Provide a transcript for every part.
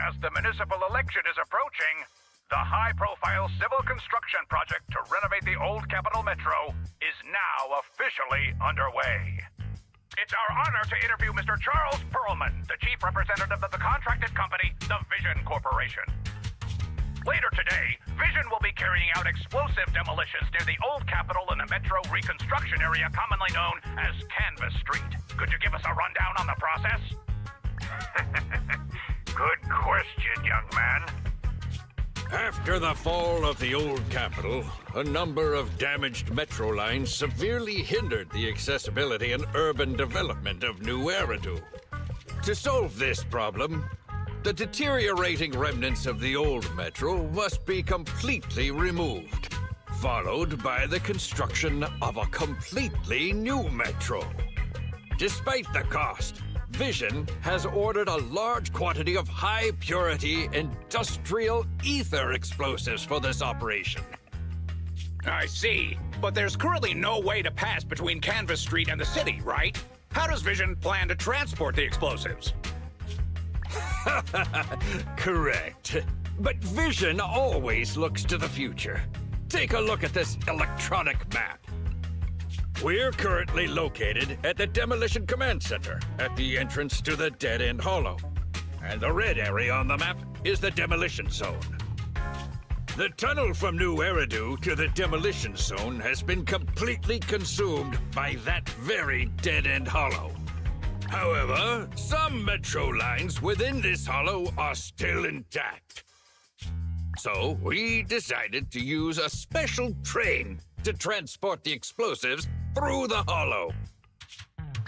As the municipal election is approaching, the high-profile civil construction project to renovate the old Capital Metro is now officially underway. It's our honor to interview Mr. Charles Perlman, the chief representative of the contracted company, the Vision Corporation. Later today, Vision will be carrying out explosive demolitions near the old Capitol in the Metro reconstruction area commonly known as Canvas Street. Could you give us a rundown on the process? Good question, young man. After the fall of the old Capitol, a number of damaged metro lines severely hindered the accessibility and urban development of New Eridu. To solve this problem, the deteriorating remnants of the old metro must be completely removed, followed by the construction of a completely new metro. Despite the cost, Vision has ordered a large quantity of high-purity industrial ether explosives for this operation. I see. But there's currently no way to pass between Canvas Street and the city, right? How does Vision plan to transport the explosives? Correct. But Vision always looks to the future. Take a look at this electronic map. We're currently located at the Demolition Command Center, at the entrance to the Dead End Hollow. And the red area on the map is the Demolition Zone. The tunnel from New Eridu to the Demolition Zone has been completely consumed by that very Dead End Hollow. However, some metro lines within this hollow are still intact. So we decided to use a special train to transport the explosives through the hollow.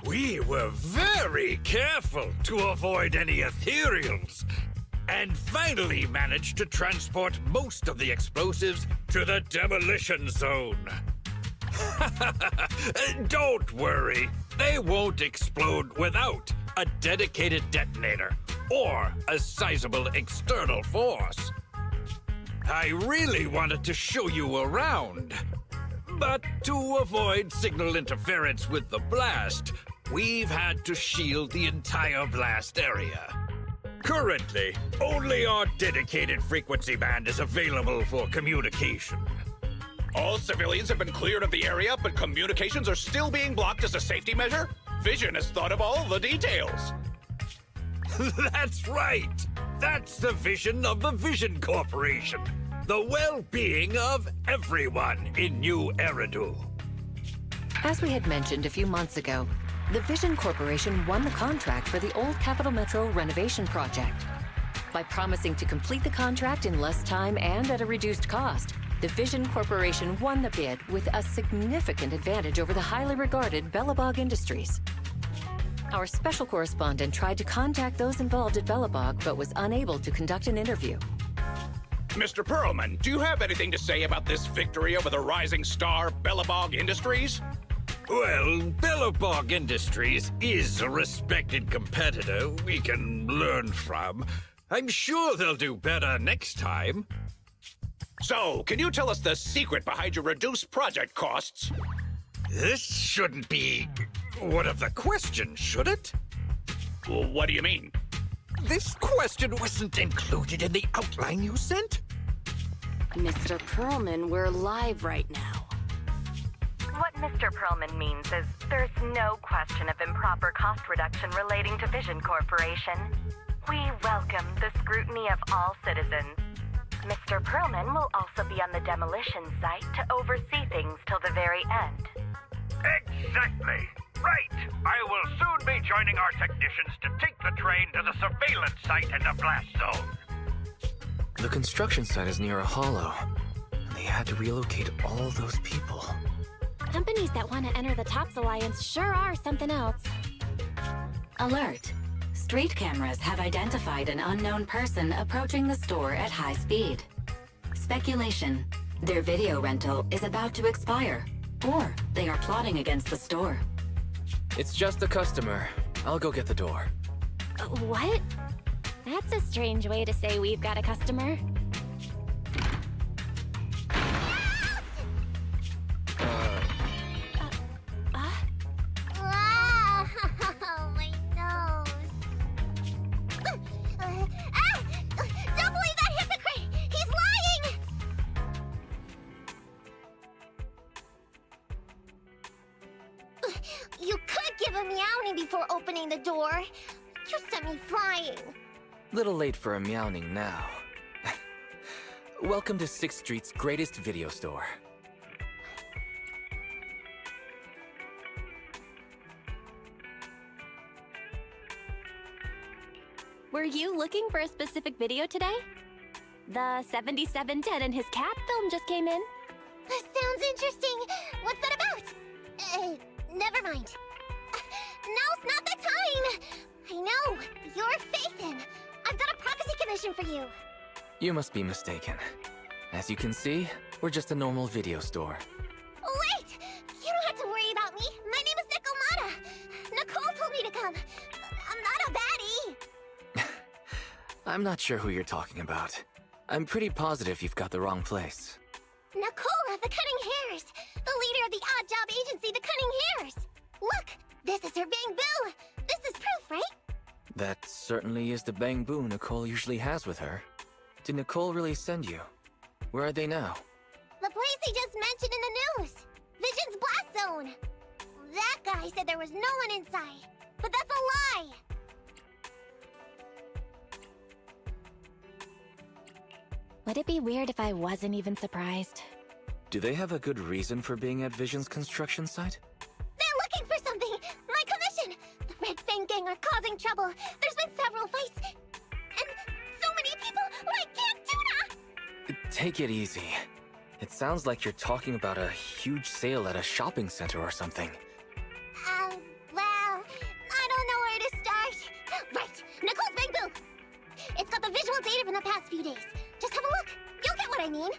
We were very careful to avoid any ethereals, and finally managed to transport most of the explosives to the Demolition Zone. Don't worry, they won't explode without a dedicated detonator or a sizable external force. I really wanted to show you around, but to avoid signal interference with the blast, we've had to shield the entire blast area. Currently, only our dedicated frequency band is available for communication. All civilians have been cleared of the area, but communications are still being blocked as a safety measure? Vision has thought of all the details. That's right! That's the vision of the Vision Corporation. The well-being of everyone in New Eridu. As we had mentioned a few months ago, the Vision Corporation won the contract for the old Capital Metro renovation project. By promising to complete the contract in less time and at a reduced cost, the Vision Corporation won the bid with a significant advantage over the highly regarded Belobog Industries. Our special correspondent tried to contact those involved at Belobog, but was unable to conduct an interview. Mr. Perlman, do you have anything to say about this victory over the rising star Belobog Industries? Well, Belobog Industries is a respected competitor we can learn from. I'm sure they'll do better next time. So, can you tell us the secret behind your reduced project costs? This shouldn't be one of the questions, should it? Well, what do you mean? This question wasn't included in the outline you sent? Mr. Perlman, we're live right now. What Mr. Perlman means is there's no question of improper cost reduction relating to Vision Corporation. We welcome the scrutiny of all citizens. Mr. Perlman will also be on the demolition site to oversee things till the very end. Exactly. Right. I will soon be joining our technicians to take the train to the surveillance site in the blast zone. The construction site is near a hollow, and they had to relocate all those people. Companies that want to enter the TOPS Alliance sure are something else. Alert! Street cameras have identified an unknown person approaching the store at high speed. Speculation. Their video rental is about to expire, or they are plotting against the store. It's just a customer. I'll go get the door. What? That's a strange way to say we've got a customer. My nose. before opening the door. You sent me flying. Little late for a meowing now. Welcome to 6th Street's greatest video store. Were you looking for a specific video today? The 7710 and his cat film just came in. That sounds interesting. What's that about? Never mind. Now's not the time. I know. You're Phaethon. I've got a prophecy commission for you. You must be mistaken. As you can see, we're just a normal video store. Wait! You don't have to worry about me. My name is Nikomata. Nicole told me to come. I'm not a baddie. I'm not sure who you're talking about. I'm pretty positive you've got the wrong place. Nicole of the Cunning Hairs. The leader of the odd job agency, the Cunning Hairs. Look, this is her Bang Boo. This is proof, right? That certainly is the Bang Boo Nicole usually has with her. Did Nicole really send you? Where are they now? The place he just mentioned in the news. Vision's Blast Zone. That guy said there was no one inside. But that's a lie. Would it be weird if I wasn't even surprised? Do they have a good reason for being at Vision's construction site? They're looking for something! My commission! The Red Fang Gang are causing trouble. There's been several fights. And so many people like Camp Tuna! Take it easy. It sounds like you're talking about a huge sale at a shopping center or something. Well, I don't know where to start. Right, Nicole's Bang Boo! It's got the visual data from the past few days. Just have a look. You'll get what I mean.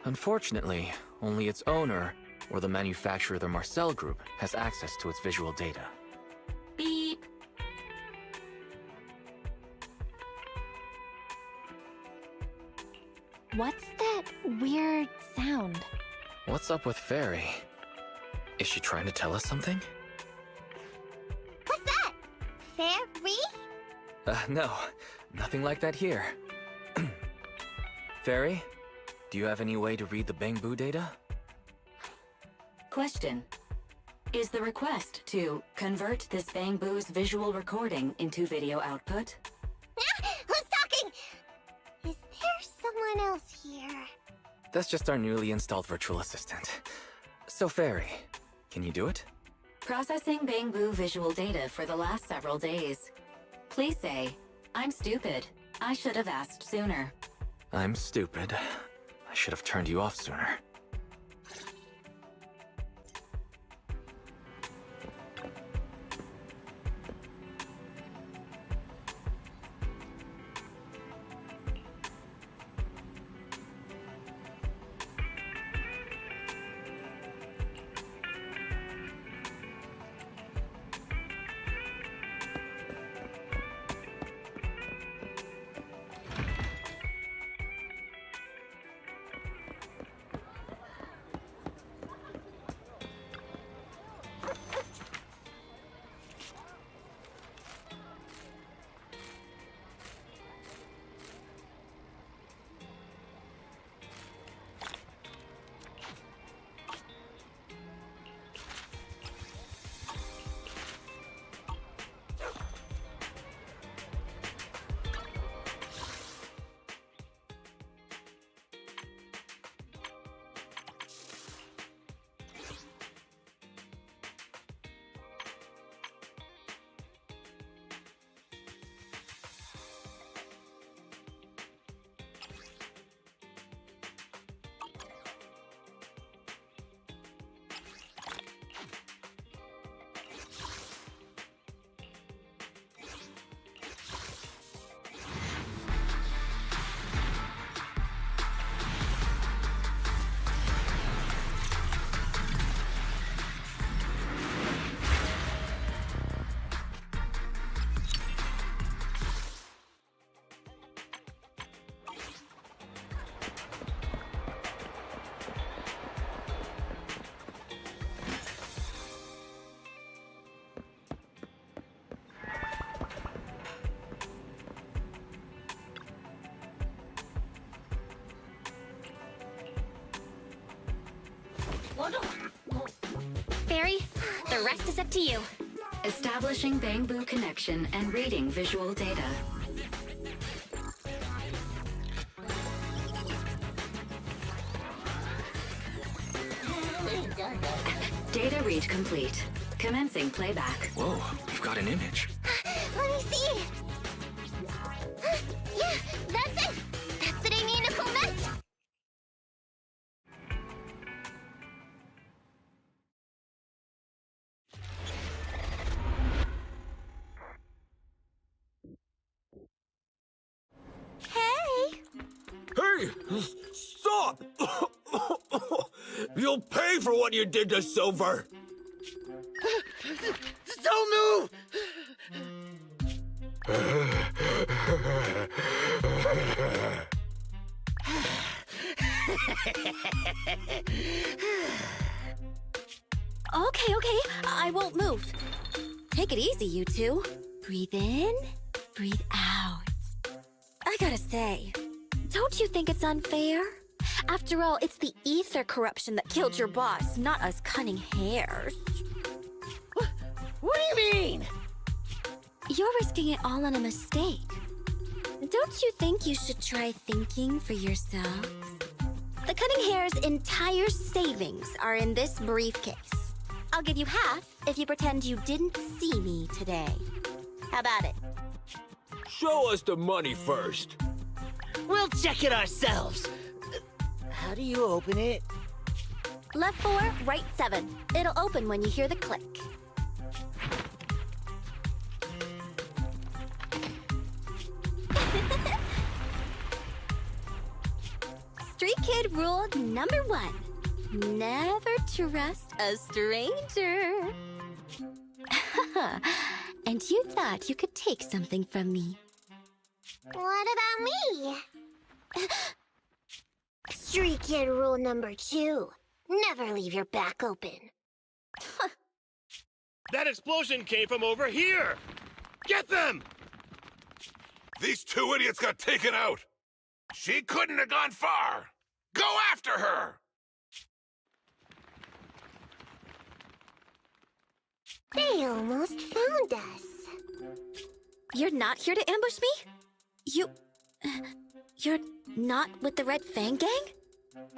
Unfortunately, only its owner, or the manufacturer of the Marcel Group, has access to its visual data. Beep. What's that weird sound? What's up with Fairy? Is she trying to tell us something? What's that? Fairy? No. Nothing like that here. Fairy, do you have any way to read the Bang Boo data? Question. Is the request to convert this Bang Boo's visual recording into video output? Who's talking? Is there someone else here? That's just our newly installed virtual assistant. So Fairy, can you do it? Processing Bang Boo visual data for the last several days. Please say, I'm stupid. I should have asked sooner. I'm stupid. I should have turned you off sooner. Fairy, the rest is up to you. Establishing Bangbu connection and reading visual data. Data read complete. Commencing playback. Whoa, we've got an image. Let me see. Yeah, that's it. That's what Amy and Nicole meant. Hey! Hey! Stop! You'll pay for what you did to Silver! Don't move! Okay, I won't move. Take it easy, you two. Breathe in, breathe out. I gotta say, don't you think it's unfair? After all, it's the ether corruption that killed your boss, not us cunning hares. What do you mean? You're risking it all on a mistake. Don't you think you should try thinking for yourselves? The cunning hare's entire savings are in this briefcase. I'll give you half if you pretend you didn't see me today. How about it? Show us the money first. We'll check it ourselves. How do you open it? Left 4, right 7. It'll open when you hear the click. Street Kid rule number 1. Never trust a stranger. And you thought you could take something from me. What about me? Street Kid rule number 2. Never leave your back open. That explosion came from over here! Get them! These 2 idiots got taken out! She couldn't have gone far! Go after her! They almost found us. You're not here to ambush me? You're not with the Red Fang Gang?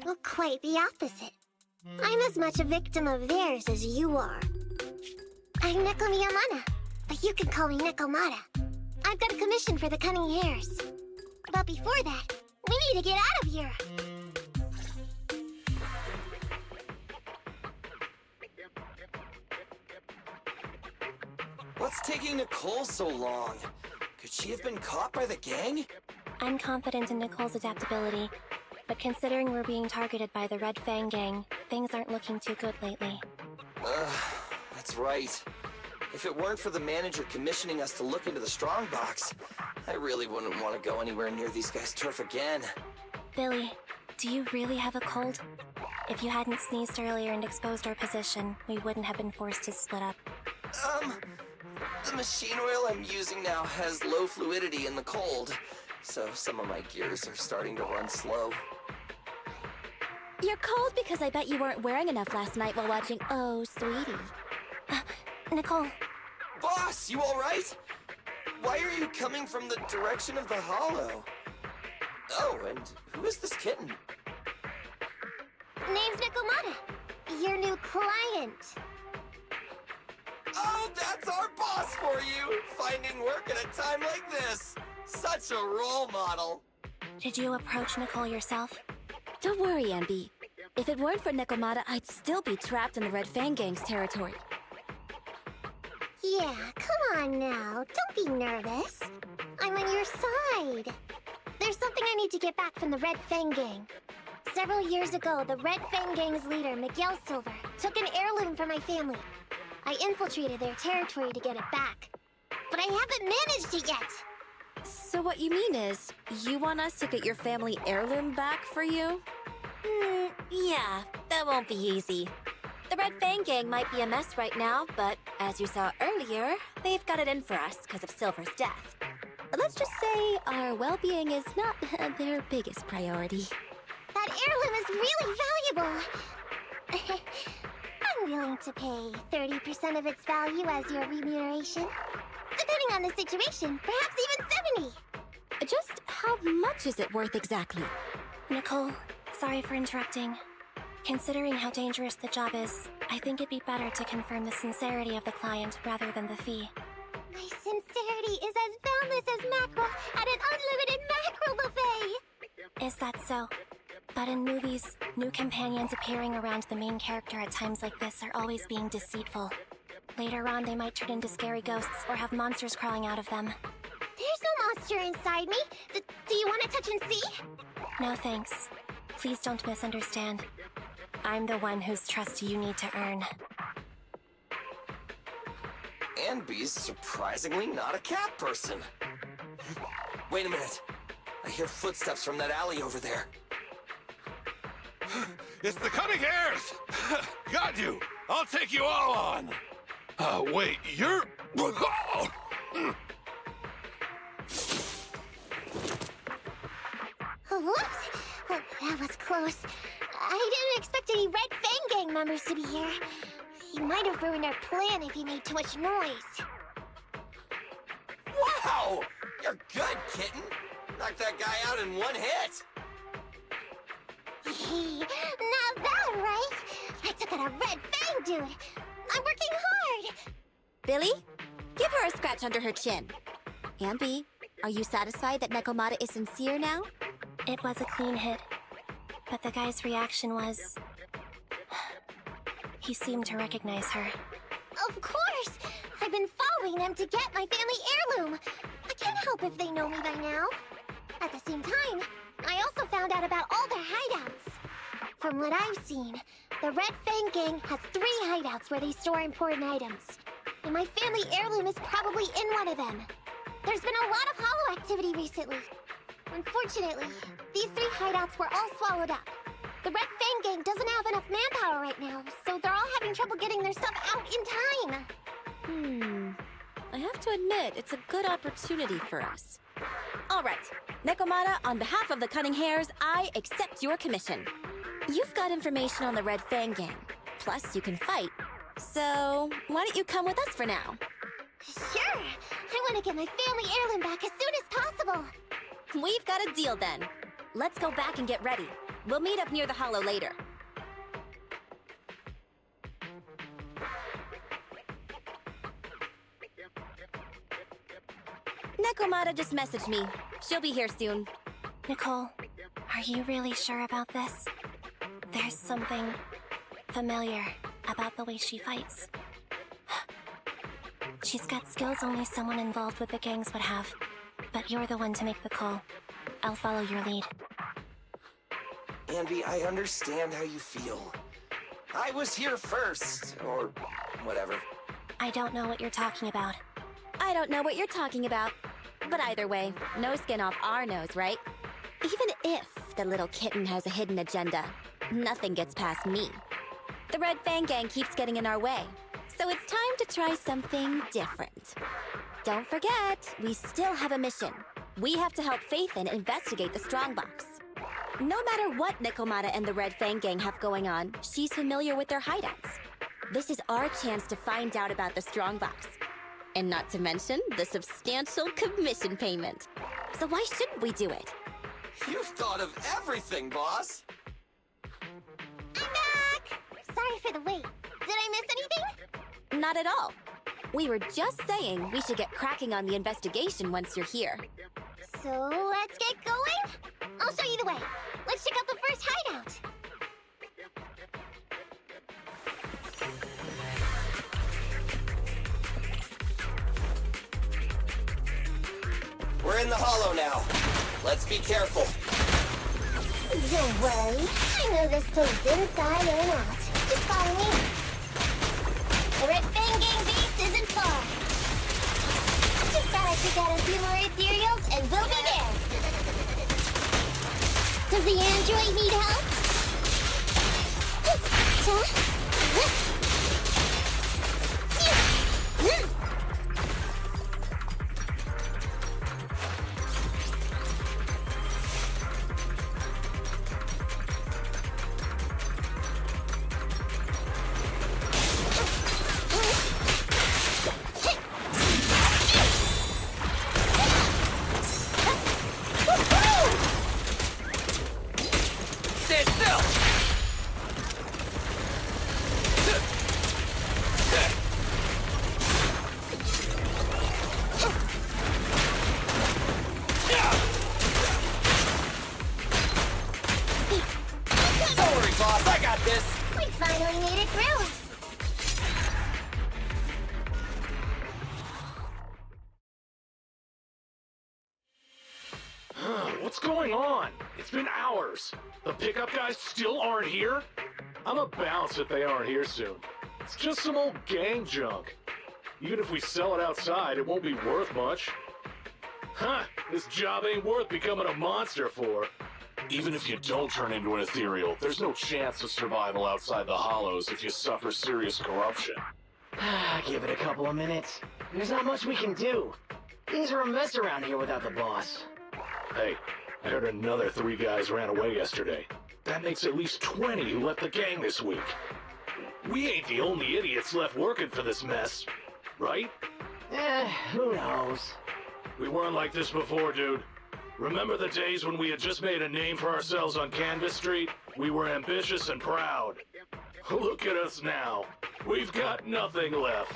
Well, quite the opposite. I'm as much a victim of theirs as you are. I'm Neko Miyamana, but you can call me Nekomata. I've got a commission for the Cunning Hares. But before that, we need to get out of here. What's taking Nicole so long? Could she have been caught by the gang? I'm confident in Nicole's adaptability, but considering we're being targeted by the Red Fang Gang, things aren't looking too good lately. That's right. If it weren't for the manager commissioning us to look into the strongbox, I really wouldn't want to go anywhere near these guys' turf again. Billy, do you really have a cold? If you hadn't sneezed earlier and exposed our position, we wouldn't have been forced to split up. The machine oil I'm using now has low fluidity in the cold, so some of my gears are starting to run slow. You're cold because I bet you weren't wearing enough last night while watching Oh, Sweetie. Nicole. Boss, you alright? Why are you coming from the direction of the hollow? Oh, and who is this kitten? Name's Nekomata, your new client. Oh, that's our boss for you! Finding work at a time like this! Such a role model! Did you approach Nicole yourself? Don't worry, Anby. If it weren't for Nekomata, I'd still be trapped in the Red Fang Gang's territory. Yeah, come on now. Don't be nervous. I'm on your side. There's something I need to get back from the Red Fang Gang. Several years ago, the Red Fang Gang's leader, Miguel Silver, took an heirloom from my family. I infiltrated their territory to get it back. But I haven't managed it yet. So what you mean is, you want us to get your family heirloom back for you? Yeah, that won't be easy. The Red Fang Gang might be a mess right now, but as you saw earlier, they've got it in for us because of Silver's death. Let's just say our well-being is not their biggest priority. That heirloom is really valuable. I'm I'm willing to pay 30% of its value as your remuneration. Depending on the situation, perhaps even 70. Just how much is it worth exactly? Nicole, sorry for interrupting. Considering how dangerous the job is, I think it'd be better to confirm the sincerity of the client rather than the fee. My sincerity is as boundless as mackerel at an unlimited mackerel buffet! Is that so? But in movies, new companions appearing around the main character at times like this are always being deceitful. Later on, they might turn into scary ghosts or have monsters crawling out of them. There's no monster inside me. Do you want to touch and see? No thanks. Please don't misunderstand. I'm the one whose trust you need to earn. Anby's surprisingly not a cat person. Wait a minute. I hear footsteps from that alley over there. It's the Cunning Hares! Got you! I'll take you all on! Wait, you're... What? Oh, that was close. I didn't expect any Red Fang Gang members to be here. He might have ruined our plan if he made too much noise. Wow! You're good, kitten! Knocked that guy out in one hit! Not bad, right? I took out a Red Fang dude. I'm working hard! Billy, give her a scratch under her chin. Anby, are you satisfied that Nekomata is sincere now? It was a clean hit, but the guy's reaction was... he seemed to recognize her. Of course! I've been following them to get my family heirloom. I can't help if they know me by now. At the same time, I also found out about all their hideouts. From what I've seen, the Red Fang Gang has 3 hideouts where they store important items. And my family heirloom is probably in one of them. There's been a lot of hollow activity recently. Unfortunately, these 3 hideouts were all swallowed up. The Red Fang Gang doesn't have enough manpower right now, so they're all having trouble getting their stuff out in time. I have to admit, it's a good opportunity for us. All right, Nekomata, on behalf of the Cunning Hares, I accept your commission. You've got information on the Red Fang Gang, plus you can fight. So, why don't you come with us for now? Sure! I want to get my family heirloom back as soon as possible! We've got a deal then. Let's go back and get ready. We'll meet up near the hollow later. Nekomata just messaged me. She'll be here soon. Nicole, are you really sure about this? There's something familiar about the way she fights. She's got skills only someone involved with the gangs would have. But you're the one to make the call. I'll follow your lead. Anby, I understand how you feel. I was here first, or whatever. I don't know what you're talking about. I don't know what you're talking about. But either way, no skin off our nose, right? Even if the little kitten has a hidden agenda, nothing gets past me. The Red Fang Gang keeps getting in our way, so it's time to try something different. Don't forget, we still have a mission. We have to help Phaethon investigate the Strongbox. No matter what Nekomata and the Red Fang Gang have going on, she's familiar with their hideouts. This is our chance to find out about the Strongbox. And not to mention the substantial commission payment. So why shouldn't we do it? You've thought of everything, boss! I'm back! Sorry for the wait. Did I miss anything? Not at all. We were just saying we should get cracking on the investigation once you're here. So let's get going? I'll show you the way. Let's check out the first hideout. We're in the hollow now. Let's be careful. Don't worry. I know this place inside and out. Just follow me. The Red Fang Gang base isn't far. Just gotta pick out a few more ethereals and we'll be there. Does the android need help? finally made it through. What's going on? It's been hours. The pickup guys still aren't here? I'm a bounce if they aren't here soon. It's just some old gang junk. Even if we sell it outside, it won't be worth much. Huh, this job ain't worth becoming a monster for. Even if you don't turn into an ethereal, there's no chance of survival outside the Hollows if you suffer serious corruption. Give it a couple of minutes. There's not much we can do. Things are a mess around here without the boss. Hey, I heard another 3 guys ran away yesterday. That makes at least 20 who left the gang this week. We ain't the only idiots left working for this mess, right? Who knows? We weren't like this before, dude. Remember the days when we had just made a name for ourselves on Canvas Street? We were ambitious and proud. Look at us now. We've got nothing left.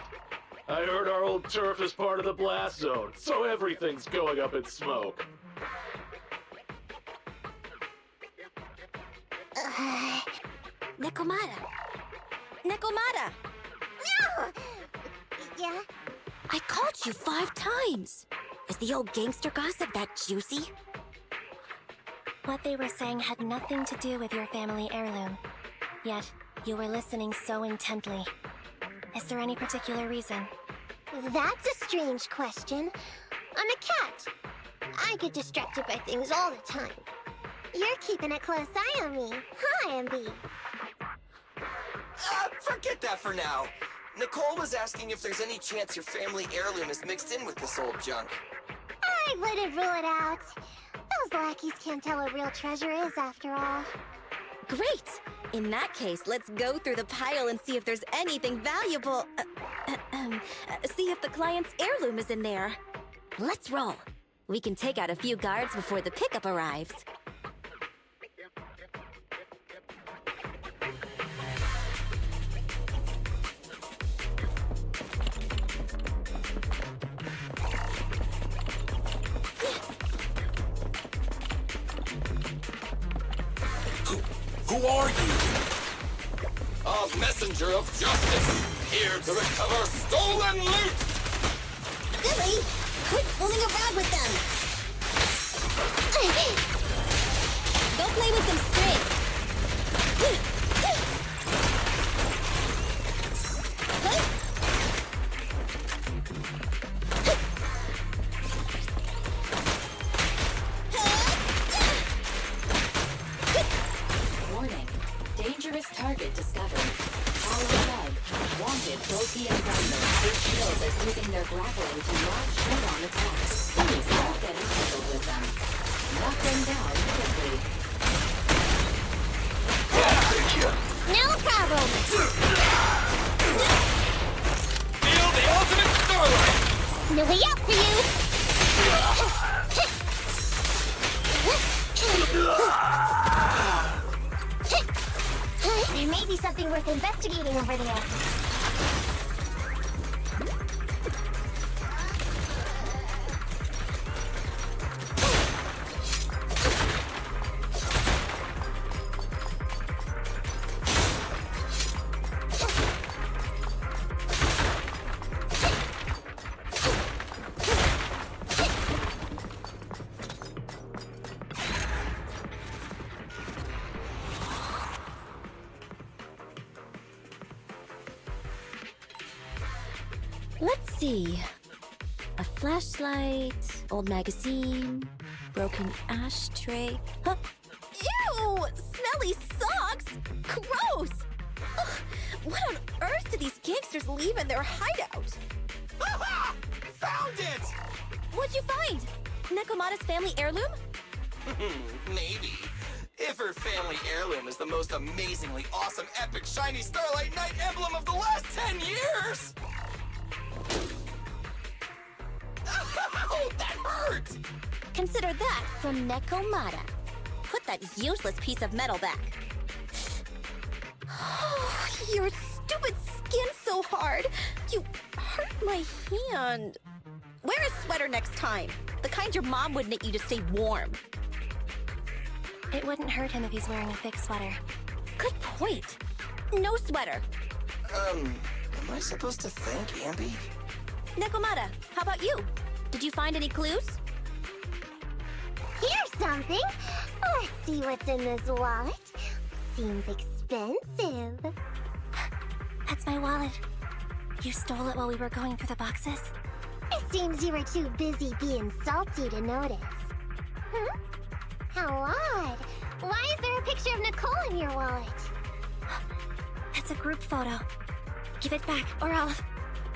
I heard our old turf is part of the blast zone, so everything's going up in smoke. Nekomata! Nekomata! No! Yeah? I called you 5 times! Is the old gangster gossip that juicy? What they were saying had nothing to do with your family heirloom. Yet, you were listening so intently. Is there any particular reason? That's a strange question. I'm a cat. I get distracted by things all the time. You're keeping a close eye on me, huh, MB? Forget that for now. Nicole was asking if there's any chance your family heirloom is mixed in with this old junk. I wouldn't rule it out. Those lackeys can't tell what real treasure is, after all. Great! In that case, let's go through the pile and see if there's anything valuable. See if the client's heirloom is in there. Let's roll. We can take out a few guards before the pickup arrives. Who are you? A messenger of justice, here to recover stolen loot! Billy, quit fooling around with them! Go play with some string! Warning. Dangerous target discovered. Follow bug. Wanted Loki and Gundam. This shield is using their grappling to launch head-on attacks. Please don't get entangled with them. Knock them down quickly. No problem! Feel the ultimate starlight! No way out for you! There may be something worth investigating over there. Let's see. A flashlight, old magazine, broken ashtray. Huh? Ew! Smelly socks! Gross! Ugh, what on earth do these gangsters leave in their hideout? Found it! What'd you find? Nekomata's family heirloom? Maybe. If her family heirloom is the most amazingly awesome, epic, shiny Starlight Knight emblem of the last 10 years! Ow, that hurt! Consider that from Nekomata. Put that useless piece of metal back. Oh, your stupid skin's so hard. You hurt my hand. Wear a sweater next time. The kind your mom would knit you to stay warm. It wouldn't hurt him if he's wearing a thick sweater. Good point. No sweater. Am I supposed to thank Ambi? Nekomata, how about you? Did you find any clues? Here's something. Let's see what's in this wallet. Seems expensive. That's my wallet. You stole it while we were going through the boxes? It seems you were too busy being salty to notice. How odd. Why is there a picture of Nicole in your wallet? That's a group photo. Give it back, or I'll...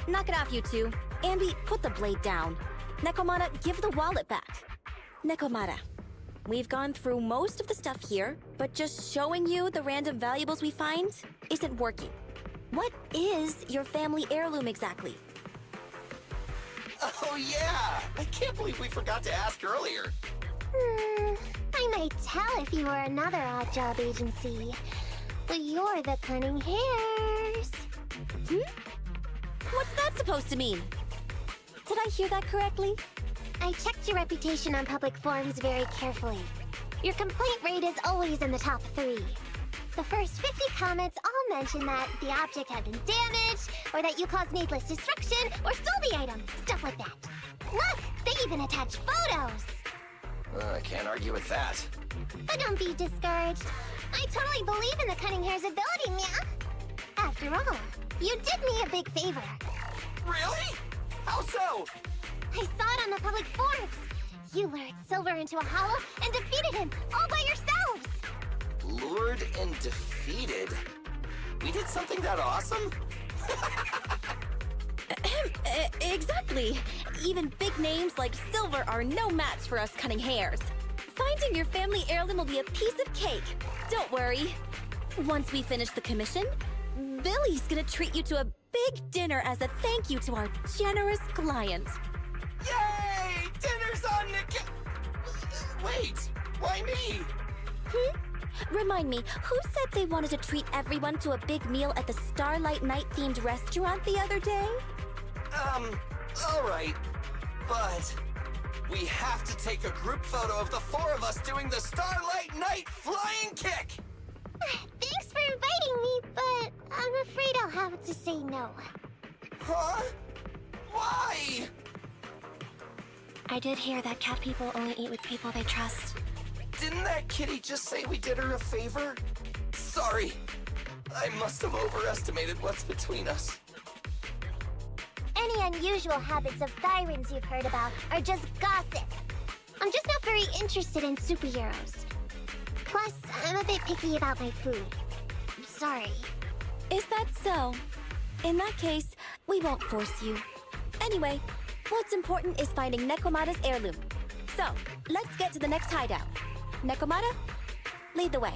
Knock it off, you two. Ambi, put the blade down. Nekomata, give the wallet back. Nekomata, we've gone through most of the stuff here, but just showing you the random valuables we find isn't working. What is your family heirloom exactly? Oh yeah! I can't believe we forgot to ask earlier. I might tell if you were another odd job agency. But you're the Cunning Hairs. What's that supposed to mean? Did I hear that correctly? I checked your reputation on public forums very carefully. Your complaint rate is always in the top 3. The first 50 comments all mention that the object had been damaged, or that you caused needless destruction, or stole the item. Stuff like that. Look! They even attach photos! I can't argue with that. But don't be discouraged. I totally believe in the Cunning Hair's ability, yeah? After all, you did me a big favor. Really? How so? I saw it on the public forums. You lured Silver into a hollow and defeated him all by yourselves! Lured and defeated? We did something that awesome? Exactly. Even big names like Silver are no match for us Cunning Hairs. Finding your family heirloom will be a piece of cake. Don't worry. Once we finish the commission, Billy's gonna treat you to a big dinner as a thank you to our generous client. Yay! Dinner's on Nick... Wait, why me? Remind me, who said they wanted to treat everyone to a big meal at the Starlight Night-themed restaurant the other day? Alright. But... we have to take a group photo of the 4 of us doing the Starlight Night flying kick! Thanks for inviting me, but I'm afraid I'll have to say no. Huh? Why? I did hear that cat people only eat with people they trust. Didn't that kitty just say we did her a favor? Sorry. I must have overestimated what's between us. Any unusual habits of Thyrans you've heard about are just gossip. I'm just not very interested in superheroes. Plus, I'm a bit picky about my food. Sorry. Is that so? In that case, we won't force you. Anyway, what's important is finding Nekomata's heirloom. So, let's get to the next hideout. Nekomata, lead the way.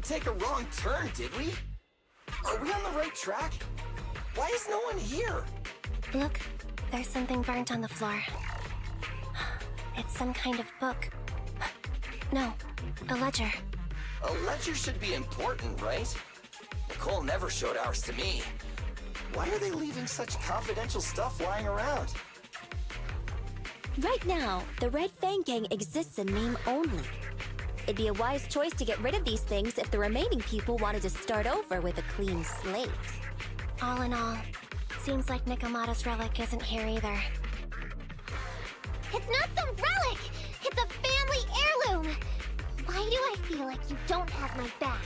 Take a wrong turn, did we? Are we on the right track? Why is no one here? Look, there's something burnt on the floor. It's some kind of book. No, a ledger. A ledger should be important, right? Nicole never showed ours to me. Why are they leaving such confidential stuff lying around? Right now, the Red Fang Gang exists in name only. It'd be a wise choice to get rid of these things if the remaining people wanted to start over with a clean slate. All in all, seems like Nikomata's relic isn't here either. It's not some relic! It's a family heirloom! Why do I feel like you don't have my back?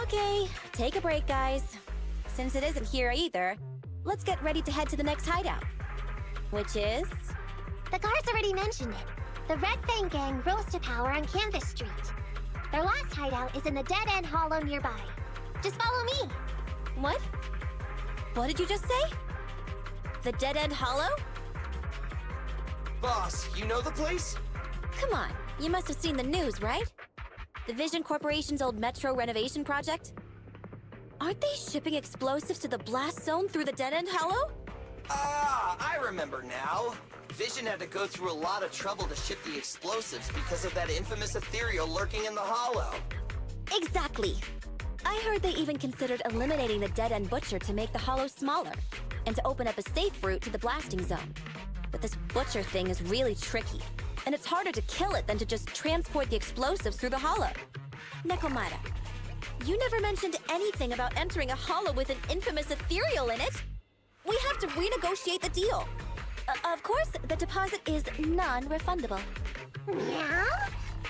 Okay, take a break, guys. Since it isn't here either, let's get ready to head to the next hideout. Which is... The guards already mentioned it. The Red Fang Gang rose to power on Canvas Street. Their last hideout is in the Dead End Hollow nearby. Just follow me. What? What did you just say? The Dead End Hollow? Boss, you know the place? Come on, you must have seen the news, right? The Vision Corporation's old metro renovation project? Aren't they shipping explosives to the blast zone through the Dead End Hollow? Ah, I remember now. Vision had to go through a lot of trouble to ship the explosives because of that infamous ethereal lurking in the hollow. Exactly. I heard they even considered eliminating the Dead End Butcher to make the hollow smaller, and to open up a safe route to the blasting zone. But this Butcher thing is really tricky, and it's harder to kill it than to just transport the explosives through the hollow. Nikomata, you never mentioned anything about entering a hollow with an infamous ethereal in it. We have to renegotiate the deal. Of course, the deposit is non-refundable. Meow?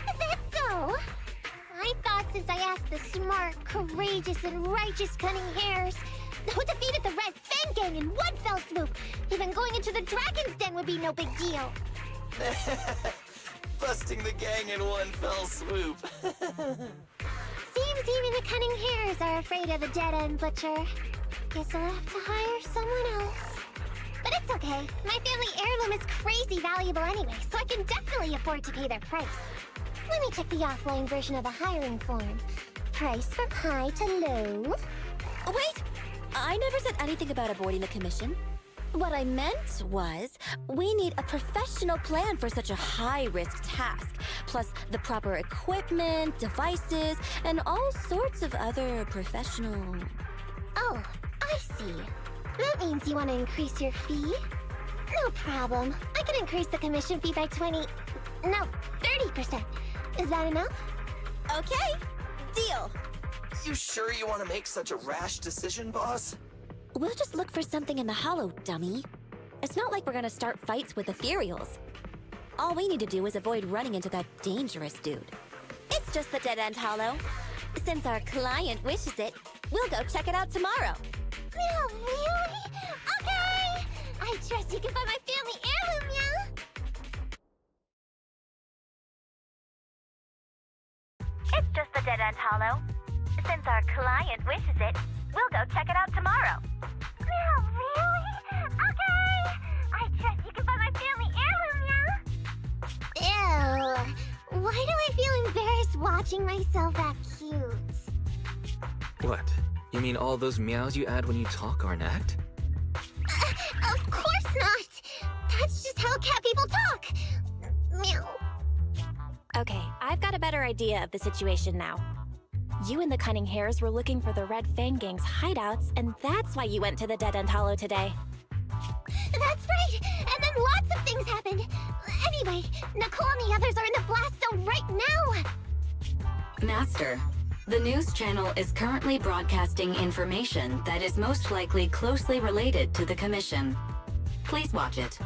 Is that so? I thought since I asked the smart, courageous, and righteous Cunning Hares, who defeated the Red Fang Gang in one fell swoop, even going into the Dragon's Den would be no big deal. Busting the gang in one fell swoop. Seems even the Cunning Hares are afraid of the Dead End Butcher. Guess I'll have to hire someone else. But it's okay. My family heirloom is crazy valuable anyway, so I can definitely afford to pay their price. Let me check the offline version of the hiring form. Price from high to low. Wait! I never said anything about avoiding the commission. What I meant was, we need a professional plan for such a high-risk task, plus the proper equipment, devices, and all sorts of other professional... Oh, I see. That means you want to increase your fee? No problem. I can increase the commission fee by 30%. Is that enough? Okay, deal. You sure you want to make such a rash decision, boss? We'll just look for something in the hollow, dummy. It's not like we're gonna start fights with ethereals. All we need to do is avoid running into that dangerous dude. It's just the Dead End Hollow. Since our client wishes it, we'll go check it out tomorrow. No, really? Okay! I trust you can find my family heirloom, yeah? It's just the Dead End Hollow. Since our client wishes it, we'll go check it out tomorrow. No, really? Okay! I trust you can find my family heirloom, yeah? Ew. Why do I feel embarrassed watching myself act cute? What? You mean all those meows you add when you talk aren't act? Of course not! That's just how cat people talk! Meow. Okay, I've got a better idea of the situation now. You and the Cunning Hares were looking for the Red Fang Gang's hideouts, and that's why you went to the Dead End Hollow today. That's right! And then lots of things happened! Anyway, Nicole and the others are in the blast zone right now! Master, the news channel is currently broadcasting information that is most likely closely related to the Commission. Please watch it.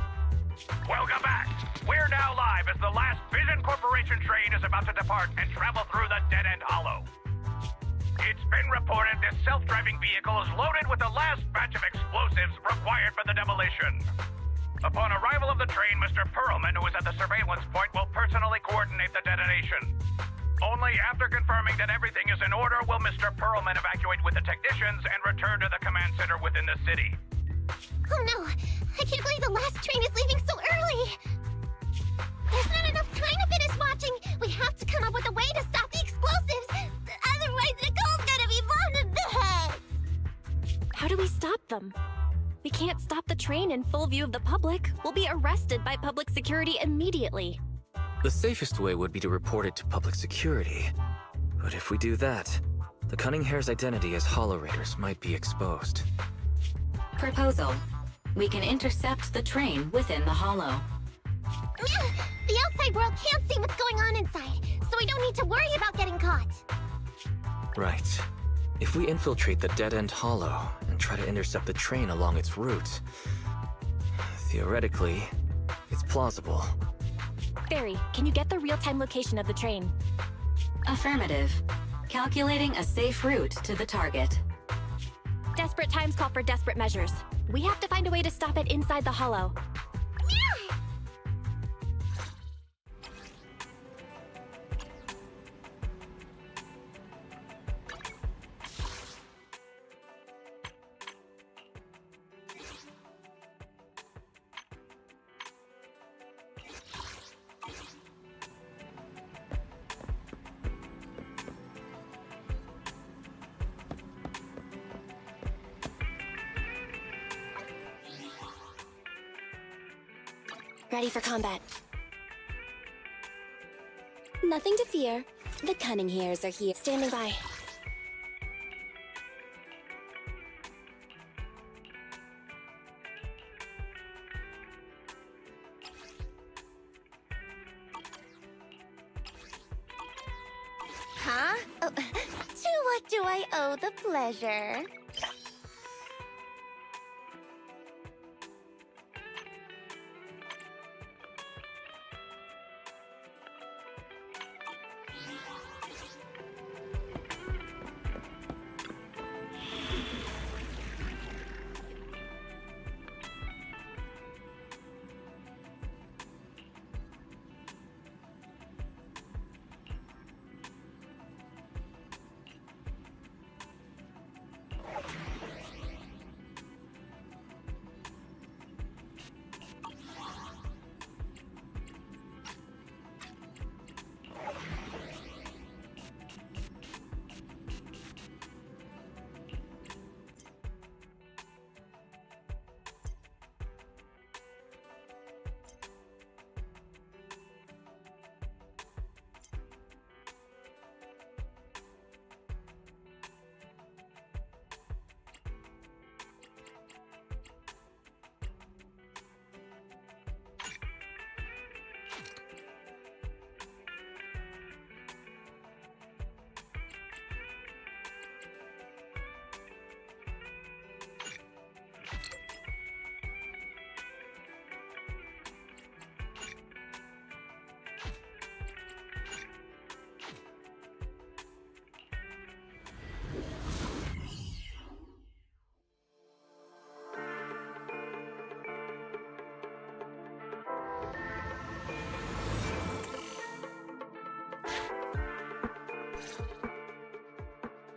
Welcome back. We're now live as the last Vision Corporation train is about to depart and travel through the Dead End Hollow. It's been reported this self-driving vehicle is loaded with the last batch of explosives required for the demolition. Upon arrival of the train, Mr. Perlman, who is at the surveillance point, will personally coordinate the detonation. Only after confirming that everything is in order will Mr. Perlman evacuate with the technicians and return to the command center within the city. Oh no! I can't believe the last train is leaving so early! There's not enough time to finish watching! We have to come up with a way to stop the explosives! Otherwise, Nicole's gonna be blown to bits! How do we stop them? We can't stop the train in full view of the public. We'll be arrested by public security immediately. The safest way would be to report it to public security. But if we do that, the Cunning Hare's identity as Hollow Raiders might be exposed. Proposal. We can intercept the train within the hollow. The outside world can't see what's going on inside, so we don't need to worry about getting caught. Right. If we infiltrate the dead-end hollow and try to intercept the train along its route, theoretically, it's plausible. Barry, can you get the real-time location of the train? Affirmative. Calculating a safe route to the target. Desperate times call for desperate measures. We have to find a way to stop it inside the hollow. Ready for combat. Nothing to fear. The cunning hairs are here. Standing by. Huh? Oh, to what do I owe the pleasure?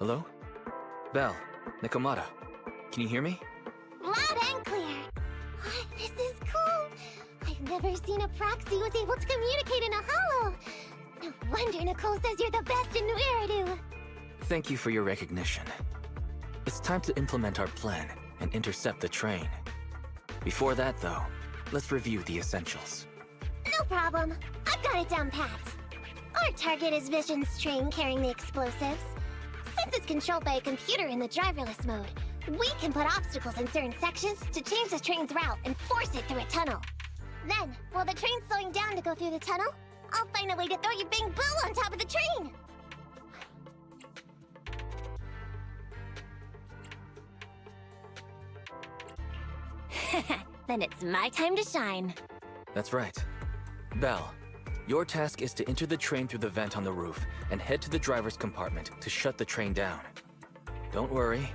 Hello? Belle, Nikomata, can you hear me? Loud and clear. This is cool. I've never seen a proxy who was able to communicate in a hollow. No wonder Nicole says you're the best in New Eridu. Thank you for your recognition. It's time to implement our plan and intercept the train. Before that, though, let's review the essentials. No problem. I've got it down pat. Our target is Vision's train carrying the explosives. Since it's controlled by a computer in the driverless mode, we can put obstacles in certain sections to change the train's route and force it through a tunnel. Then, while the train's slowing down to go through the tunnel, I'll find a way to throw you Bing Boo on top of the train! Then it's my time to shine. That's right. Belle, your task is to enter the train through the vent on the roof and head to the driver's compartment to shut the train down. Don't worry,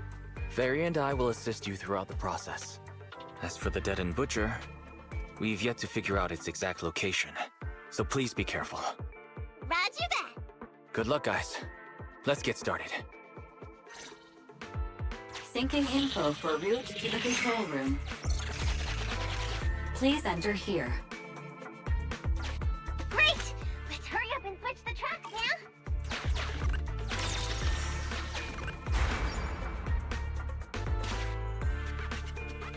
Fairy and I will assist you throughout the process. As for the dead-end butcher, we've yet to figure out its exact location, so please be careful. Roger that! Good luck, guys. Let's get started. Syncing info for route to the control room. Please enter here. Great! Let's hurry up and switch the tracks now!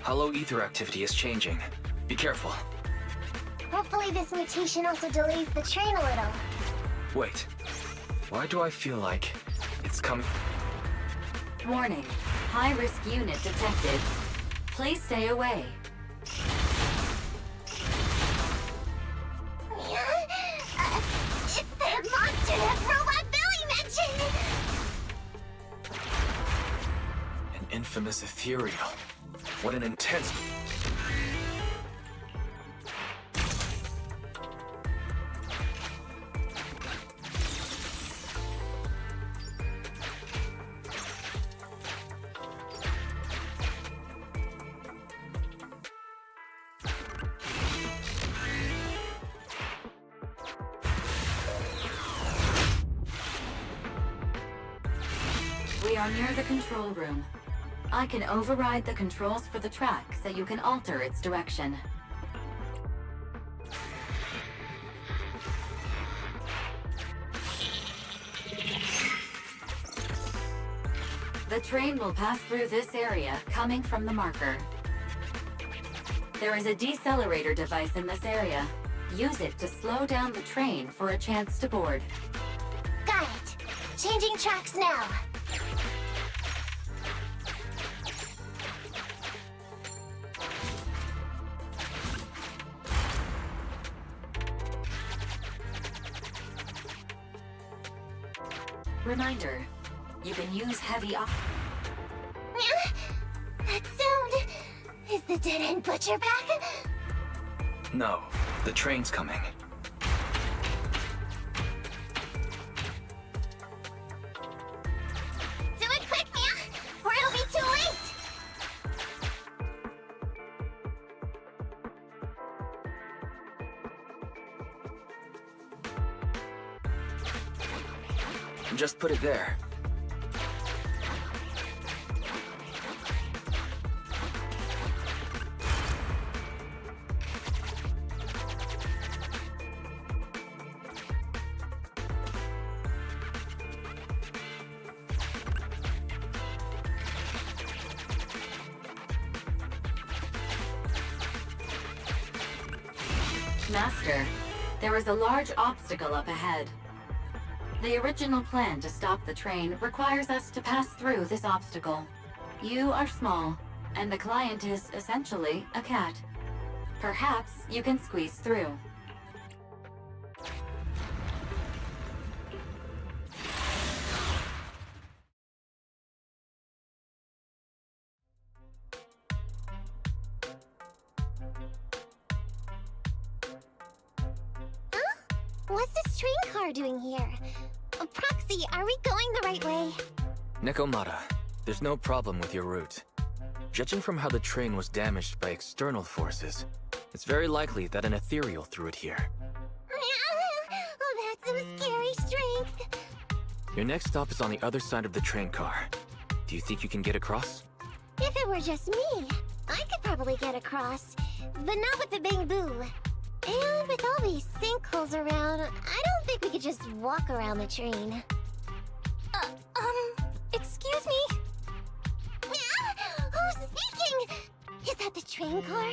Hollow ether activity is changing. Be careful. Hopefully this mutation also delays the train a little. Wait. Why do I feel like it's coming? Warning. High-risk unit detected. Please stay away. It's that monster that Robot Billy mentioned! An infamous ethereal. What an intense... We are near the control room. I can override the controls for the track so you can alter its direction. The train will pass through this area, coming from the marker. There is a decelerator device in this area. Use it to slow down the train for a chance to board. Got it. Changing tracks now. Reminder, you can use heavy op- That sound... Is the dead-end butcher back? No, the train's coming. Do it quick, Mia, or it'll be too late! Just put it there. Master, there is a large obstacle up ahead. The original plan to stop the train requires us to pass through this obstacle. You are small, and the client is essentially a cat. Perhaps you can squeeze through. What's this train car doing here? Proxy, are we going the right way? Nekomata, there's no problem with your route. Judging from how the train was damaged by external forces, it's very likely that an ethereal threw it here. Oh, that's some scary strength. Your next stop is on the other side of the train car. Do you think you can get across? If it were just me, I could probably get across. But not with the Bang Boo. And with all these sinkholes around, I don't think we could just walk around the train. Excuse me? Who's speaking? Is that the train car?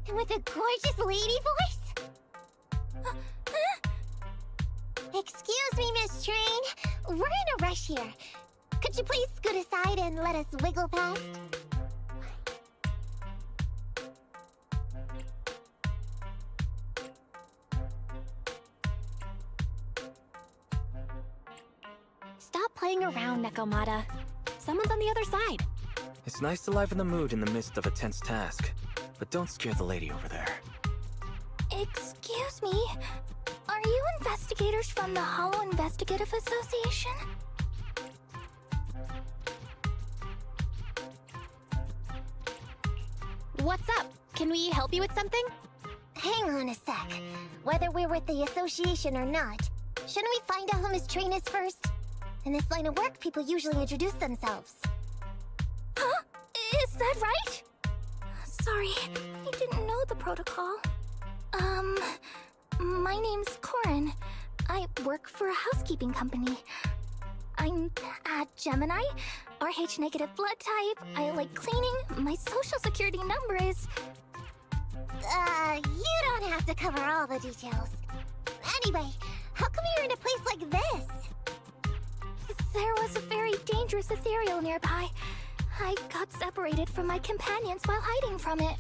And with a gorgeous lady voice? Excuse me, Miss Train. We're in a rush here. Could you please scoot aside and let us wiggle past? Stop playing around, Nekomata. Someone's on the other side. It's nice to liven the mood in the midst of a tense task, but don't scare the lady over there. Excuse me? Are you investigators from the Hollow Investigative Association? What's up? Can we help you with something? Hang on a sec. Whether we're with the association or not, shouldn't we find out who Miss Train is first? In this line of work, people usually introduce themselves. Huh? Is that right? Sorry, I didn't know the protocol. My name's Corin. I work for a housekeeping company. I'm a Gemini, RH negative blood type. I like cleaning. My social security number is... You don't have to cover all the details. Anyway, how come you're in a place like this? There was a very dangerous ethereal nearby. I got separated from my companions while hiding from it.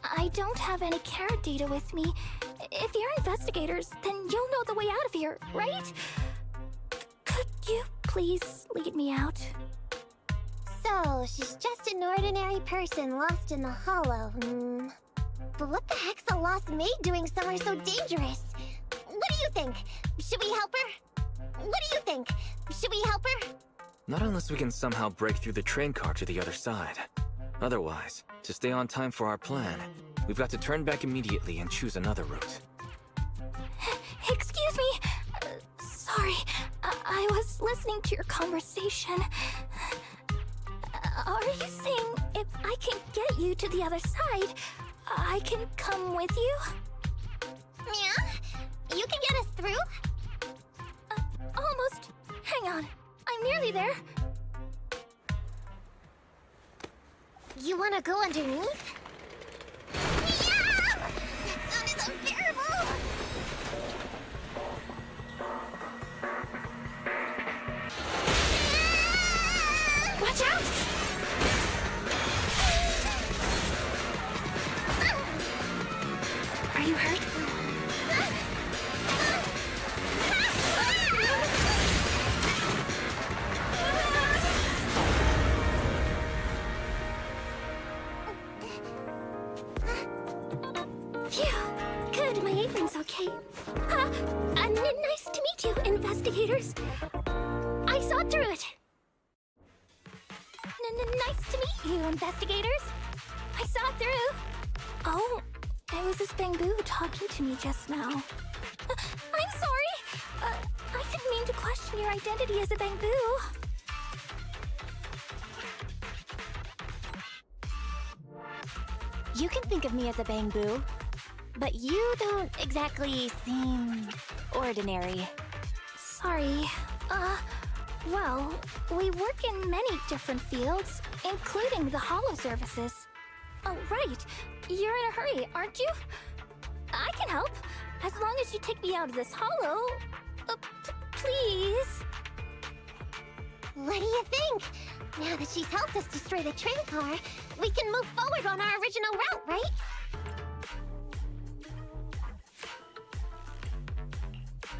I don't have any carrot data with me. If you're investigators, then you'll know the way out of here, right? Could you please lead me out? So, she's just an ordinary person lost in the hollow, But what the heck's a lost maid doing somewhere so dangerous? What do you think? Should we help her? What do you think? Should we help her? Not unless we can somehow break through the train car to the other side. Otherwise, to stay on time for our plan, we've got to turn back immediately and choose another route. Excuse me. Sorry, I was listening to your conversation. Are you saying if I can get you to the other side, I can come with you? Yeah? You can get us through? Almost. Hang on. I'm nearly there. You wanna go underneath? Yeah! That sound is unbearable! Watch out! Are you hurt? Phew. Good, my apron's okay. Nice to meet you, investigators. I saw through it. Nice to meet you, investigators. I saw through. Oh, it was this Bangbu talking to me just now. I'm sorry. I didn't mean to question your identity as a Bangbu. You can think of me as a Bangbu, but you don't exactly seem ordinary. Sorry. Well, we work in many different fields, including the Hollow services. Oh, right. You're in a hurry, aren't you? I can help, as long as you take me out of this Hollow. Please. What do you think? Now that she's helped us destroy the train car, we can move forward on our original route, right?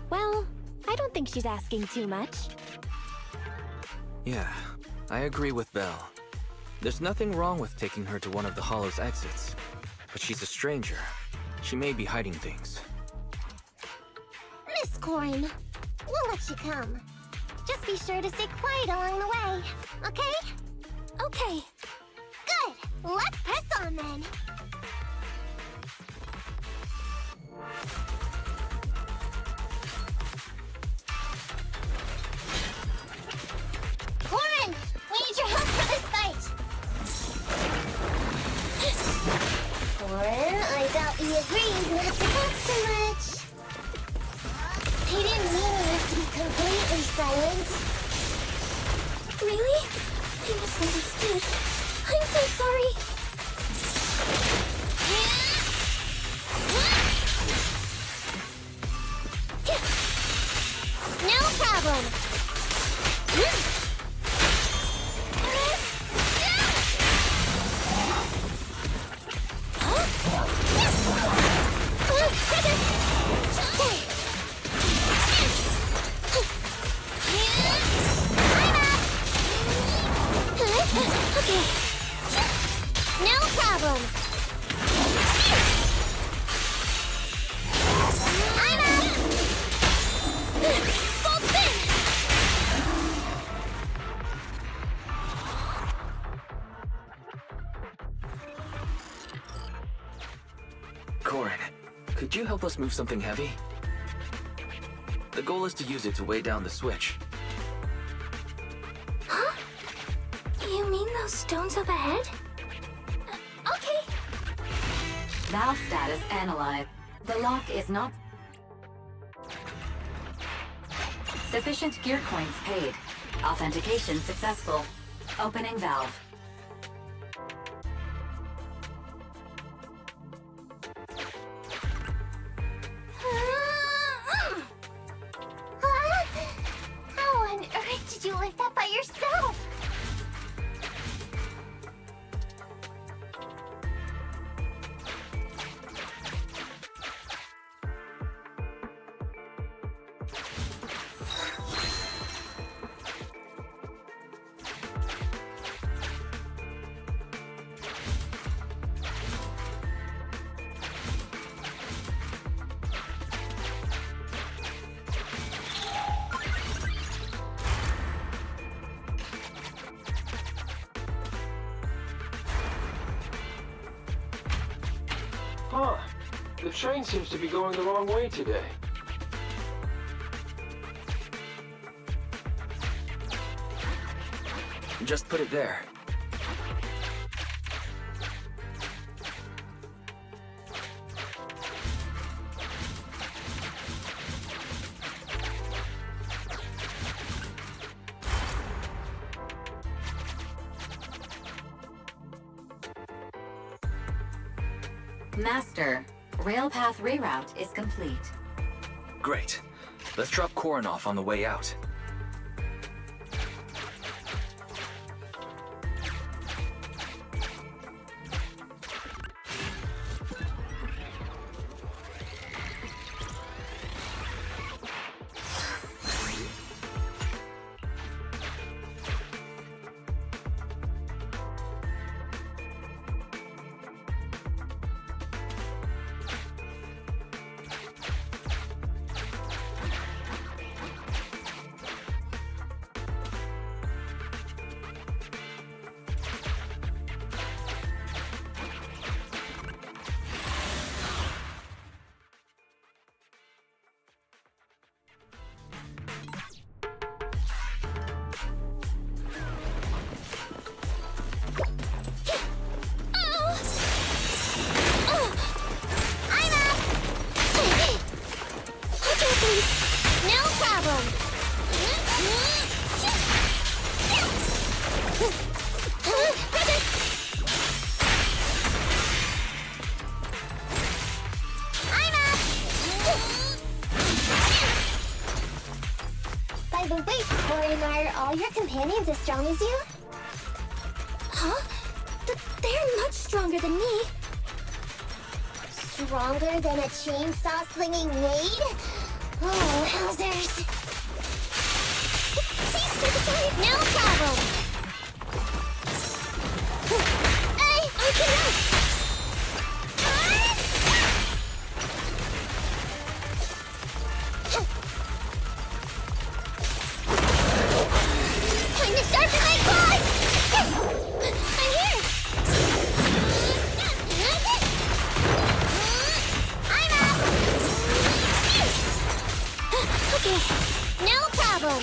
Well, I don't think she's asking too much. Yeah, I agree with Belle. There's nothing wrong with taking her to one of the Hollow's exits. But she's a stranger. She may be hiding things. Miss Corrin, we'll let you come. Just be sure to stay quiet along the way, okay? Okay. Good! Let's press on then! Corrin! We need your help for this fight! Corrin, I doubt we agreed not to talk too much. He didn't mean you to be completely silent. Really? I misunderstood. I'm so sorry. No problem. Okay. No problem. I'm up. Full spin. Corrin, could you help us move something heavy? The goal is to use it to weigh down the switch. Huh? You mean those stones up ahead? Okay. Valve status analyzed. The lock is not... Sufficient gear coins paid. Authentication successful. Opening valve. How on earth did you lift that by yourself? Huh. The train seems to be going the wrong way today. Just put it there. Master, Railpath reroute is complete. Great. Let's drop Koronov on the way out. By the way, Corin, are all your companions as strong as you? Huh? They're much stronger than me. Stronger than a chainsaw-slinging Wade? Oh, wowzers. Please step aside. No problem. I'll get out. Time to sharpen my claws! I'm here. I'm up! Okay. No problem.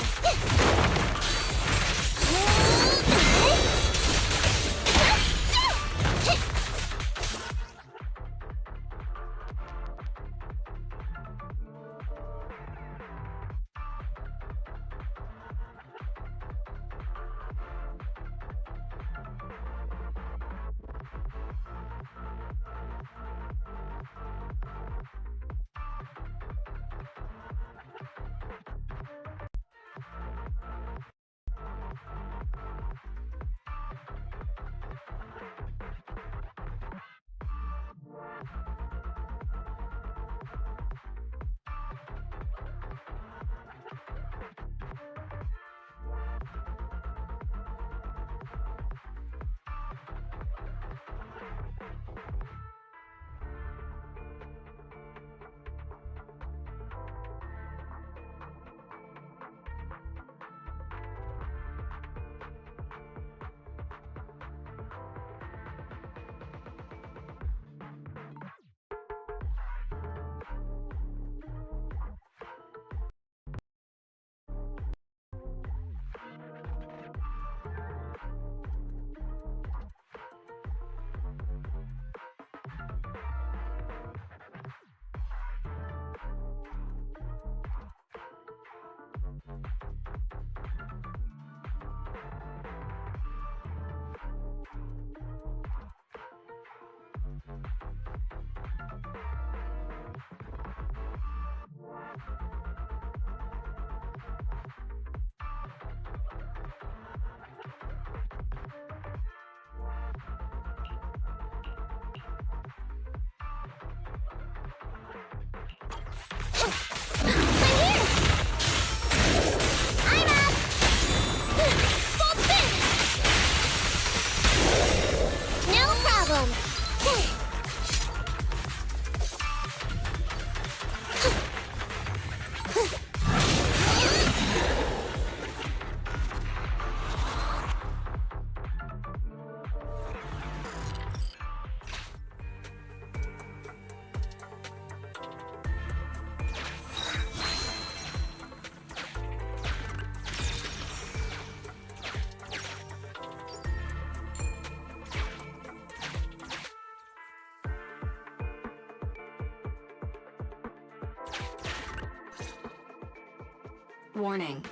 Warning.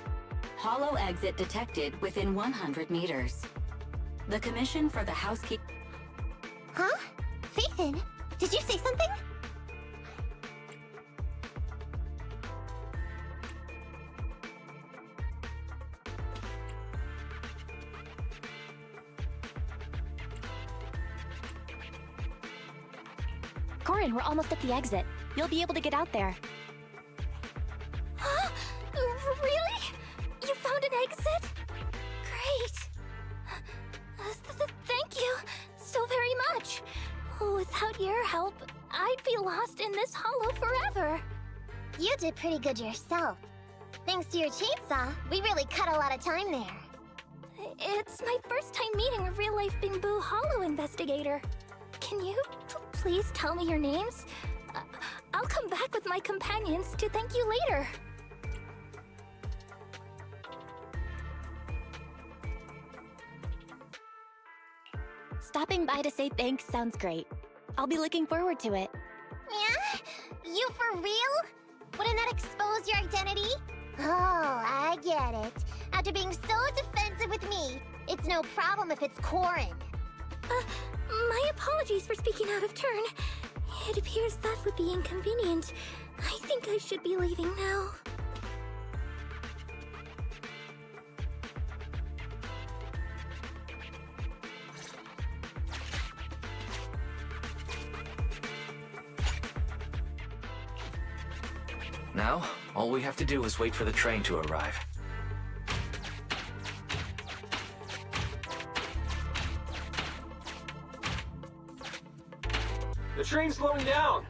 Hollow exit detected within 100 meters. The commission for the housekeep... Huh? Phaethon, did you say something? Corin, we're almost at the exit. You'll be able to get out there. Huh? Really? You found an exit? Great. Thank you so very much. Without your help, I'd be lost in this hollow forever. You did pretty good yourself. Thanks to your chainsaw, we really cut a lot of time there. It's my first time meeting a real-life Bingbu Hollow investigator. Can you please tell me your names? I'll come back with my companions to thank you later. Stopping by to say thanks sounds great. I'll be looking forward to it. Yeah? You for real? Wouldn't that expose your identity? Oh, I get it. After being so defensive with me, it's no problem if it's Corin. My apologies for speaking out of turn. It appears that would be inconvenient. I think I should be leaving now. Now, all we have to do is wait for the train to arrive. The train's slowing down!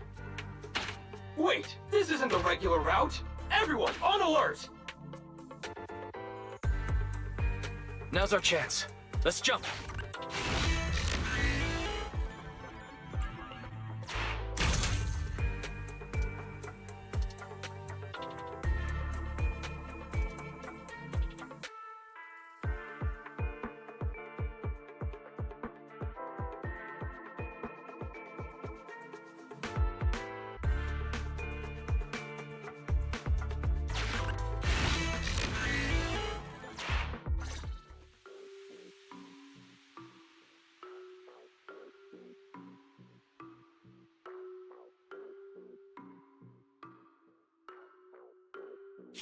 Wait, this isn't the regular route! Everyone, on alert! Now's our chance. Let's jump!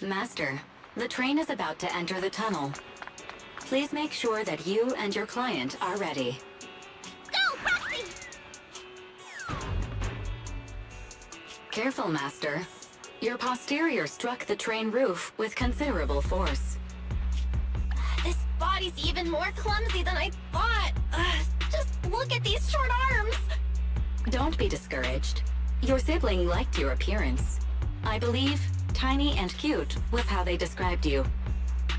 Master, the train is about to enter the tunnel. Please make sure that you and your client are ready. Go, Roxy! Careful, Master. Your posterior struck the train roof with considerable force. This body's even more clumsy than I thought. Just look at these short arms. Don't be discouraged. Your sibling liked your appearance. I believe tiny and cute was how they described you.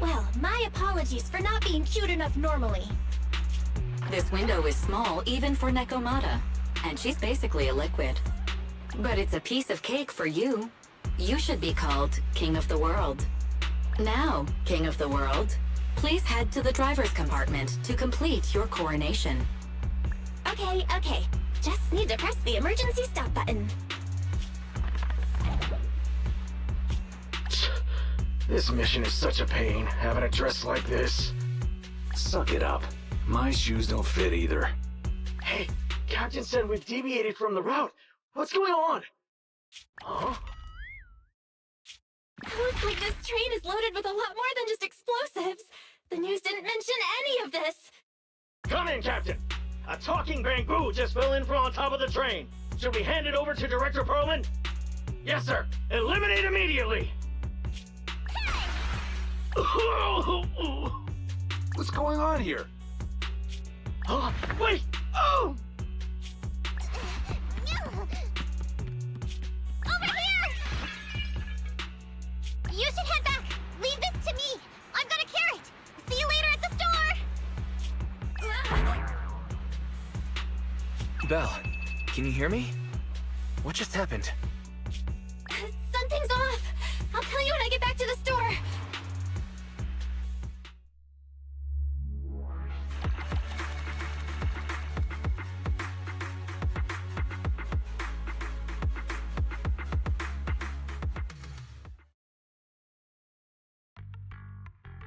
Well, my apologies for not being cute enough normally. This window is small even for Nekomata, and she's basically a liquid. But it's a piece of cake for you. You should be called King of the World. Now, King of the World, please head to the driver's compartment to complete your coronation. Okay. Just need to press the emergency stop button. This mission is such a pain, having a dress like this. Suck it up. My shoes don't fit either. Hey, Captain said we've deviated from the route. What's going on? Huh? Looks like this train is loaded with a lot more than just explosives. The news didn't mention any of this. Come in, Captain. A talking bamboo just fell in from on top of the train. Should we hand it over to Director Perlman? Yes, sir. Eliminate immediately. What's going on here? Wait! Oh! Over here! You should head back. Leave this to me. I'm gonna carry it. See you later at the store. Belle, can you hear me? What just happened? Something's off. I'll tell you when I get back to the store.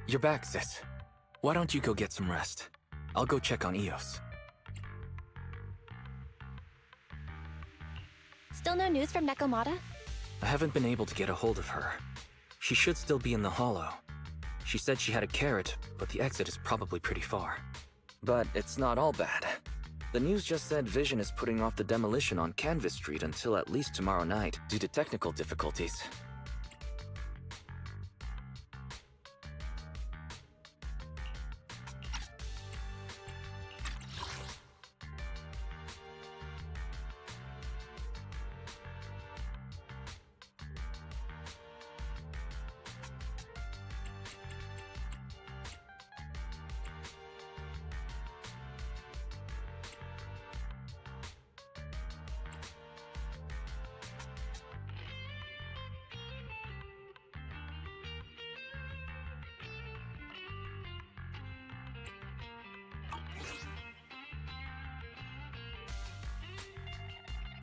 You're back, sis. Why don't you go get some rest? I'll go check on Eos. Still no news from Nekomata? I haven't been able to get a hold of her. She should still be in the Hollow. She said she had a carrot, but the exit is probably pretty far. But it's not all bad. The news just said Vision is putting off the demolition on Canvas Street until at least tomorrow night due to technical difficulties.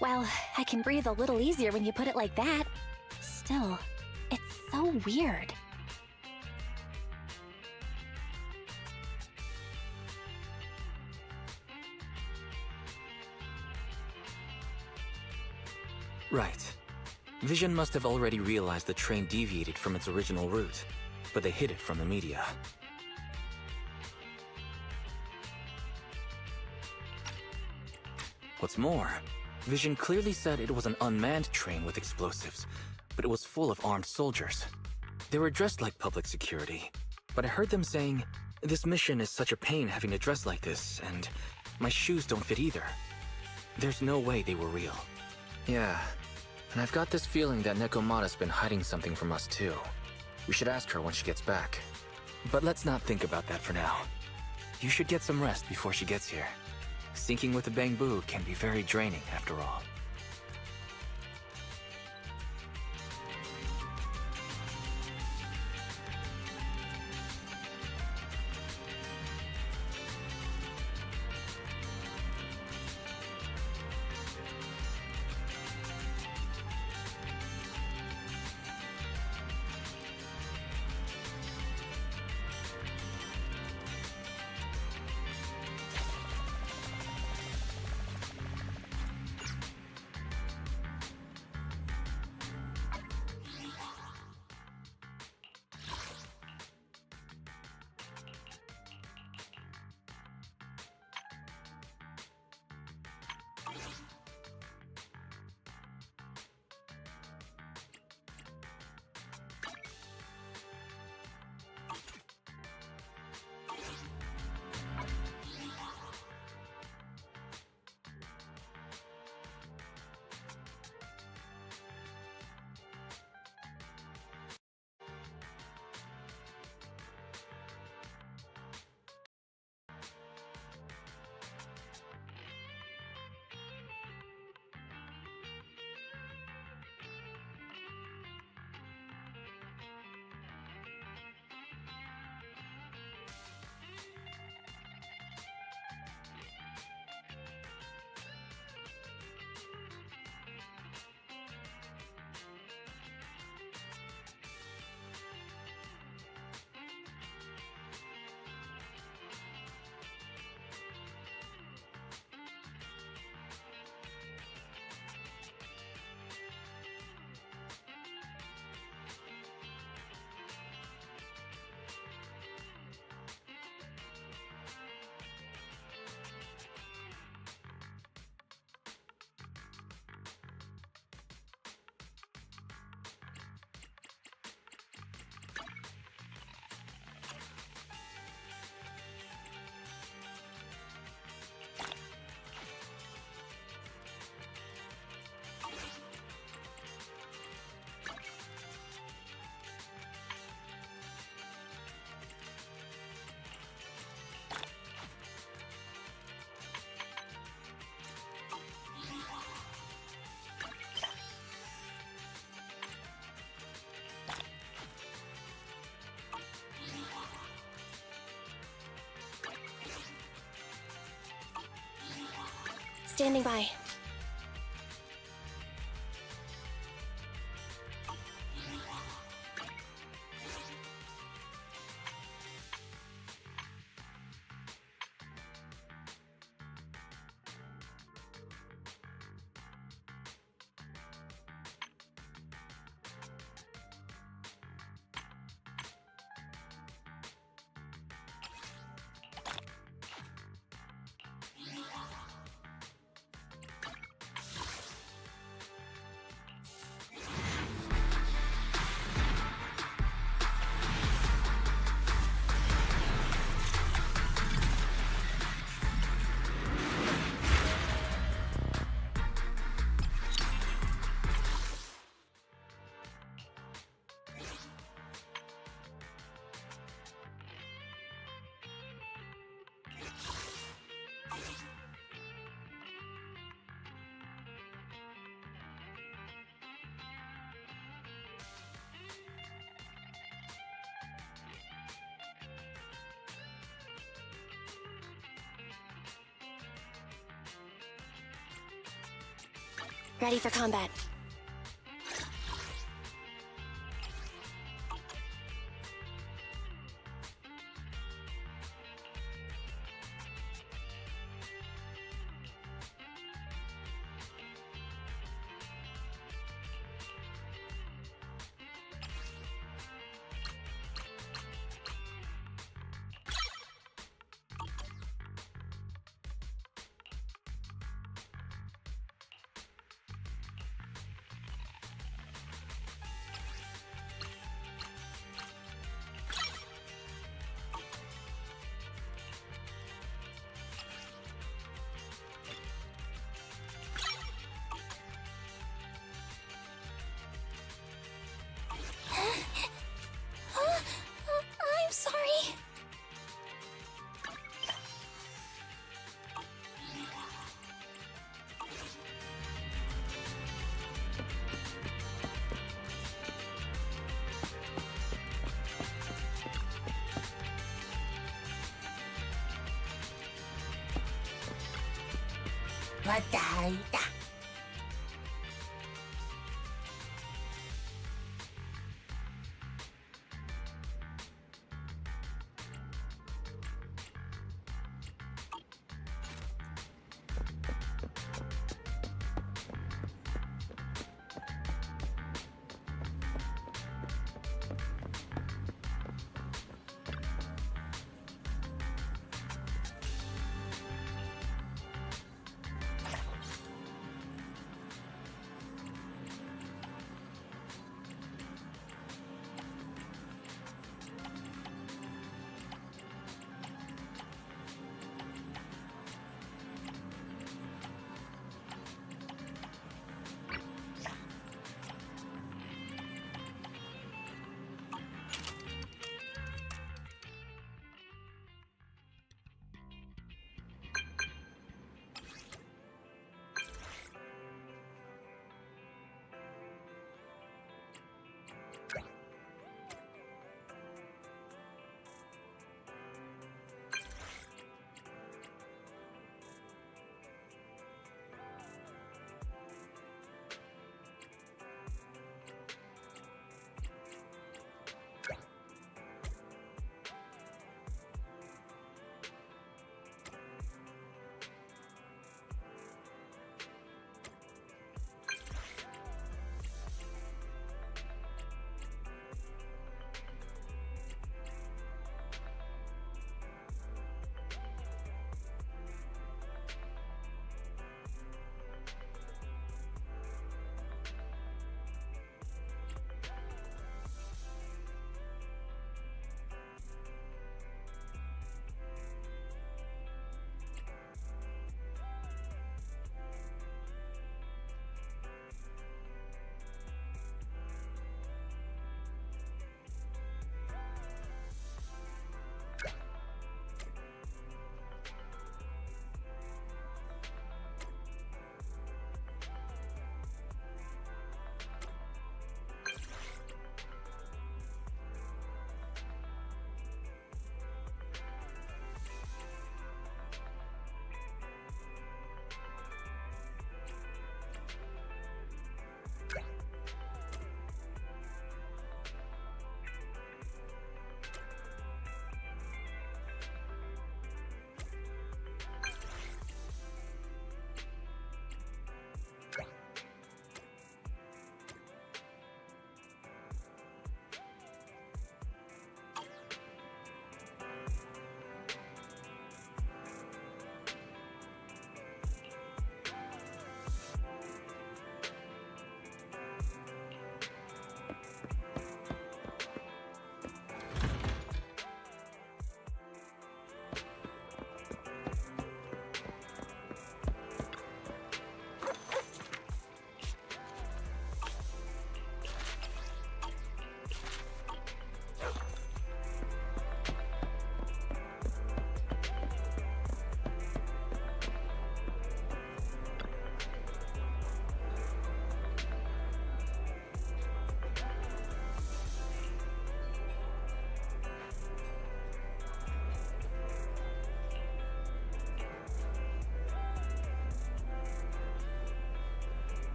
Well, I can breathe a little easier when you put it like that. Still, it's so weird. Right. Vision must have already realized the train deviated from its original route, but they hid it from the media. What's more, Vision clearly said it was an unmanned train with explosives, but it was full of armed soldiers. They were dressed like public security, but I heard them saying, "This mission is such a pain having to dress like this, and my shoes don't fit either." There's no way they were real. Yeah, and I've got this feeling that Nekomata's been hiding something from us too. We should ask her when she gets back. But let's not think about that for now. You should get some rest before she gets here. Syncing with the Bangboo can be very draining after all. Standing by. Ready for combat. I'm sorry. Bataita.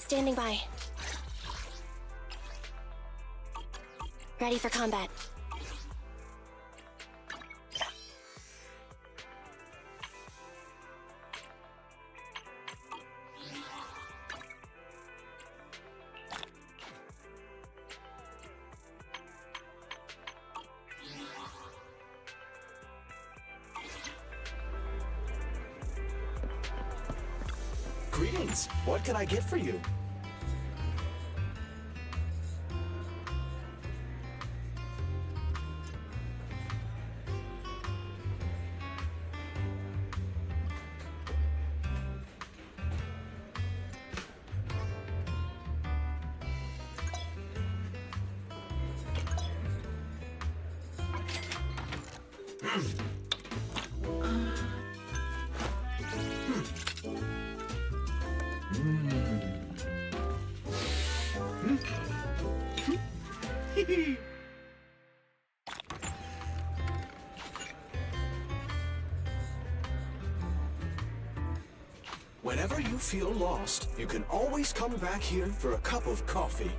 Standing by. Ready for combat. Greetings. What can I get for you? Whenever you feel lost, you can always come back here for a cup of coffee.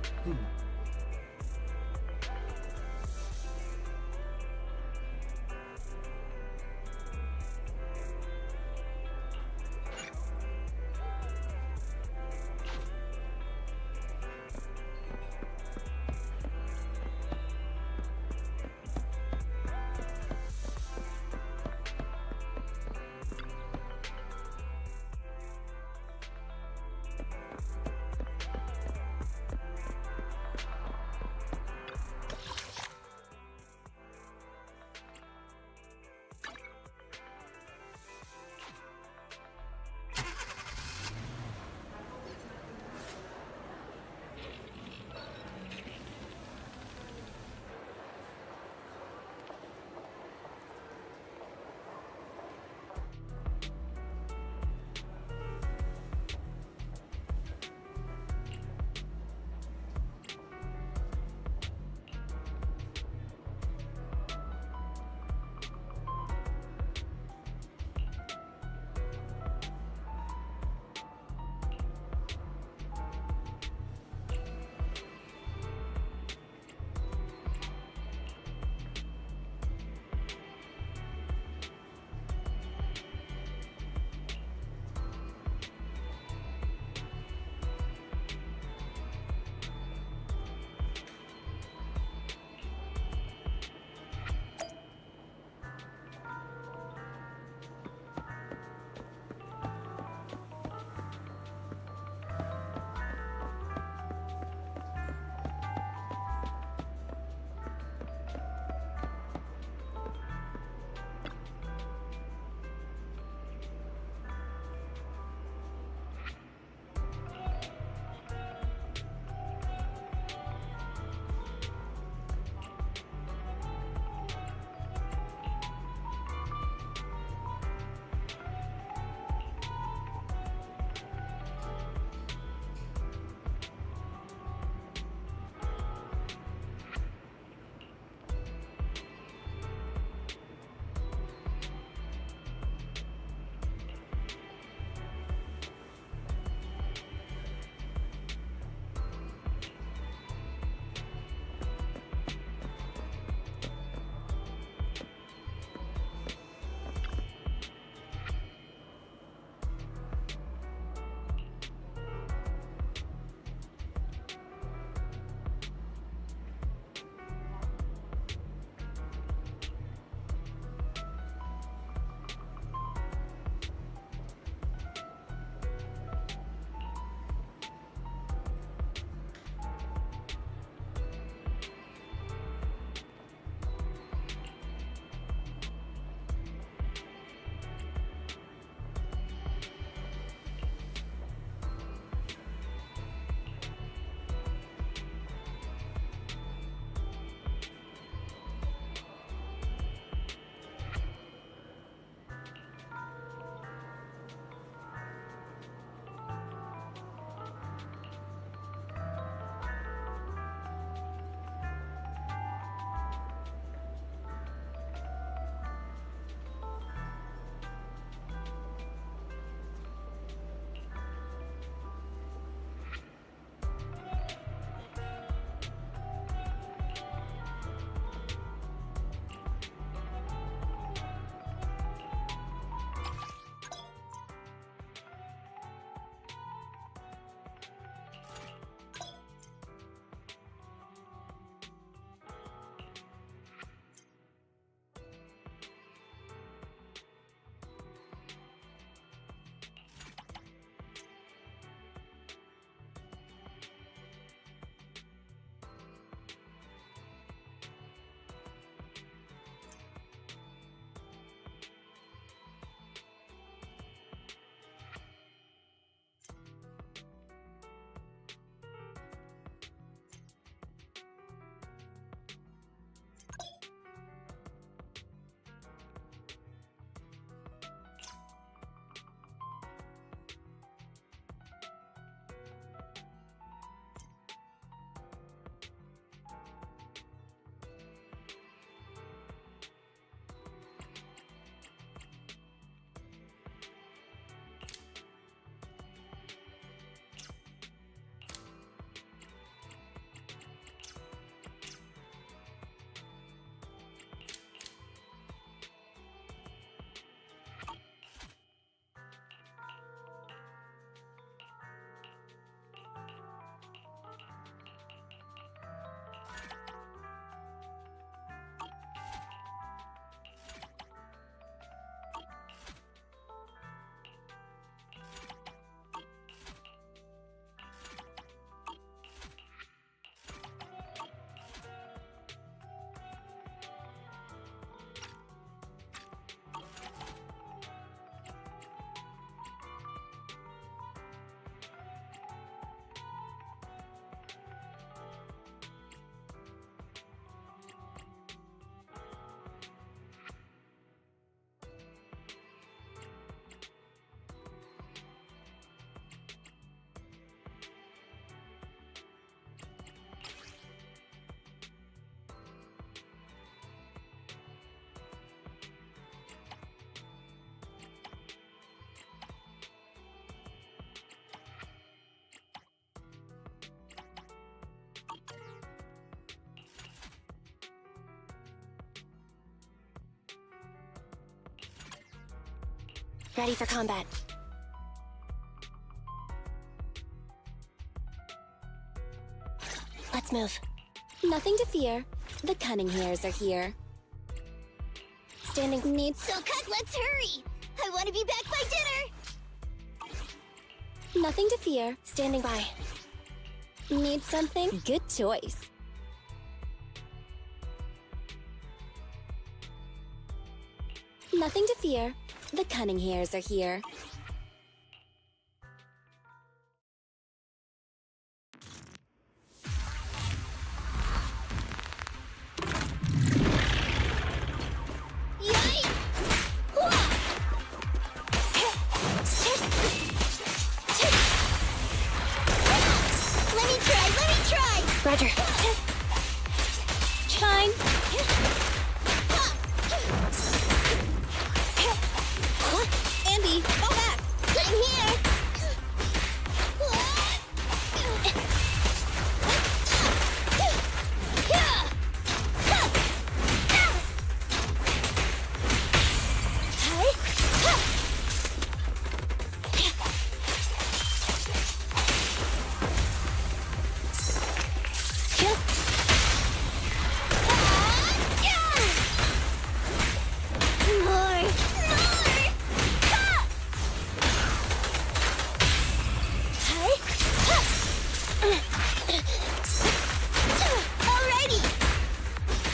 Ready for combat. Let's move. Nothing to fear. The cunning hairs are here. Standing needs... So cut, let's hurry! I want to be back by dinner! Nothing to fear. Standing by. Need something? Good choice. Nothing to fear. The cunning hairs are here. Roger. Shine. Andy, fall back. I'm here.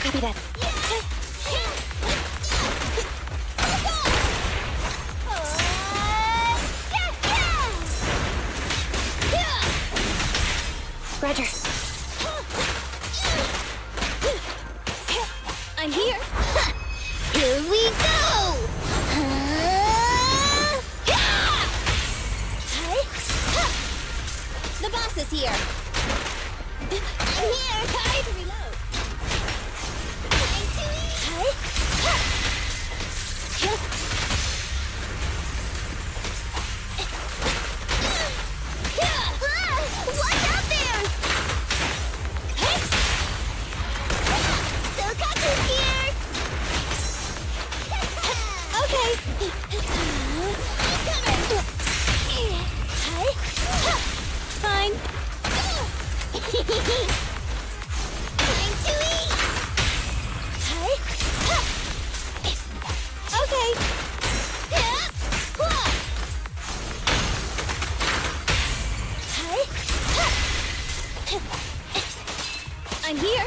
Copy that. Roger. I'm here. Here we go! The boss is here. I'm here! Time to reload. Watch out there! Sokaku's here! Okay. Fine. Time to eat! Okay. I'm here.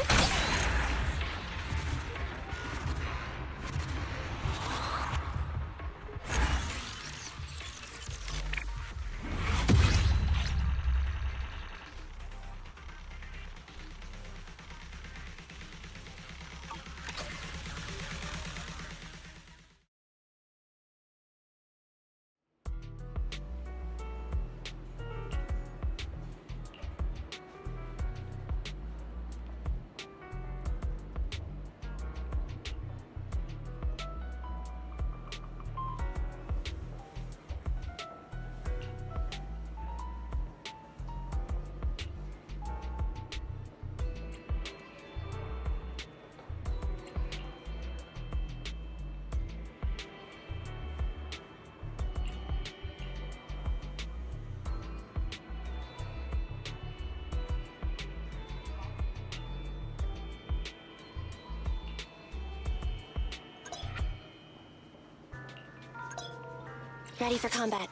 Ready for combat.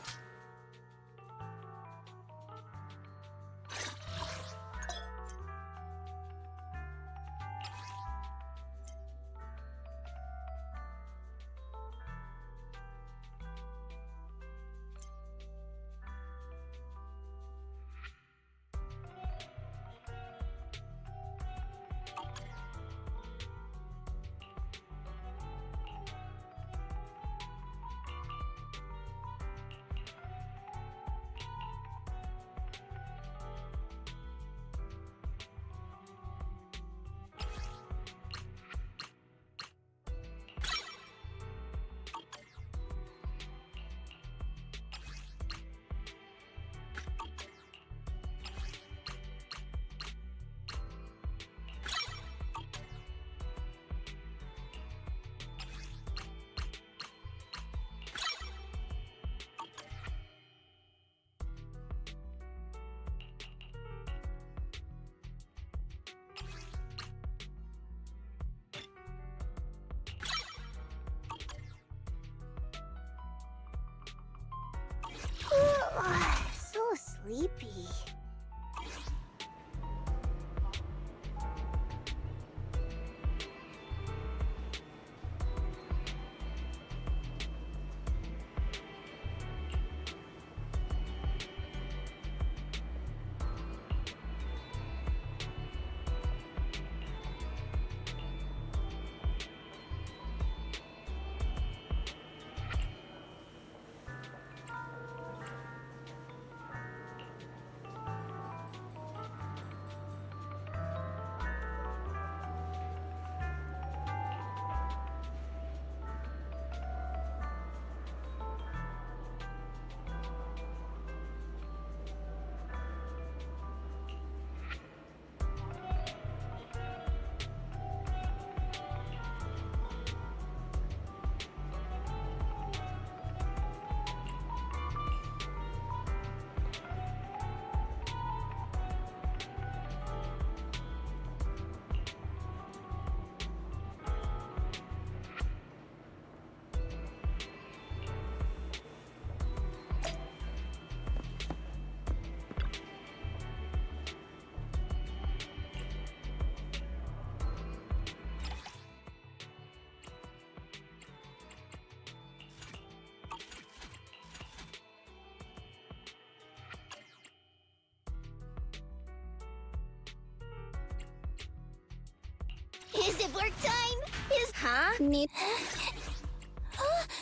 Is it work time? Need...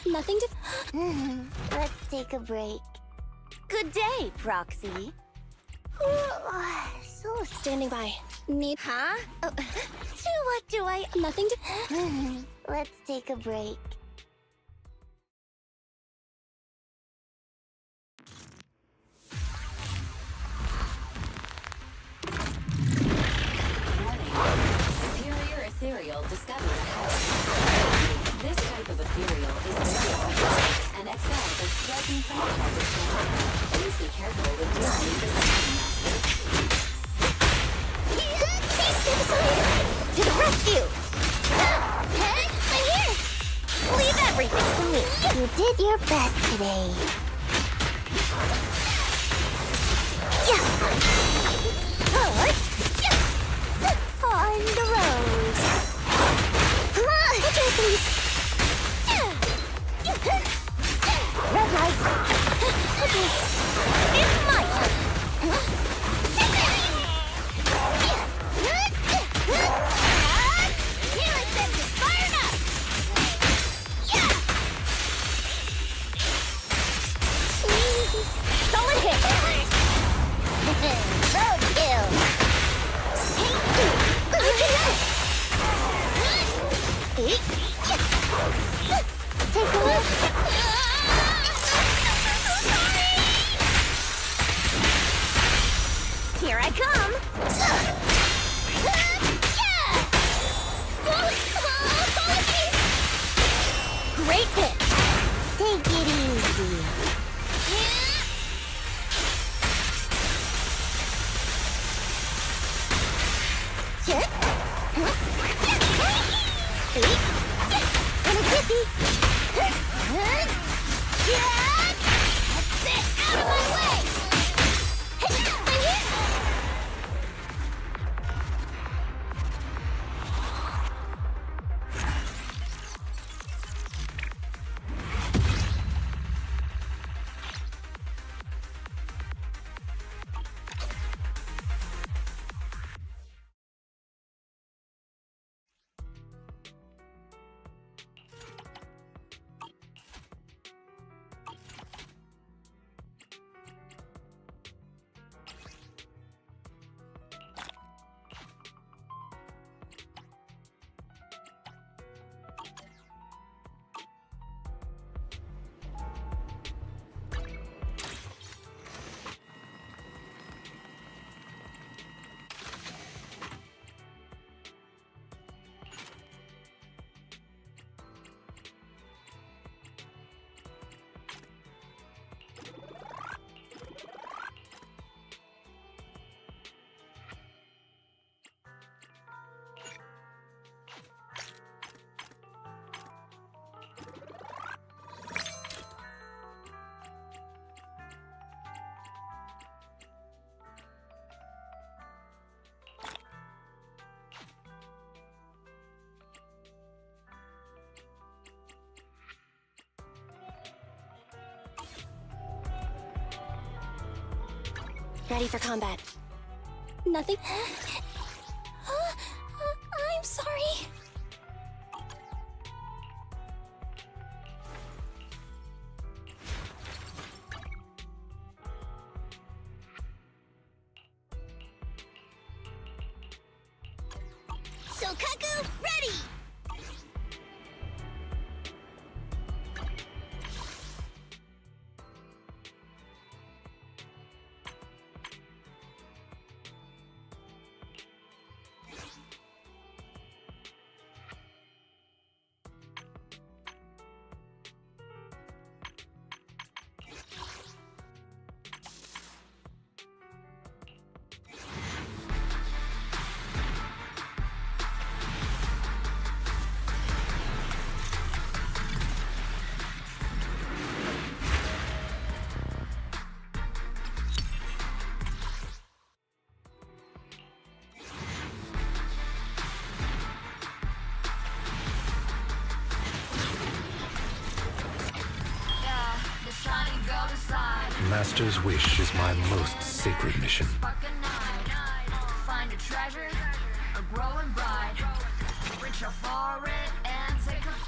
Nothing to... Let's take a break. Good day, Proxy. So standing by. Need... To what do I... Nothing to... Let's take a break. Superior ethereal discovered. This type of ethereal is very effective and excels at striking from a target down. Please be careful with dealing with To the rescue! I'm here! Leave everything to me! You did your best today. On the road! Okay, please. Red light! Okay. It's my turn! Healing sense is fired up! Solid hit! Roadkill! Take a look. Here I come! Great hit! Take it easy. In a jiffy! That's it! Out of my way! I'm here! Ready for combat. Nothing... I'm sorry. Sokaku, ready! Master's wish is my most sacred mission. Find a treasure, a growing bride. reach for it and take a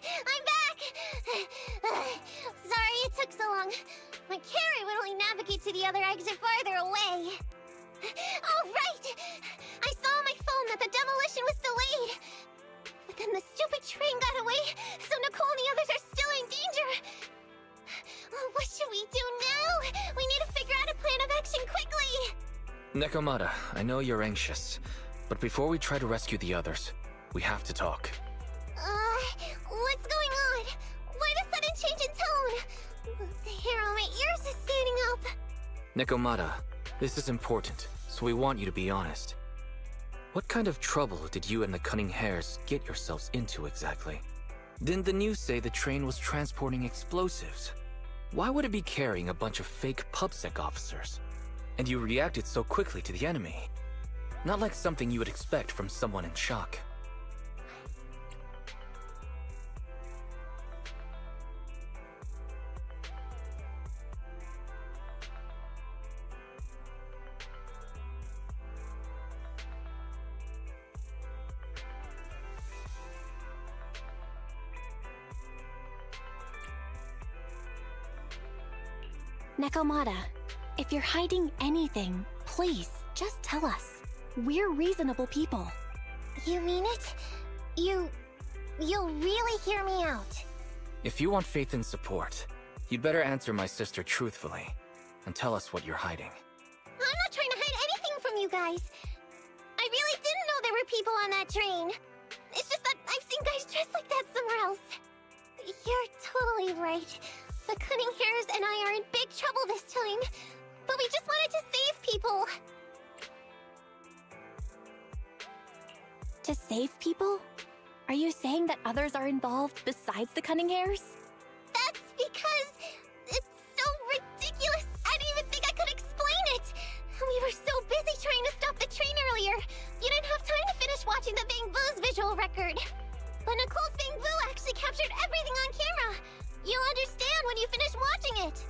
I'm back! Sorry it took so long. My carrot would only navigate to the other exit farther away. Oh, right! I saw on my phone that the demolition was delayed. But then the stupid train got away, so Nicole and the others are still in danger. Oh, what should we do now? We need to figure out a plan of action quickly! Nekomata, I know you're anxious, but before we try to rescue the others, we have to talk. What's going on? Why the sudden change in tone? The hair on my ears is standing up. Nekomata, this is important, so we want you to be honest. What kind of trouble did you and the Cunning Hares get yourselves into exactly? Didn't the news say the train was transporting explosives? Why would it be carrying a bunch of fake PubSec officers? And you reacted so quickly to the enemy. Not like something you would expect from someone in shock. Nekomata, if you're hiding anything, please, just tell us. We're reasonable people. You mean it? You'll really hear me out. If you want faith and support, you'd better answer my sister truthfully, and tell us what you're hiding. I'm not trying to hide anything from you guys. I really didn't know there were people on that train. It's just that I've seen guys dressed like that somewhere else. You're totally right. The Cunning Hares and I are in big trouble this time, but we just wanted to save people. To save people? Are you saying that others are involved besides the Cunning Hares? That's because it's so ridiculous. I didn't even think I could explain it. We were so busy trying to stop the train earlier. You didn't have time to finish watching the Bang Boo's visual record. But Nicole's Bang Boo actually captured everything on camera. You'll understand when you finish watching it.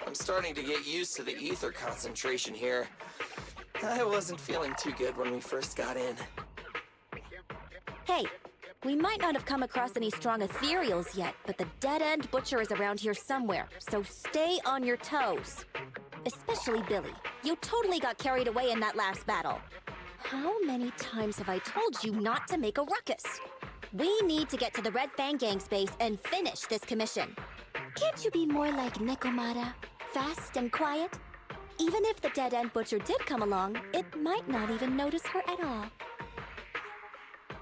I'm starting to get used to the ether concentration here. I wasn't feeling too good when we first got in. Hey, we might not have come across any strong ethereals yet, but the dead-end butcher is around here somewhere, so stay on your toes. Especially Billy. You totally got carried away in that last battle. How many times have I told you not to make a ruckus? We need to get to the Red Fang Gang's base and finish this commission. Can't you be more like Nekomata? Fast and quiet? Even if the dead-end butcher did come along, it might not even notice her at all.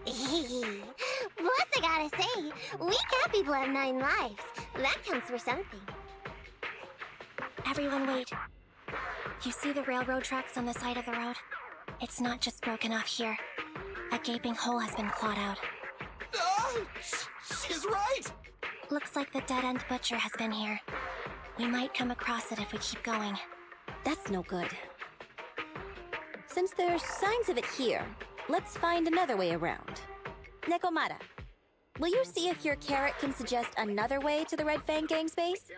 Plus, I gotta say, we cat people have 9 lives. That counts for something. Everyone wait. You see the railroad tracks on the side of the road? It's not just broken off here. A gaping hole has been clawed out. She's right! Looks like the dead-end butcher has been here. We might come across it if we keep going. That's no good. Since there's signs of it here, let's find another way around. Nekomata, will you see if your carrot can suggest another way to the Red Fang Gang's base?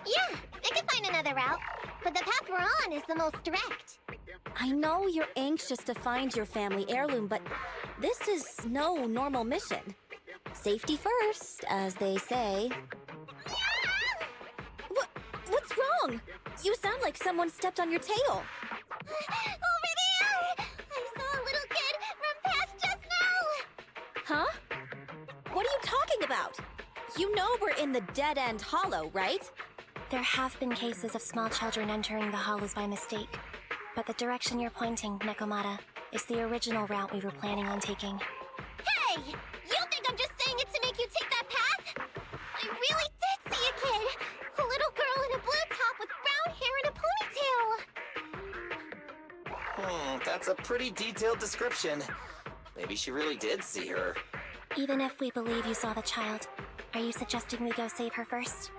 Yeah, I can find another route, but the path we're on is the most direct. I know you're anxious to find your family heirloom, but this is no normal mission. Safety first, as they say. What's wrong? You sound like someone stepped on your tail. Over there! I saw a little kid run past just now! Huh? What are you talking about? You know we're in the dead-end hollow, right? There have been cases of small children entering the hollows by mistake. But the direction you're pointing, Nekomata, is the original route we were planning on taking. Hey! You think I'm just saying it to make you take that path? I really did see a kid! A little girl in a blue top with brown hair and a ponytail! That's a pretty detailed description. Maybe she really did see her. Even if we believe you saw the child, are you suggesting we go save her first?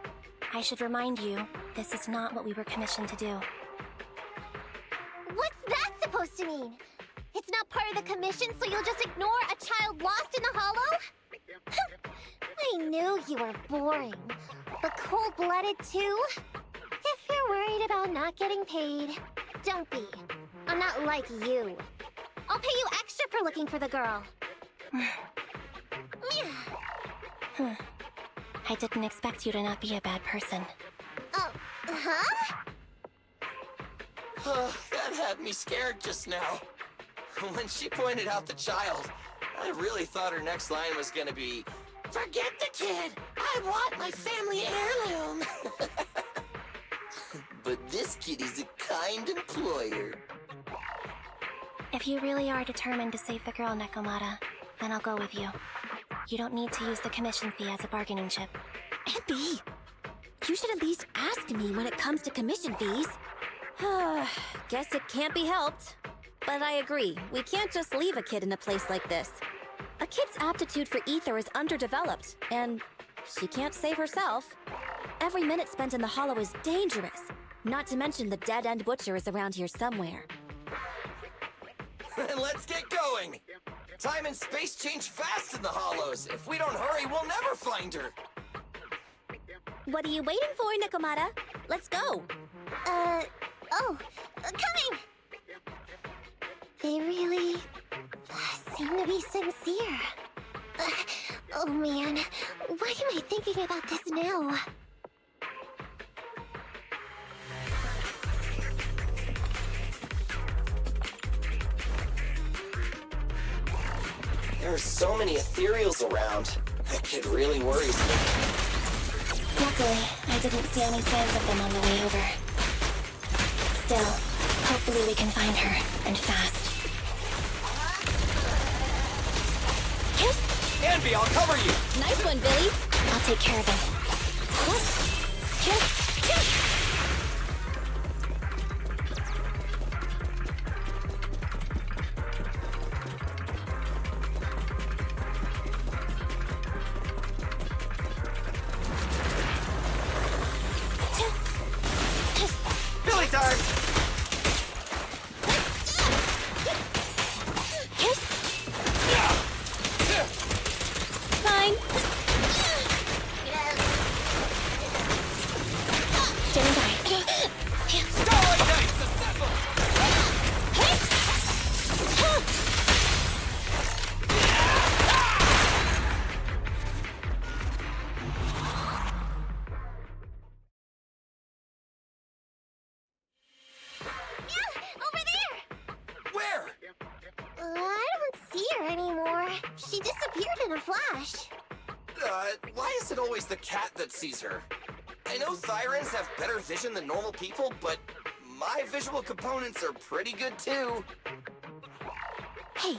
I should remind you, this is not what we were commissioned to do. What's that supposed to mean? It's not part of the commission, so you'll just ignore a child lost in the hollow? I knew you were boring, but cold-blooded too? If you're worried about not getting paid, don't be. I'm not like you. I'll pay you extra for looking for the girl. I didn't expect you to not be a bad person. Oh, huh? That had me scared just now. When she pointed out the child, I really thought her next line was gonna be, "Forget the kid! I want my family heirloom!" But this kitty's a kind employer. If you really are determined to save the girl, Nekomata, then I'll go with you. You don't need to use the commission fee as a bargaining chip. Abby! You should at least ask me when it comes to commission fees. Guess it can't be helped. But I agree, we can't just leave a kid in a place like this. A kid's aptitude for ether is underdeveloped, and she can't save herself. Every minute spent in the hollow is dangerous. Not to mention the dead-end butcher is around here somewhere. Let's get going! Time and space change fast in the hollows. If we don't hurry, we'll never find her. What are you waiting for, Nekomata? Let's go! Coming! They really seem to be sincere. Oh man, why am I thinking about this now? There are so many ethereals around. That kid really worries me. Luckily, I didn't see any signs of them on the way over. Still, hopefully we can find her, and fast. Anby, I'll cover you! Nice one, Billy! I'll take care of him. Billy time! Fine. Stand by. Starlight Knights, assemble! Over there! Where? I don't see her anymore. She disappeared in a flash. Why is it always the cat that sees her? I know Thyrans have better vision than normal people, but my visual components are pretty good too. Hey,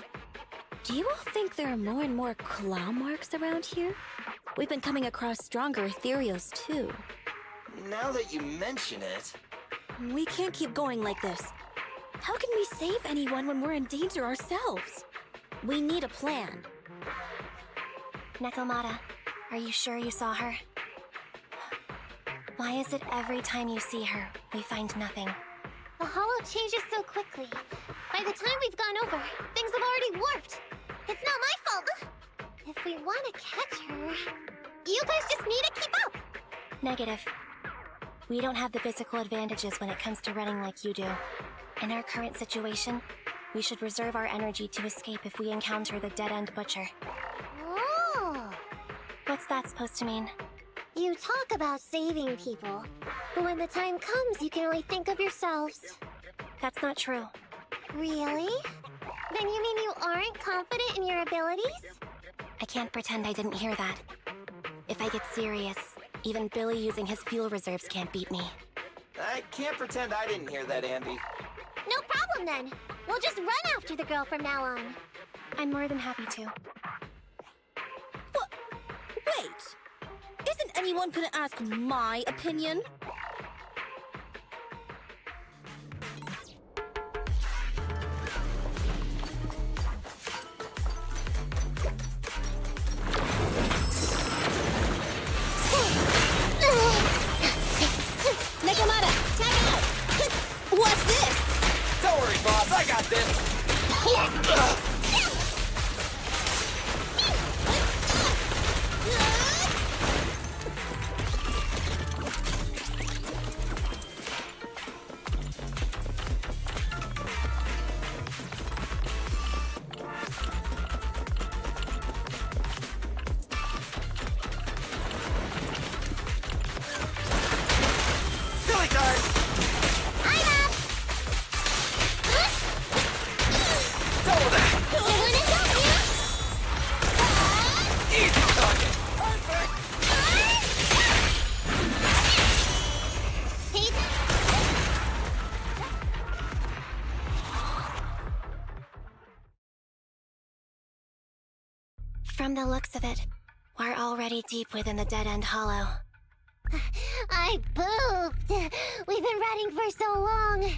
do you all think there are more and more claw marks around here? We've been coming across stronger ethereals too. Now that you mention it... We can't keep going like this. How can we save anyone when we're in danger ourselves? We need a plan. Nekomata, are you sure you saw her? Why is it every time you see her, we find nothing? The hollow changes so quickly. By the time we've gone over, things have already warped. It's not my fault. If we want to catch her, you guys just need to keep up. Negative. We don't have the physical advantages when it comes to running like you do. In our current situation, we should reserve our energy to escape if we encounter the dead-end butcher. Oh! What's that supposed to mean? You talk about saving people, but when the time comes, you can only think of yourselves. That's not true. Really? Then you mean you aren't confident in your abilities? I can't pretend I didn't hear that. If I get serious, even Billy using his fuel reserves can't beat me. I can't pretend I didn't hear that, Anby. No problem then. We'll just run after the girl from now on. I'm more than happy to. Wait! Isn't anyone gonna ask my opinion? From the looks of it, we're already deep within the Dead End Hollow. I pooped! We've been running for so long.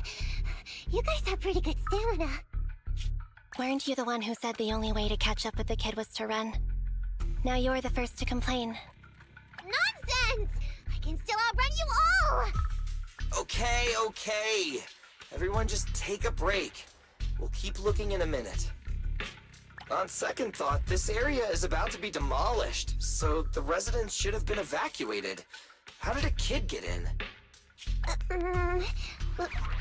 You guys have pretty good stamina. Weren't you the one who said the only way to catch up with the kid was to run? Now you're the first to complain. Nonsense! I can still outrun you all! Okay. Everyone just take a break. We'll keep looking in a minute. On second thought, this area is about to be demolished, so the residents should have been evacuated. How did a kid get in?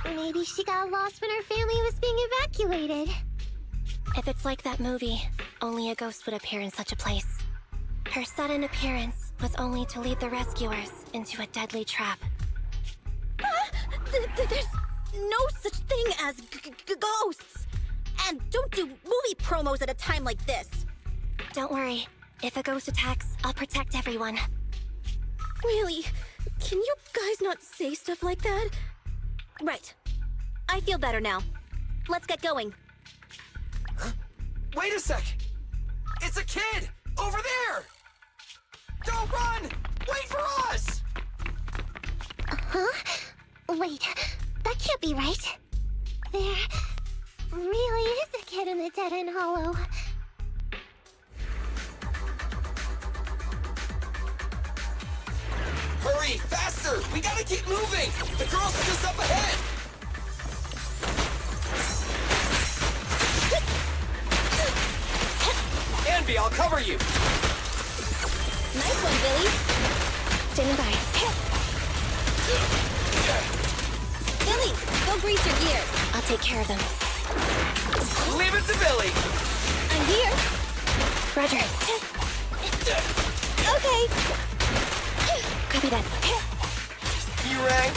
Maybe she got lost when her family was being evacuated. If it's like that movie, only a ghost would appear in such a place. Her sudden appearance was only to lead the rescuers into a deadly trap. There's no such thing as ghosts! And don't do movie promos at a time like this! Don't worry. If a ghost attacks, I'll protect everyone. Really? Can you guys not say stuff like that? Right. I feel better now. Let's get going. Huh? Wait a sec! It's a kid! Over there! Don't run! Wait for us! Huh? Wait, that can't be right. There really is a kid in the Dead End Hollow. Hurry, faster! We gotta keep moving! The girl's just up ahead! Anby, I'll cover you! Nice one, Billy. Standing by. Billy, go grease your gears. I'll take care of them. Leave it to Billy! I'm here. Roger. Okay. Copy that. You rang?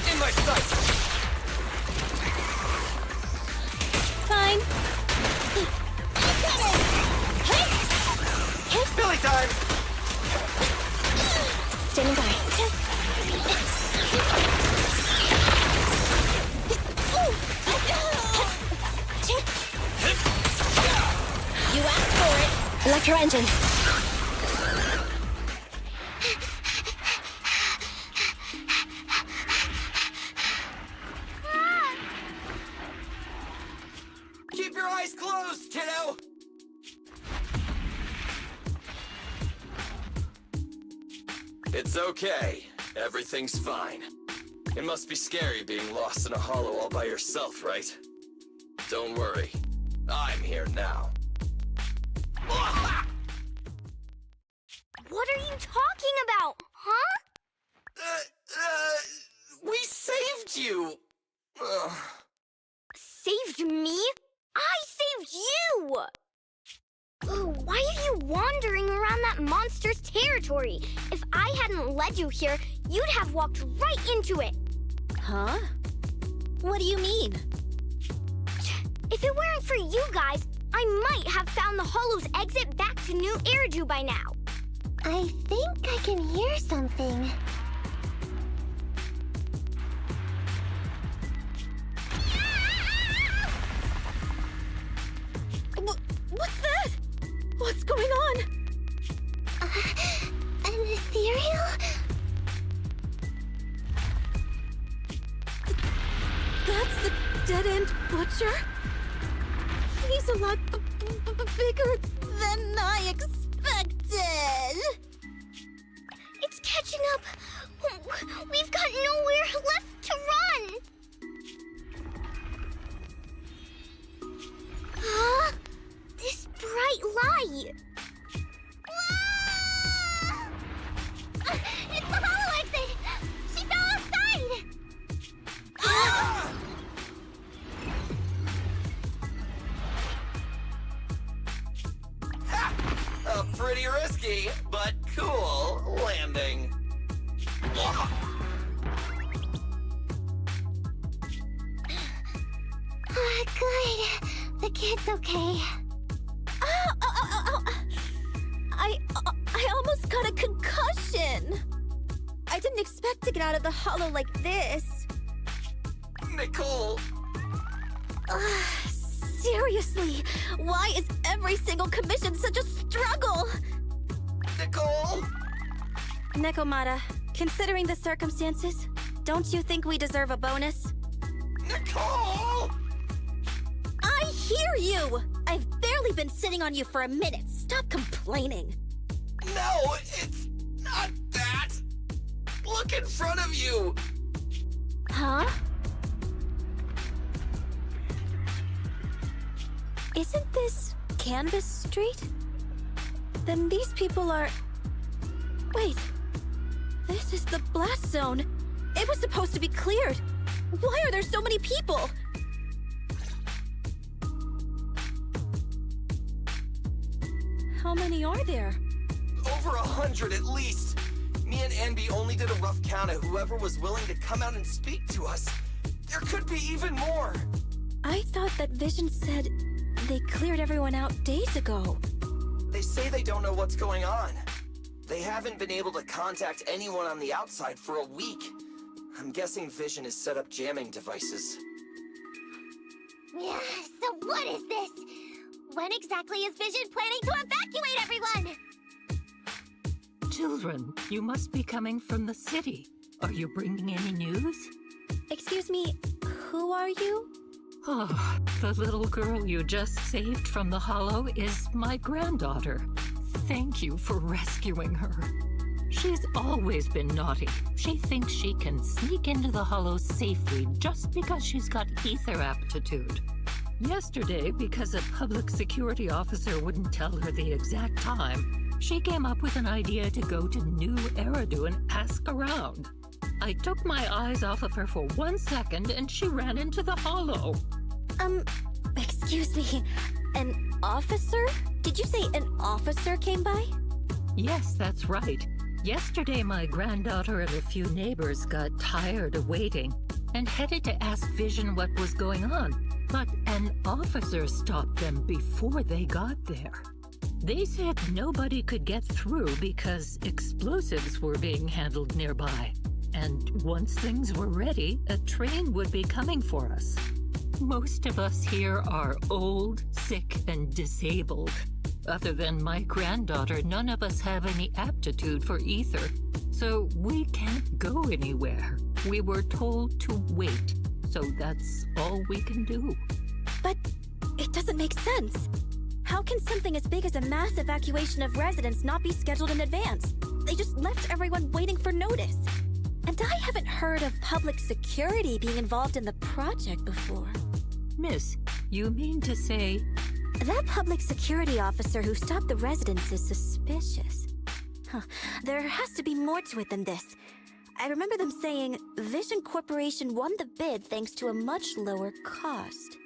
In my sights! Fine. Billy time! Standing by. You asked for it. Electro engine. Keep your eyes closed, kiddo! It's okay. Everything's fine. It must be scary being lost in a hollow all by yourself, right? Don't worry. I'm here now. What are you talking about, huh? We saved you! Saved me? I saved you! Why are you wandering around that monster's territory? If I hadn't led you here, you'd have walked right into it. Huh? What do you mean? If it weren't for you guys, I might have found the Hollow's exit back to New Eridu by now. I think I can hear something. What's that? What's going on? An ethereal? That's the Dead-End Butcher? He's a lot bigger than I expected. It's catching up. We've got nowhere left to run. Huh? This bright light. Whoa! It's the Hollow exit. She fell outside. Pretty risky, but cool landing. Good. The kid's okay. Ow. I almost got a concussion. I didn't expect to get out of the hollow like this. Nicole! Seriously, why is every single commission such a struggle? Nicole! Nekomata, considering the circumstances, don't you think we deserve a bonus? Nicole! I hear you! I've barely been sitting on you for a minute. Stop complaining. No, it's not that! Look in front of you! Huh? Isn't this Canvas Street? Then these people are... Wait. This is the blast zone. It was supposed to be cleared. Why are there so many people? How many are there? Over 100 at least. Me and Anby only did a rough count of whoever was willing to come out and speak to us. There could be even more. I thought that Vision said they cleared everyone out days ago. They say they don't know what's going on. They haven't been able to contact anyone on the outside for a week. I'm guessing Vision has set up jamming devices. Yeah, so what is this? When exactly is Vision planning to evacuate everyone? Children, you must be coming from the city. Are you bringing any news? Excuse me, who are you? Oh, the little girl you just saved from the Hollow is my granddaughter. Thank you for rescuing her. She's always been naughty. She thinks she can sneak into the Hollow safely just because she's got ether aptitude. Yesterday, because a public security officer wouldn't tell her the exact time, she came up with an idea to go to New Eridu and ask around. I took my eyes off of her for 1 second and she ran into the Hollow. Excuse me, an officer? Did you say an officer came by? Yes, that's right. Yesterday, my granddaughter and a few neighbors got tired of waiting and headed to ask Vision what was going on. But an officer stopped them before they got there. They said nobody could get through because explosives were being handled nearby. And once things were ready, a train would be coming for us. Most of us here are old, sick, and disabled. Other than my granddaughter, none of us have any aptitude for ether, so we can't go anywhere. We were told to wait, so that's all we can do. But it doesn't make sense. How can something as big as a mass evacuation of residents not be scheduled in advance? They just left everyone waiting for notice. And I haven't heard of public security being involved in the project before. Miss, you mean to say... That public security officer who stopped the residents is suspicious. There has to be more to it than this. I remember them saying Vision Corporation won the bid thanks to a much lower cost.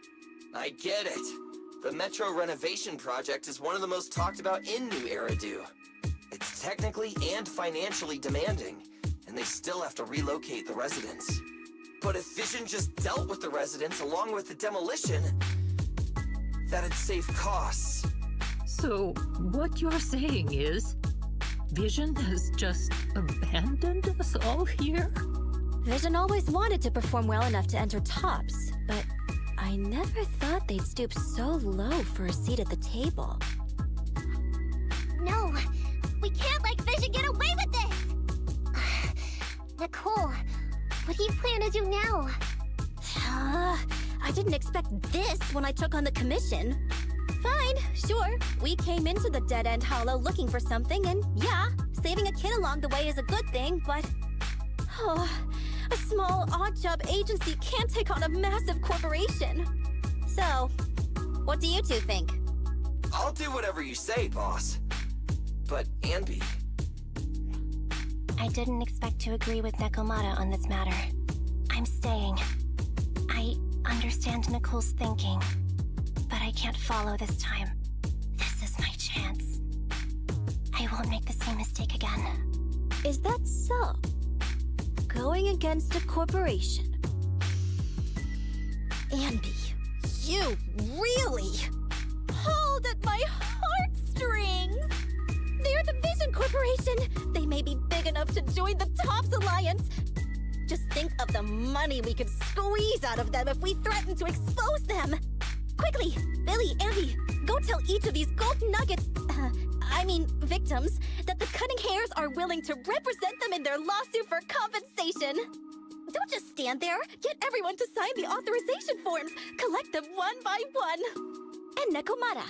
I get it. The Metro renovation project is one of the most talked about in New Eridu. It's technically and financially demanding, and they still have to relocate the residents. But if Vision just dealt with the residents along with the demolition, that'd save costs. So, what you're saying is, Vision has just abandoned us all here? Vision always wanted to perform well enough to enter tops, but I never thought they'd stoop so low for a seat at the table. No, we can't let Vision get away with this! Nicole, what do you plan to do now? I didn't expect this when I took on the commission. Fine, sure. We came into the dead-end hollow looking for something, and yeah, saving a kid along the way is a good thing, but... a small, odd-job agency can't take on a massive corporation. So, what do you two think? I'll do whatever you say, boss. But, Anby... I didn't expect to agree with Nekomata on this matter. I'm staying. I understand Nicole's thinking, but I can't follow this time. This is my chance. I won't make the same mistake again. Is that so? going against a corporation. Andy, you really pulled at my heartstrings! They're the Vision Corporation! They may be big enough to join the TOPS Alliance. Just think of the money we could squeeze out of them if we threaten to expose them! Quickly, Billy, Andy, go tell each of these gold nuggets, victims, that the Cunning Hares are willing to represent them in their lawsuit for compensation. Don't just stand there. Get everyone to sign the authorization forms. Collect them one by one. And Nekomata,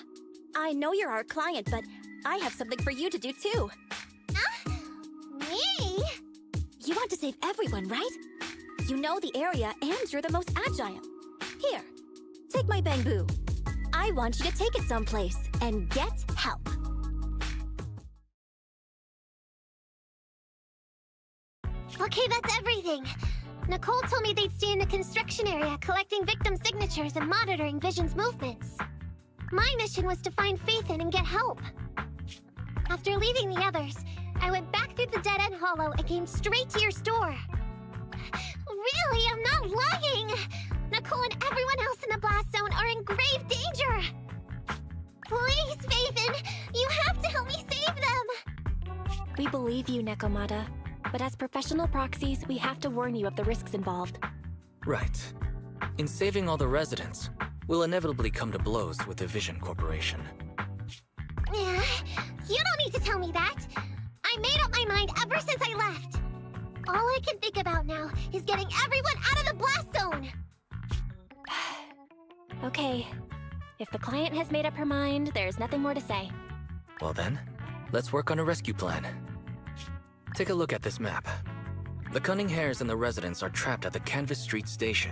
I know you're our client, but I have something for you to do too. Me? You want to save everyone, right? You know the area and you're the most agile. Here, take my bamboo. I want you to take it someplace and get help. Okay, that's everything. Nicole told me they'd stay in the construction area collecting victim signatures and monitoring Vision's movements. My mission was to find Phaethon and get help. After leaving the others, I went back through the dead-end hollow and came straight to your store. Really, I'm not lying! Nicole and everyone else in the blast zone are in grave danger! Please, Phaethon, you have to help me save them! We believe you, Nekomata. But as professional proxies, we have to warn you of the risks involved. Right. In saving all the residents, we'll inevitably come to blows with the Vision Corporation. Yeah, you don't need to tell me that. I made up my mind ever since I left. All I can think about now is getting everyone out of the blast zone. Okay. If the client has made up her mind, there's nothing more to say. Well then, let's work on a rescue plan. Take a look at this map. The Cunning Hares and the residents are trapped at the Canvas Street station,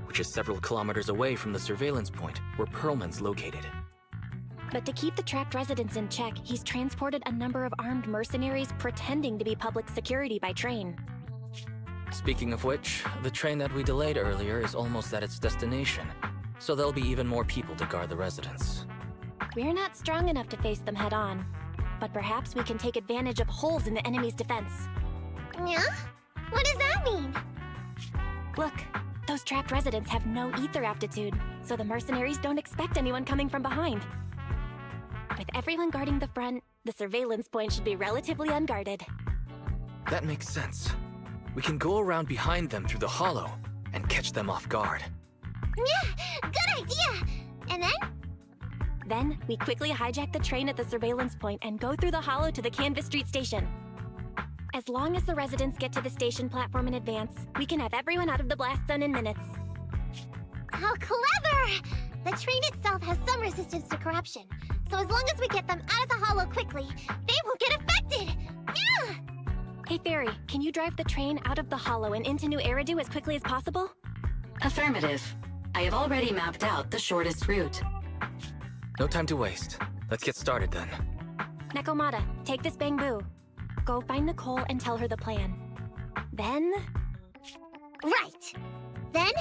which is several kilometers away from the surveillance point where Perlman's located. But to keep the trapped residents in check, he's transported a number of armed mercenaries pretending to be public security by train. Speaking of which, the train that we delayed earlier is almost at its destination, so there'll be even more people to guard the residents. We're not strong enough to face them head-on, but perhaps we can take advantage of holes in the enemy's defense. Yeah? What does that mean? Look, those trapped residents have no ether aptitude, so the mercenaries don't expect anyone coming from behind. With everyone guarding the front, the surveillance point should be relatively unguarded. That makes sense. We can go around behind them through the hollow and catch them off guard. Yeah, good idea! And then? Then, we quickly hijack the train at the surveillance point and go through the hollow to the Canvas Street station. As long as the residents get to the station platform in advance, we can have everyone out of the blast zone in minutes. How clever! The train itself has some resistance to corruption, so as long as we get them out of the hollow quickly, they won't get affected! Yeah! Hey Fairy, can you drive the train out of the hollow and into New Eridu as quickly as possible? Affirmative. I have already mapped out the shortest route. No time to waste. Let's get started then. Nekomata, take this bamboo. Go find Nicole and tell her the plan. Then... Right! Then,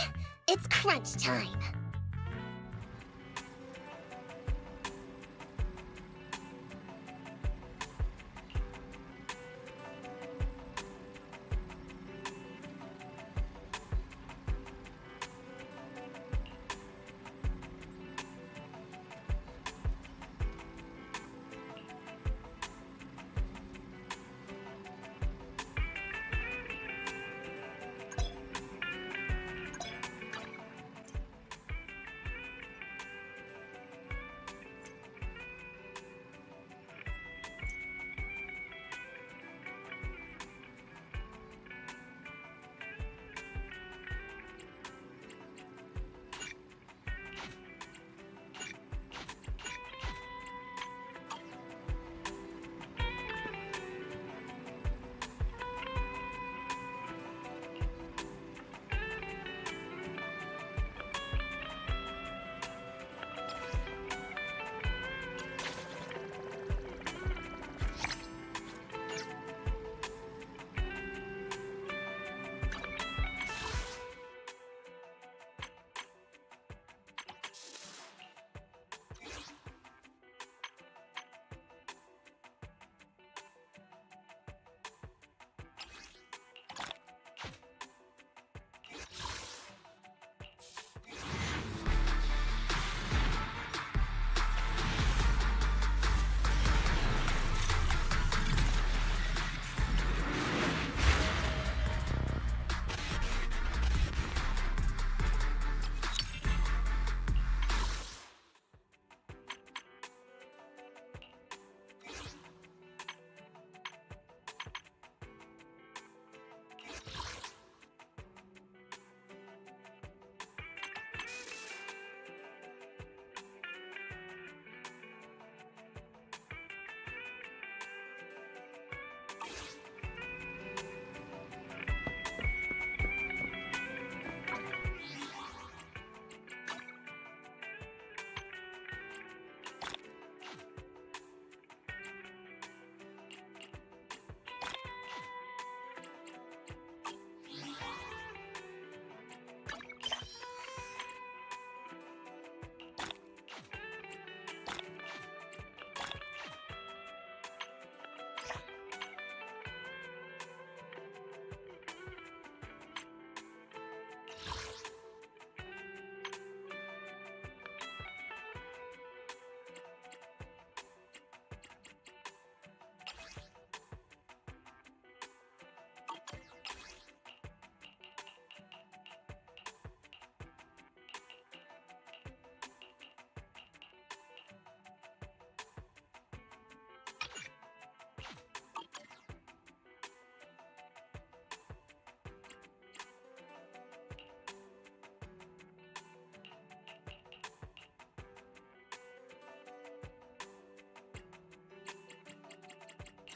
it's crunch time.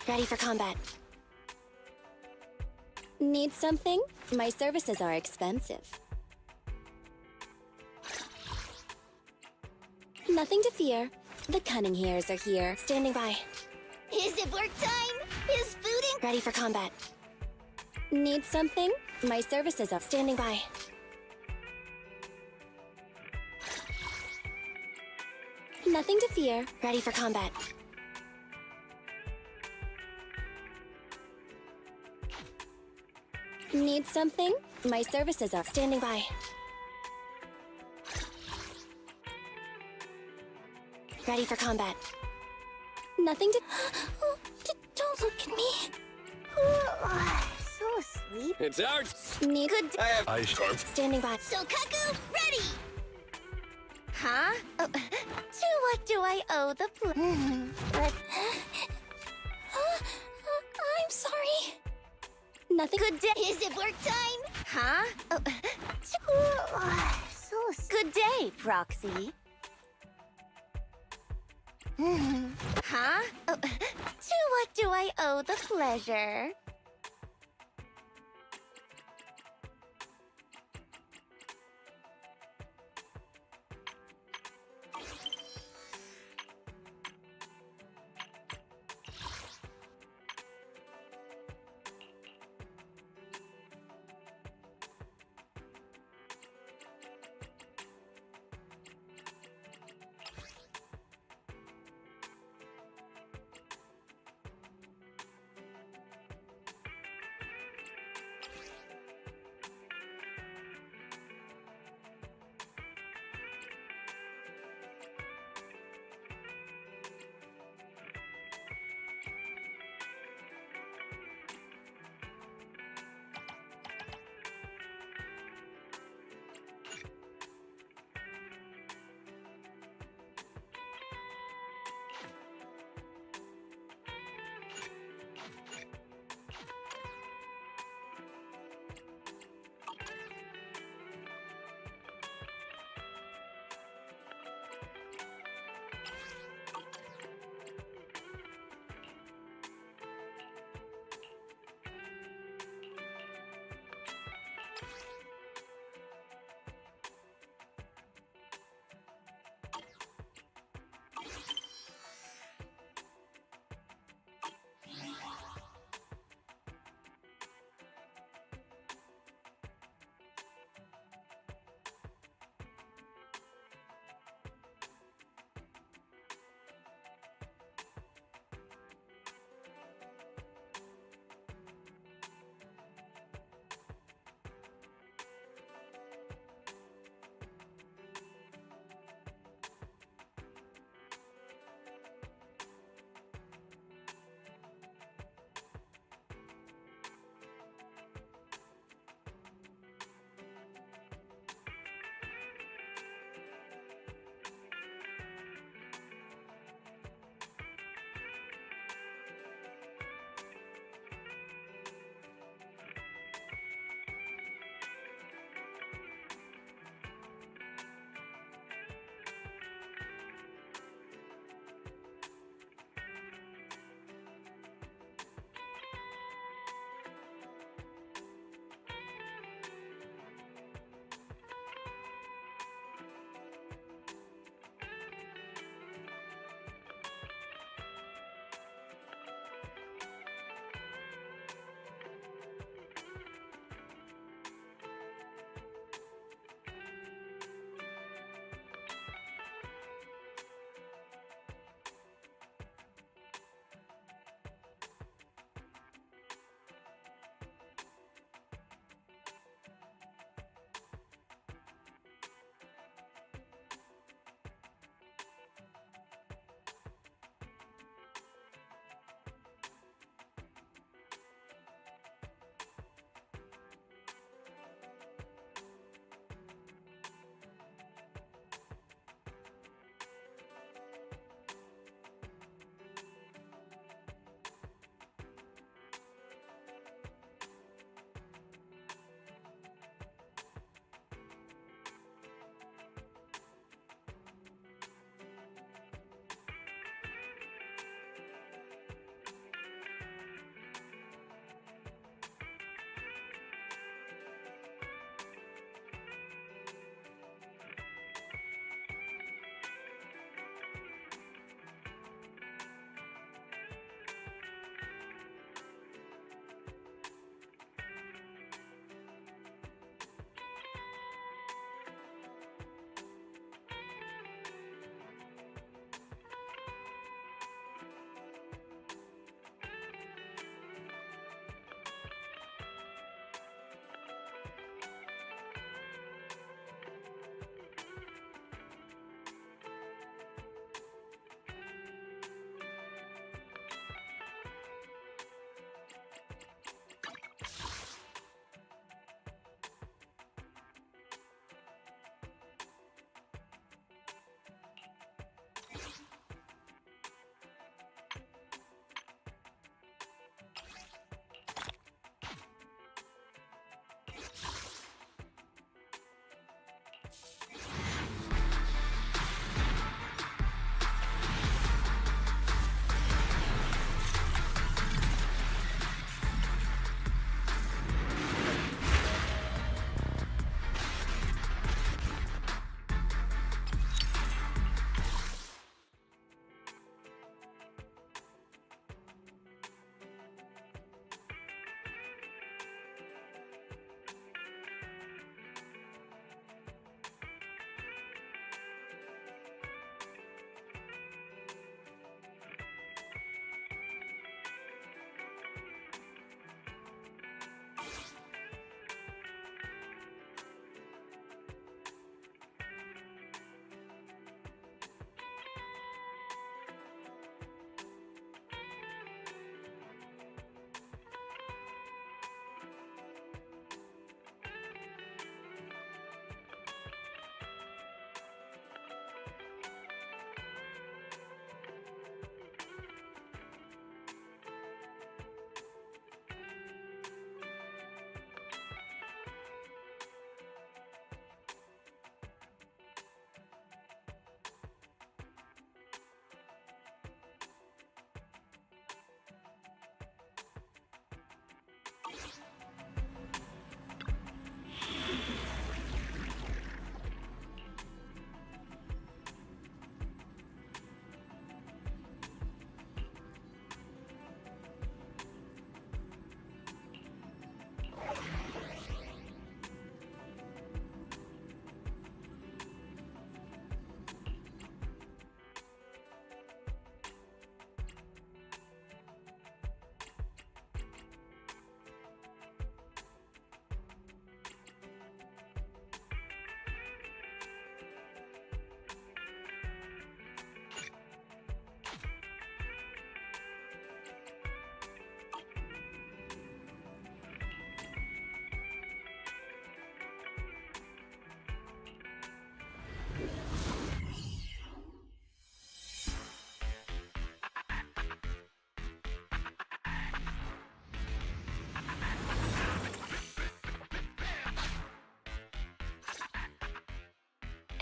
Ready for combat. Need something? My services are expensive. Nothing to fear. The cunning hairs are here, standing by. Is it work time? Is food in? Ready for combat. Need something? My services are standing by. Nothing to fear. Ready for combat. Need something? My services are standing by. Ready for combat. Nothing to... Don't look at me. So asleep. It's ours. Need good... I have Ice Sharp. Standing by. So Kaku, ready! Huh? Oh, to what do I owe the I'm sorry. Nothing. Good day. Is it work time? Huh? So good day, Proxy. Huh? To what do I owe the pleasure?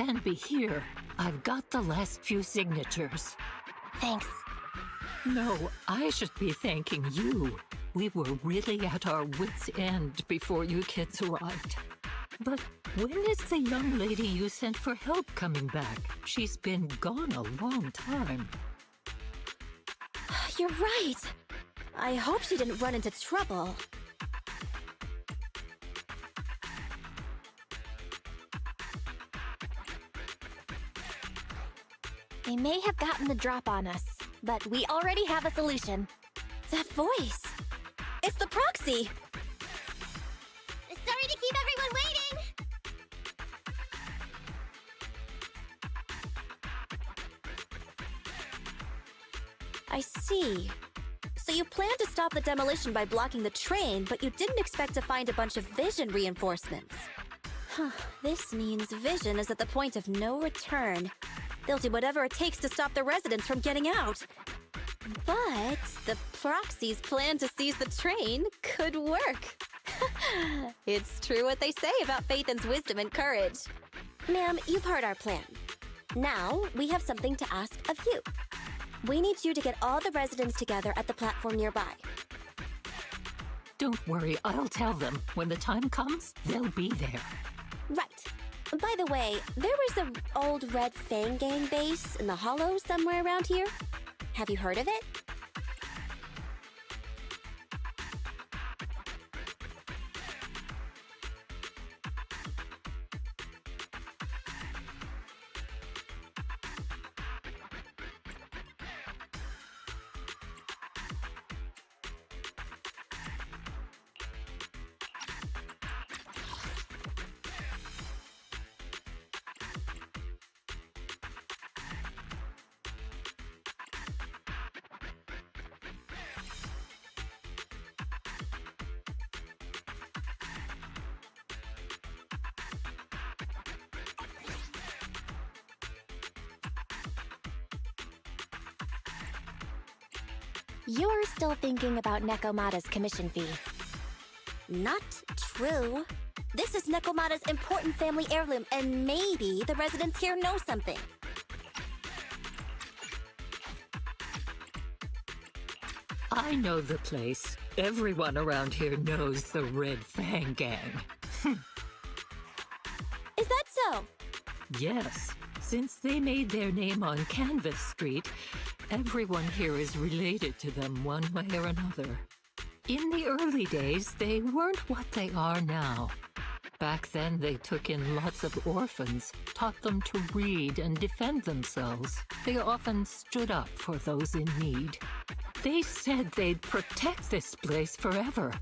can be here. I've got the last few signatures. Thanks. No, I should be thanking you. We were really at our wits' end before you kids arrived. But when is the young lady you sent for help coming back? She's been gone a long time. You're right. I hope she didn't run into trouble. They may have gotten the drop on us, but we already have a solution. That voice! It's the proxy! Sorry to keep everyone waiting! I see. So you planned to stop the demolition by blocking the train, but you didn't expect to find a bunch of Vision reinforcements. Huh, this means Vision is at the point of no return. They'll do whatever it takes to stop the residents from getting out. But the Proxy's plan to seize the train could work. It's true what they say about Phaethon's wisdom and courage. Ma'am, you've heard our plan. Now, we have something to ask of you. We need you to get all the residents together at the platform nearby. Don't worry, I'll tell them. When the time comes, they'll be there. Right. By the way, there was an old Red Fang Gang base in the Hollow somewhere around here. Have you heard of it? You're still thinking about Nekomata's commission fee. Not true. This is Nekomata's important family heirloom, and maybe the residents here know something. I know the place. Everyone around here knows the Red Fang Gang. Is that so? Yes. Since they made their name on Canvas Street, everyone here is related to them one way or another. In the early days, they weren't what they are now. Back then, they took in lots of orphans, taught them to read and defend themselves. They often stood up for those in need. They said they'd protect this place forever.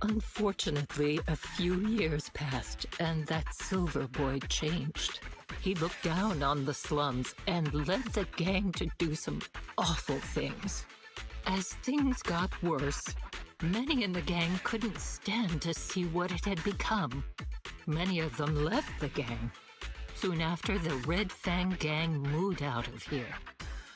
Unfortunately, a few years passed, and that Silver Boy changed. He looked down on the slums and led the gang to do some awful things. As things got worse, many in the gang couldn't stand to see what it had become. Many of them left the gang. Soon after, the Red Fang Gang moved out of here.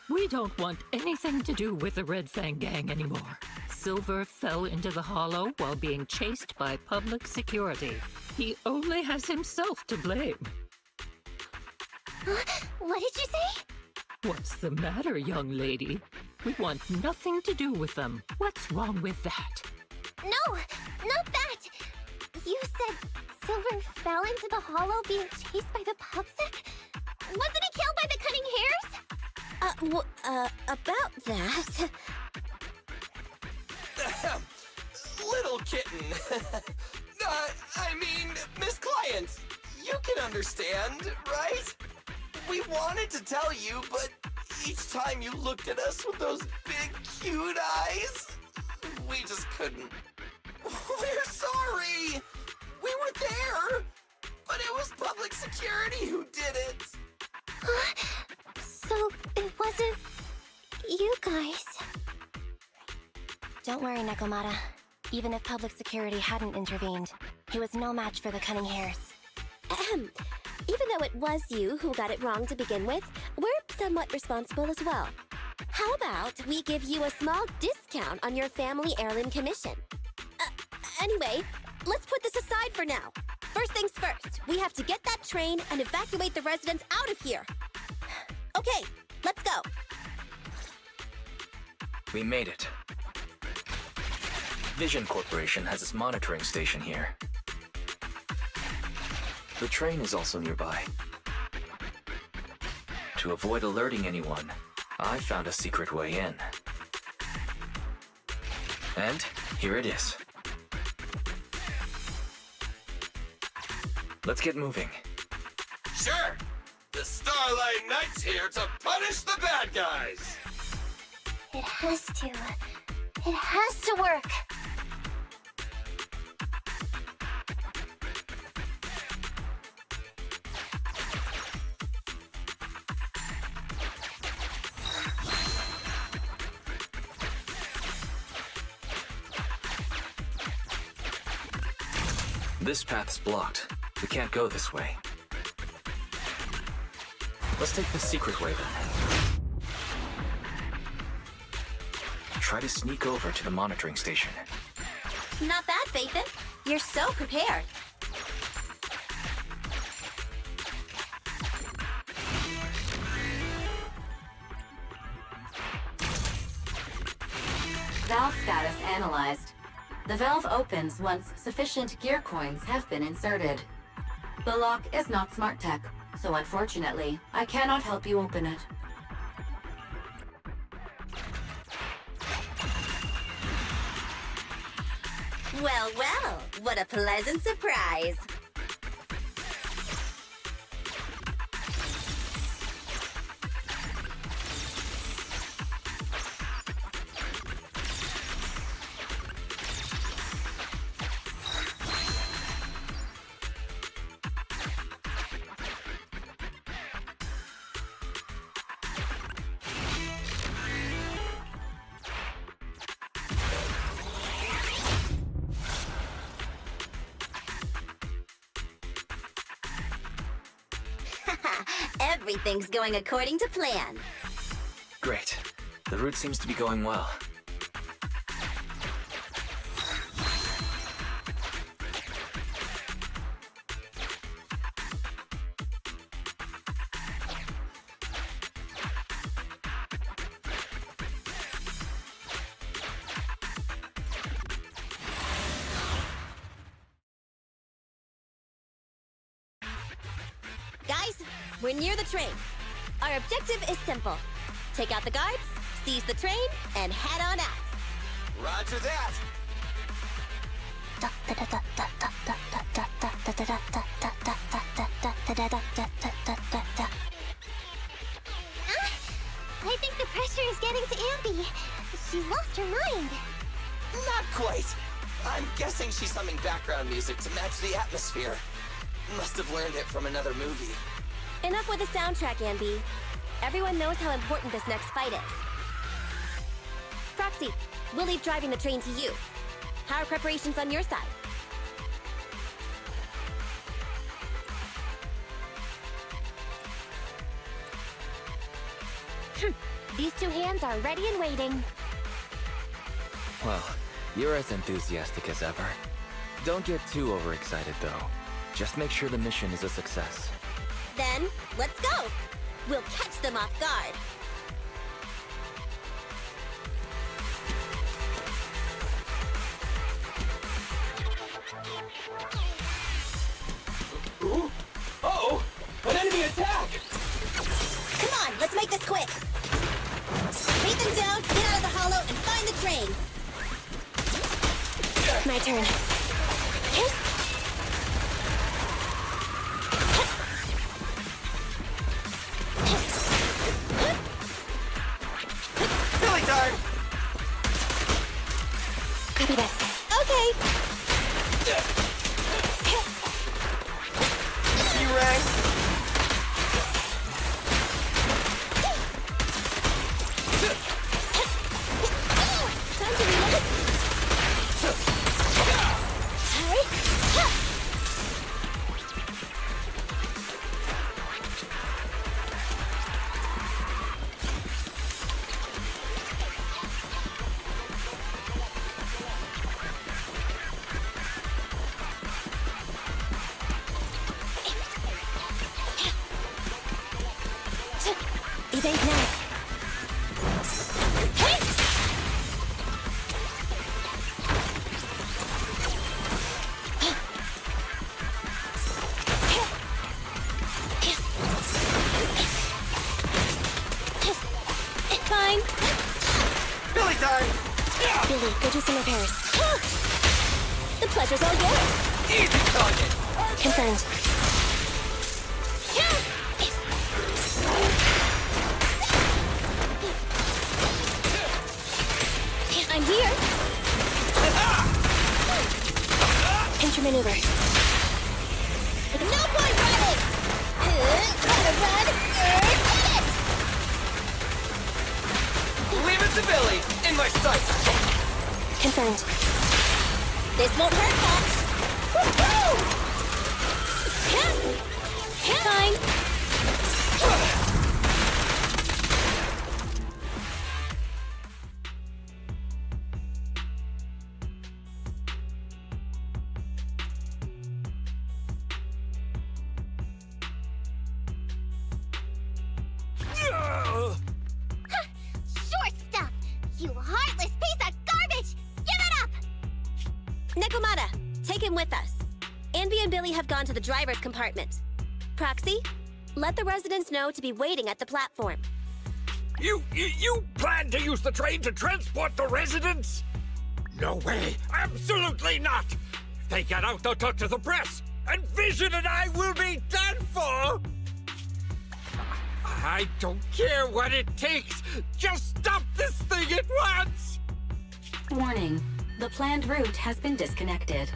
We don't want anything to do with the Red Fang Gang anymore. Silver fell into the Hollow while being chased by public security. He only has himself to blame. What did you say? What's the matter, young lady? We want nothing to do with them. What's wrong with that? No, not that! You said Silver fell into the Hollow being chased by the PubSec? Wasn't he killed by the Cutting Hairs? About that... Little kitten. I mean, Miss Client, you can understand, right? We wanted to tell you, but each time you looked at us with those big, cute eyes, we just couldn't. We're sorry. We were there, but it was public security who did it. So it wasn't you guys. Don't worry, Nekomata. Even if public security hadn't intervened, he was no match for the Cunning Hairs. Ahem. Even though it was you who got it wrong to begin with, we're somewhat responsible as well. How about we give you a small discount on your family heirloom commission? Anyway, let's put this aside for now. First things first, we have to get that train and evacuate the residents out of here. Okay, let's go. We made it. Vision Corporation has its monitoring station here. The train is also nearby. To avoid alerting anyone, I found a secret way in. And here it is. Let's get moving. Sure! The Starlight Knight's here to punish the bad guys! It has to. It has to work. This path's blocked. We can't go this way. Let's take the secret way then. Try to sneak over to the monitoring station. Not bad, Phaethon. You're so prepared. Valve status analyzed. The valve opens once sufficient gear coins have been inserted. The lock is not smart tech, so unfortunately, I cannot help you open it. Well, well, what a pleasant surprise. Everything's going according to plan. Great. The route seems to be going well. Guys, we're near the train. Our objective is simple. Take out the guards, seize the train, and head on out. Roger that! I think the pressure is getting to Ambi. She's lost her mind. Not quite. I'm guessing she's humming background music to match the atmosphere. Must have learned it from another movie. Enough with the soundtrack, Ambi. Everyone knows how important this next fight is. Proxy, we'll leave driving the train to you. How are preparations on your side? These two hands are ready and waiting. Well, you're as enthusiastic as ever. Don't get too overexcited, though. Just make sure the mission is a success. Then, let's go! We'll catch them off guard. Ooh. Uh-oh! An enemy attack! Come on, let's make this quick! Beat them down, get out of the hollow, and find the train! My turn. Billy Dart! Copy that. Okay! T-Rex! Time to reload! Save now. Hey! Fine. Billy time! Billy, go do some repairs. The pleasure's all yours. Easy target! Confirmed. I'm here. Intermaneuver. No point running! Run! Leave it to Billy! In my sights! Confirmed. This won't hurt much. Woohoo! Fine. Short stuff! You heartless piece of garbage! Give it up! Nekomata, take him with us. Anby and Billy have gone to the driver's compartment. Proxy, let the residents know to be waiting at the platform. You plan to use the train to transport the residents? No way! Absolutely not! If they get out, they'll talk to the press, and Vision and I will be done for! I don't care what it takes! Just stop this thing at once! Warning. The planned route has been disconnected.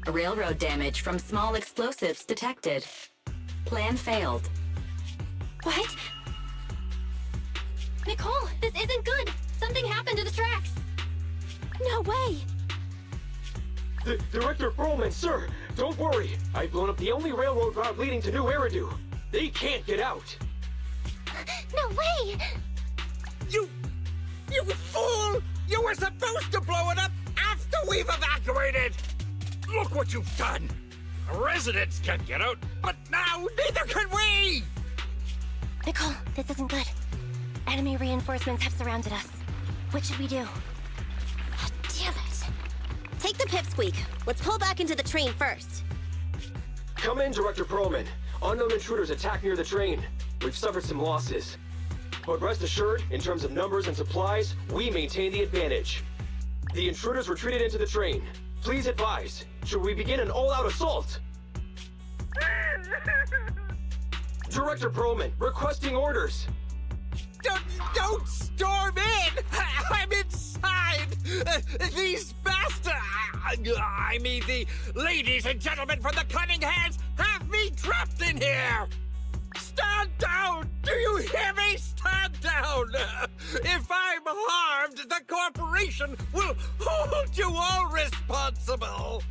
Railroad damage from small explosives detected. Plan failed. What? Nicole, this isn't good. Something happened to the tracks. No way. Director Perlman, sir, don't worry. I've blown up the only railroad route leading to New Eridu. They can't get out. No way! You fool! You were supposed to blow it up after we've evacuated! Look what you've done! Residents can't get out, but now neither can we! Nicole, this isn't good. Enemy reinforcements have surrounded us. What should we do? Damn it. Take the pipsqueak. Let's pull back into the train first. Come in, Director Perlman. Unknown intruders attacked near the train. We've suffered some losses. But rest assured, in terms of numbers and supplies, we maintain the advantage. The intruders retreated into the train. Please advise, should we begin an all-out assault? Director Perlman, requesting orders. Don't storm in! I'm inside! These bastards! I mean, the ladies and gentlemen from the Cunning Hands have me trapped in here! Stand down! Do you hear me? Stand down! If I'm harmed, the corporation will hold you all responsible!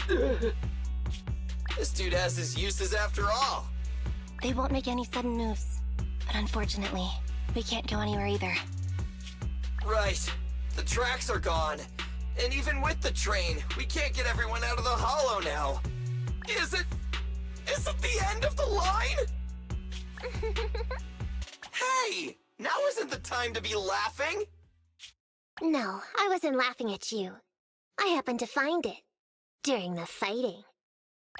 This dude has his uses after all. They won't make any sudden moves. But unfortunately, we can't go anywhere either. Right. The tracks are gone. And even with the train, we can't get everyone out of the hollow now. Is it the end of the line? Hey! Now isn't the time to be laughing! No, I wasn't laughing at you. I happened to find it. During the fighting.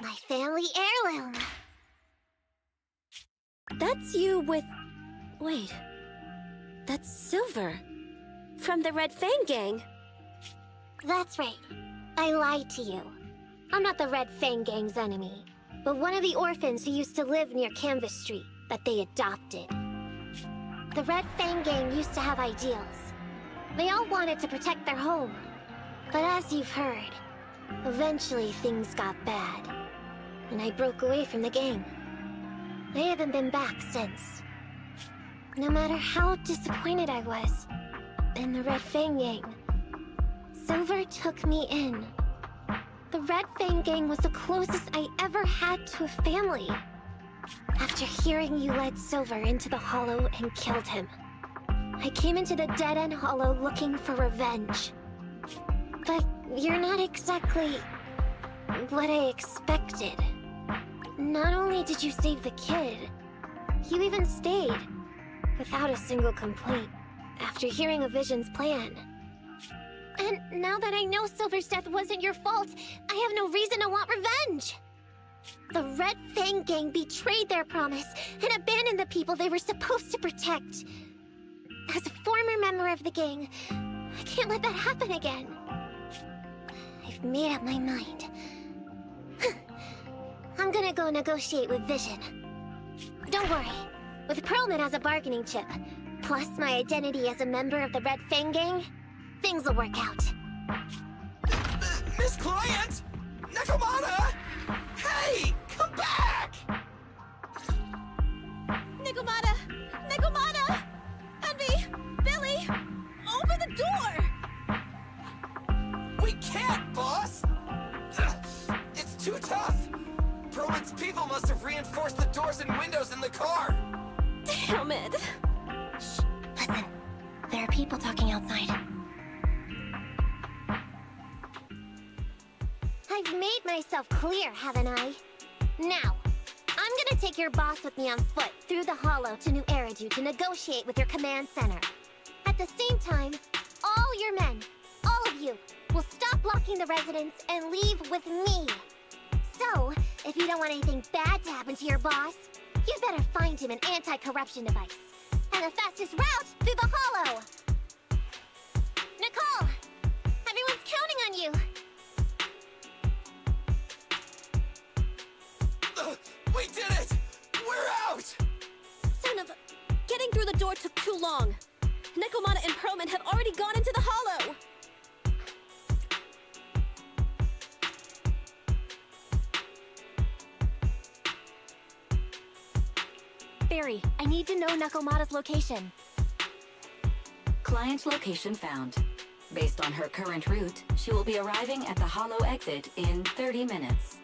My family heirloom. That's you with... Wait. That's Silver. From the Red Fang Gang. That's right. I lied to you. I'm not the Red Fang Gang's enemy, but one of the orphans who used to live near Canvas Street that they adopted. The Red Fang Gang used to have ideals. They all wanted to protect their home. But as you've heard, eventually things got bad. And I broke away from the gang. I haven't been back since. No matter how disappointed I was in the Red Fang Gang, Silver took me in. The Red Fang Gang was the closest I ever had to a family. After hearing you led Silver into the Hollow and killed him, I came into the Dead-End Hollow looking for revenge. But you're not exactly what I expected. Not only did you save the kid, you even stayed without a single complaint, after hearing of Vision's plan. And now that I know Silver's death wasn't your fault, I have no reason to want revenge! The Red Fang Gang betrayed their promise and abandoned the people they were supposed to protect. As a former member of the gang, I can't let that happen again. I've made up my mind. I'm gonna go negotiate with Vision. Don't worry. With Pearlman as a bargaining chip, plus my identity as a member of the Red Fang Gang, things will work out. Miss Client! Nekomata! Hey! Come back! Nekomata! Nekomata! Envy! Billy! Open the door! We can't, boss! It's too tough! Perlman's people must have reinforced the doors and windows in the car! Damn it! Shh, listen. There are people talking outside. I've made myself clear, haven't I? Now, I'm gonna take your boss with me on foot through the Hollow to New Eridu to negotiate with your command center. At the same time, all your men, all of you, will stop blocking the residents and leave with me. So, if you don't want anything bad to happen to your boss, you better find him an anti-corruption device. And the fastest route through the Hollow! Nicole! Everyone's counting on you! We did it! We're out! Son of a... Getting through the door took too long. Nekomata and Pearlman have already gone into the Hollow! Barry, I need to know Nekomata's location. Client location found. Based on her current route, she will be arriving at the Hollow exit in 30 minutes.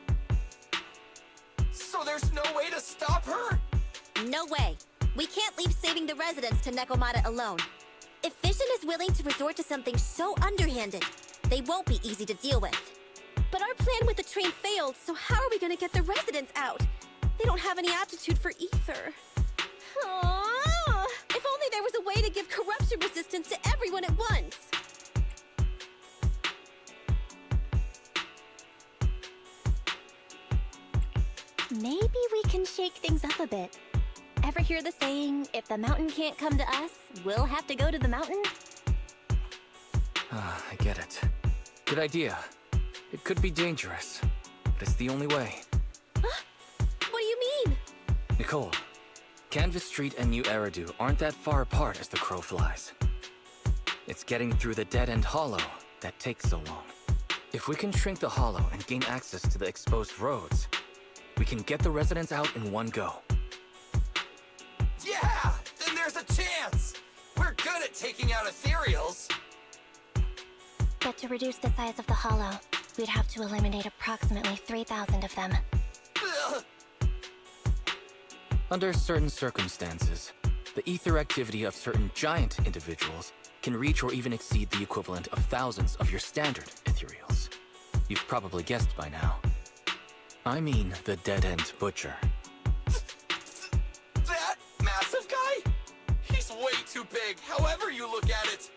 So there's no way to stop her? No way. We can't leave saving the residents to Nekomata alone. If Vision is willing to resort to something so underhanded, they won't be easy to deal with. But our plan with the train failed, so how are we gonna get the residents out? They don't have any aptitude for ether. Aww. If only there was a way to give corruption resistance to everyone at once! Maybe we can shake things up a bit. Ever hear the saying, if the mountain can't come to us, we'll have to go to the mountain? I get it. Good idea. It could be dangerous, but it's the only way. What do you mean? Nicole, Canvas Street and New Eridu aren't that far apart as the crow flies. It's getting through the dead-end Hollow that takes so long. If we can shrink the Hollow and gain access to the exposed roads, we can get the residents out in one go. Yeah! Then there's a chance! We're good at taking out ethereals! But to reduce the size of the Hollow, we'd have to eliminate approximately 3,000 of them. Ugh. Under certain circumstances, the ether activity of certain giant individuals can reach or even exceed the equivalent of thousands of your standard ethereals. You've probably guessed by now. I mean the dead-end butcher. That massive guy? He's way too big, however you look at it.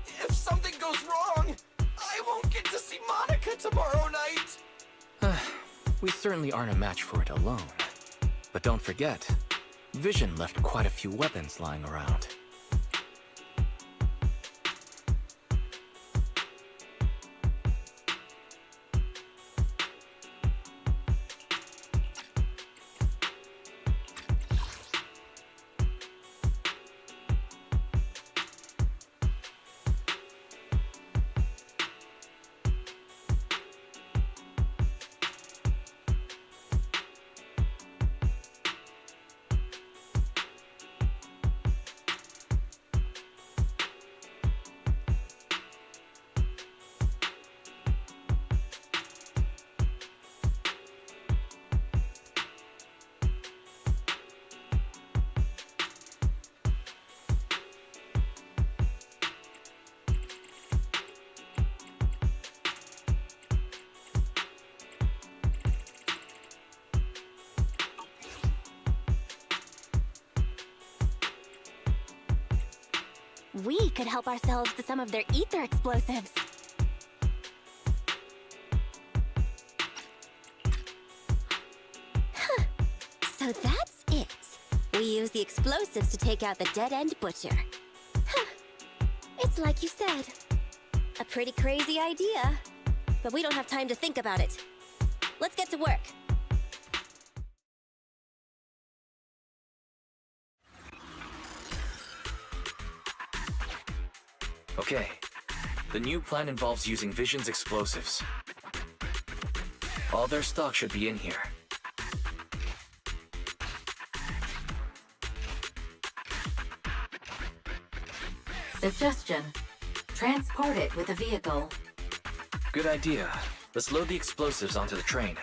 If something goes wrong, I won't get to see Monica tomorrow night. We certainly aren't a match for it alone. But don't forget, Vision left quite a few weapons lying around. we could help ourselves to some of their ether explosives. Huh. So that's it. We use the explosives to take out the dead-end butcher. Huh. It's like you said. A pretty crazy idea. But we don't have time to think about it. Let's get to work. Okay. The new plan involves using Vision's explosives. All their stock should be in here. Suggestion. Transport it with a vehicle. Good idea. Let's load the explosives onto the train.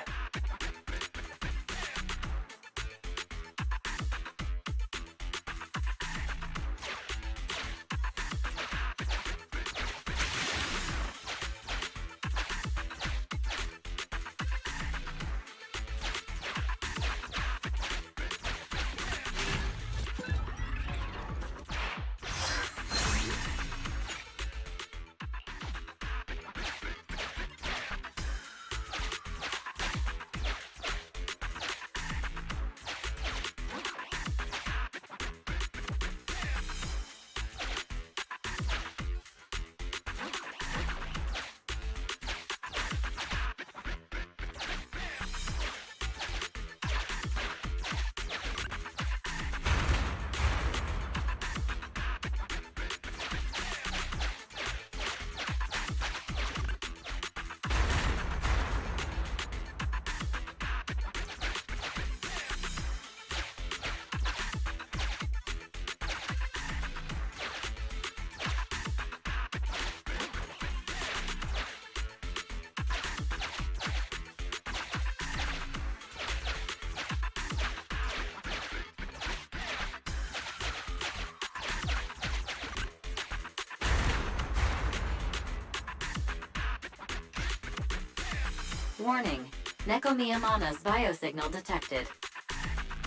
Warning. Neko Miyamana's biosignal detected.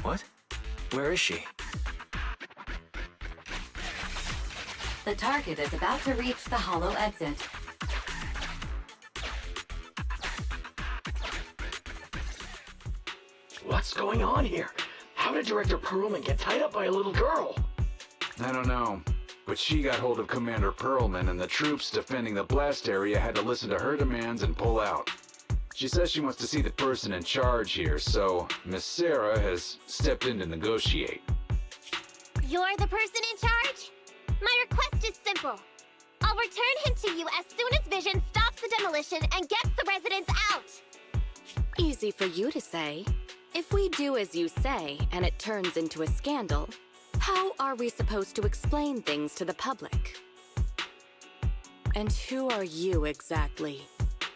What? Where is she? The target is about to reach the hollow exit. What's going on here? How did Director Perlman get tied up by a little girl? I don't know, but she got hold of Commander Perlman, and the troops defending the blast area had to listen to her demands and pull out. She says she wants to see the person in charge here, so Miss Sarah has stepped in to negotiate. You're the person in charge? My request is simple. I'll return him to you as soon as Vision stops the demolition and gets the residents out. Easy for you to say. If we do as you say and it turns into a scandal, how are we supposed to explain things to the public? And who are you exactly?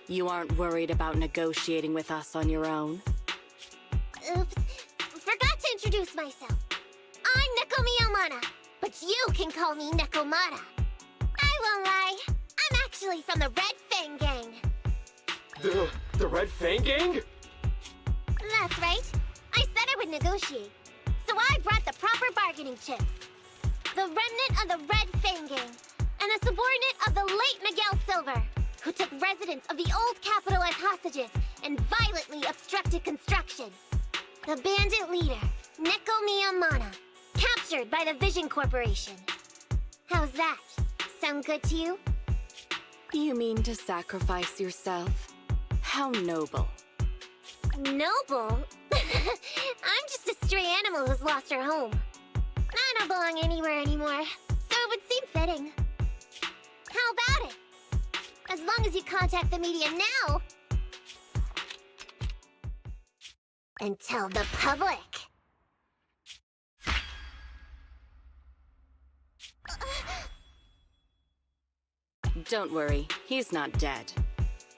You aren't worried about negotiating with us on your own? Oops. Forgot to introduce myself. I'm Neko Miyamana, but you can call me Nekomata. I won't lie. I'm actually from the Red Fang Gang. The Red Fang Gang? That's right. I said I would negotiate. So I brought the proper bargaining chips. The remnant of the Red Fang Gang, and a subordinate of the late Miguel Silver, who took residents of the old capital as hostages and violently obstructed construction. The bandit leader, Neko Miyamana, captured by the Vision Corporation. How's that? Sound good to you? You mean to sacrifice yourself? How noble. Noble? I'm just a stray animal who's lost her home. I don't belong anywhere anymore, so it would seem fitting. How about it? As long as you contact the media now and tell the public. Don't worry, he's not dead.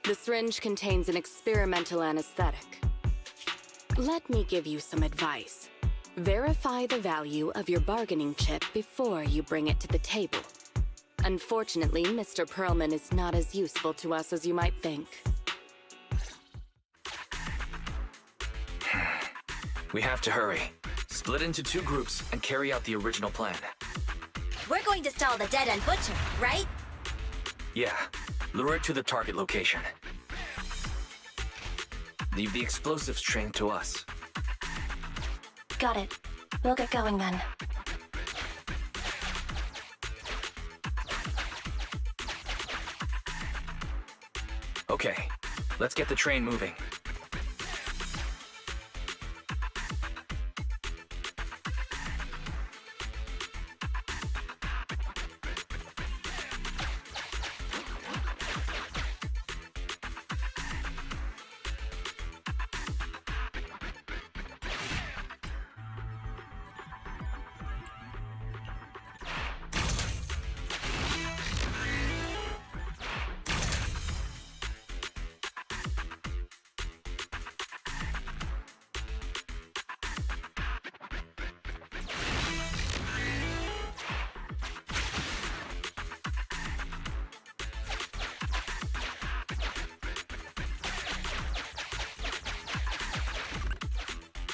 The syringe contains an experimental anesthetic. Let me give you some advice. Verify the value of your bargaining chip before you bring it to the table. Unfortunately, Mr. Perlman is not as useful to us as you might think. We have to hurry. Split into 2 groups and carry out the original plan. We're going to stall the dead-end butcher, right? Yeah. Lure it to the target location. Leave the explosives train to us. Got it. We'll get going then. Okay, let's get the train moving.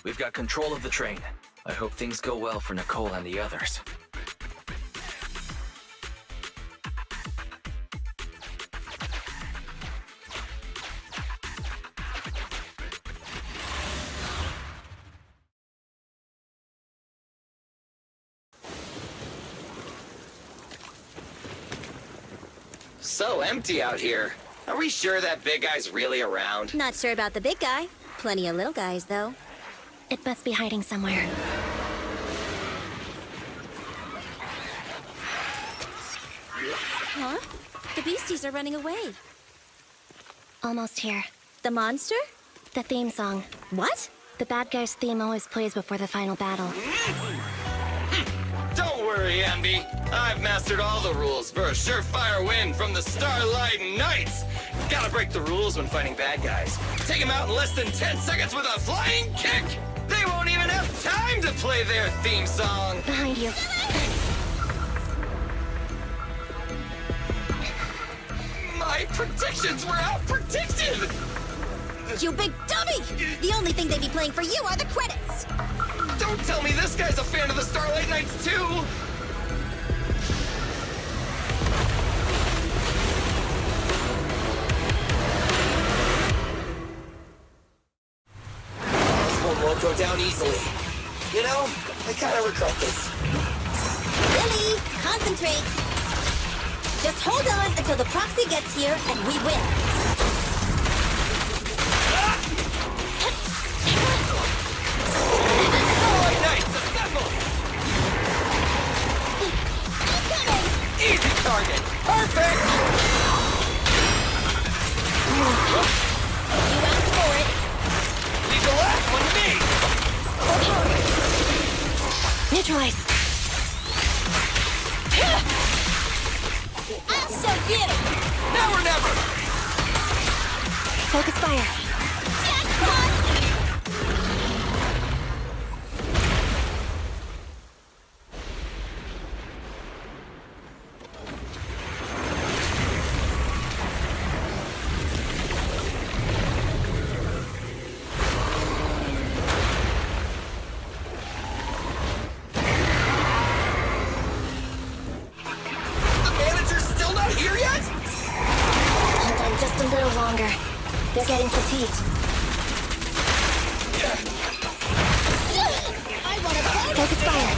We've got control of the train. I hope things go well for Nicole and the others. So empty out here. Are we sure that big guy's really around? Not sure about the big guy. Plenty of little guys, though. It must be hiding somewhere. Huh? The beasties are running away. Almost here. The monster? The theme song. What? The bad guy's theme always plays before the final battle. Don't worry, Ambi. I've mastered all the rules for a surefire win from the Starlight Knights. Gotta break the rules when fighting bad guys. Take them out in less than 10 seconds with a flying kick! They won't even have time to play their theme song! Behind you. My predictions were out-predicted! You big dummy! The only thing they'd be playing for you are the credits! Don't tell me this guy's a fan of the Starlight Knights, too! This one won't go down easily. You know, I kind of regret this. Billy, concentrate! Just hold on until the proxy gets here and we win. Starlight Knights, assemble! Easy target! Perfect! You asked for it. Leave the last one to me! Neutralize. I'll show you! Now or never! Focus fire. Jackpot! They're getting fatigued. I want to go! Focus fire.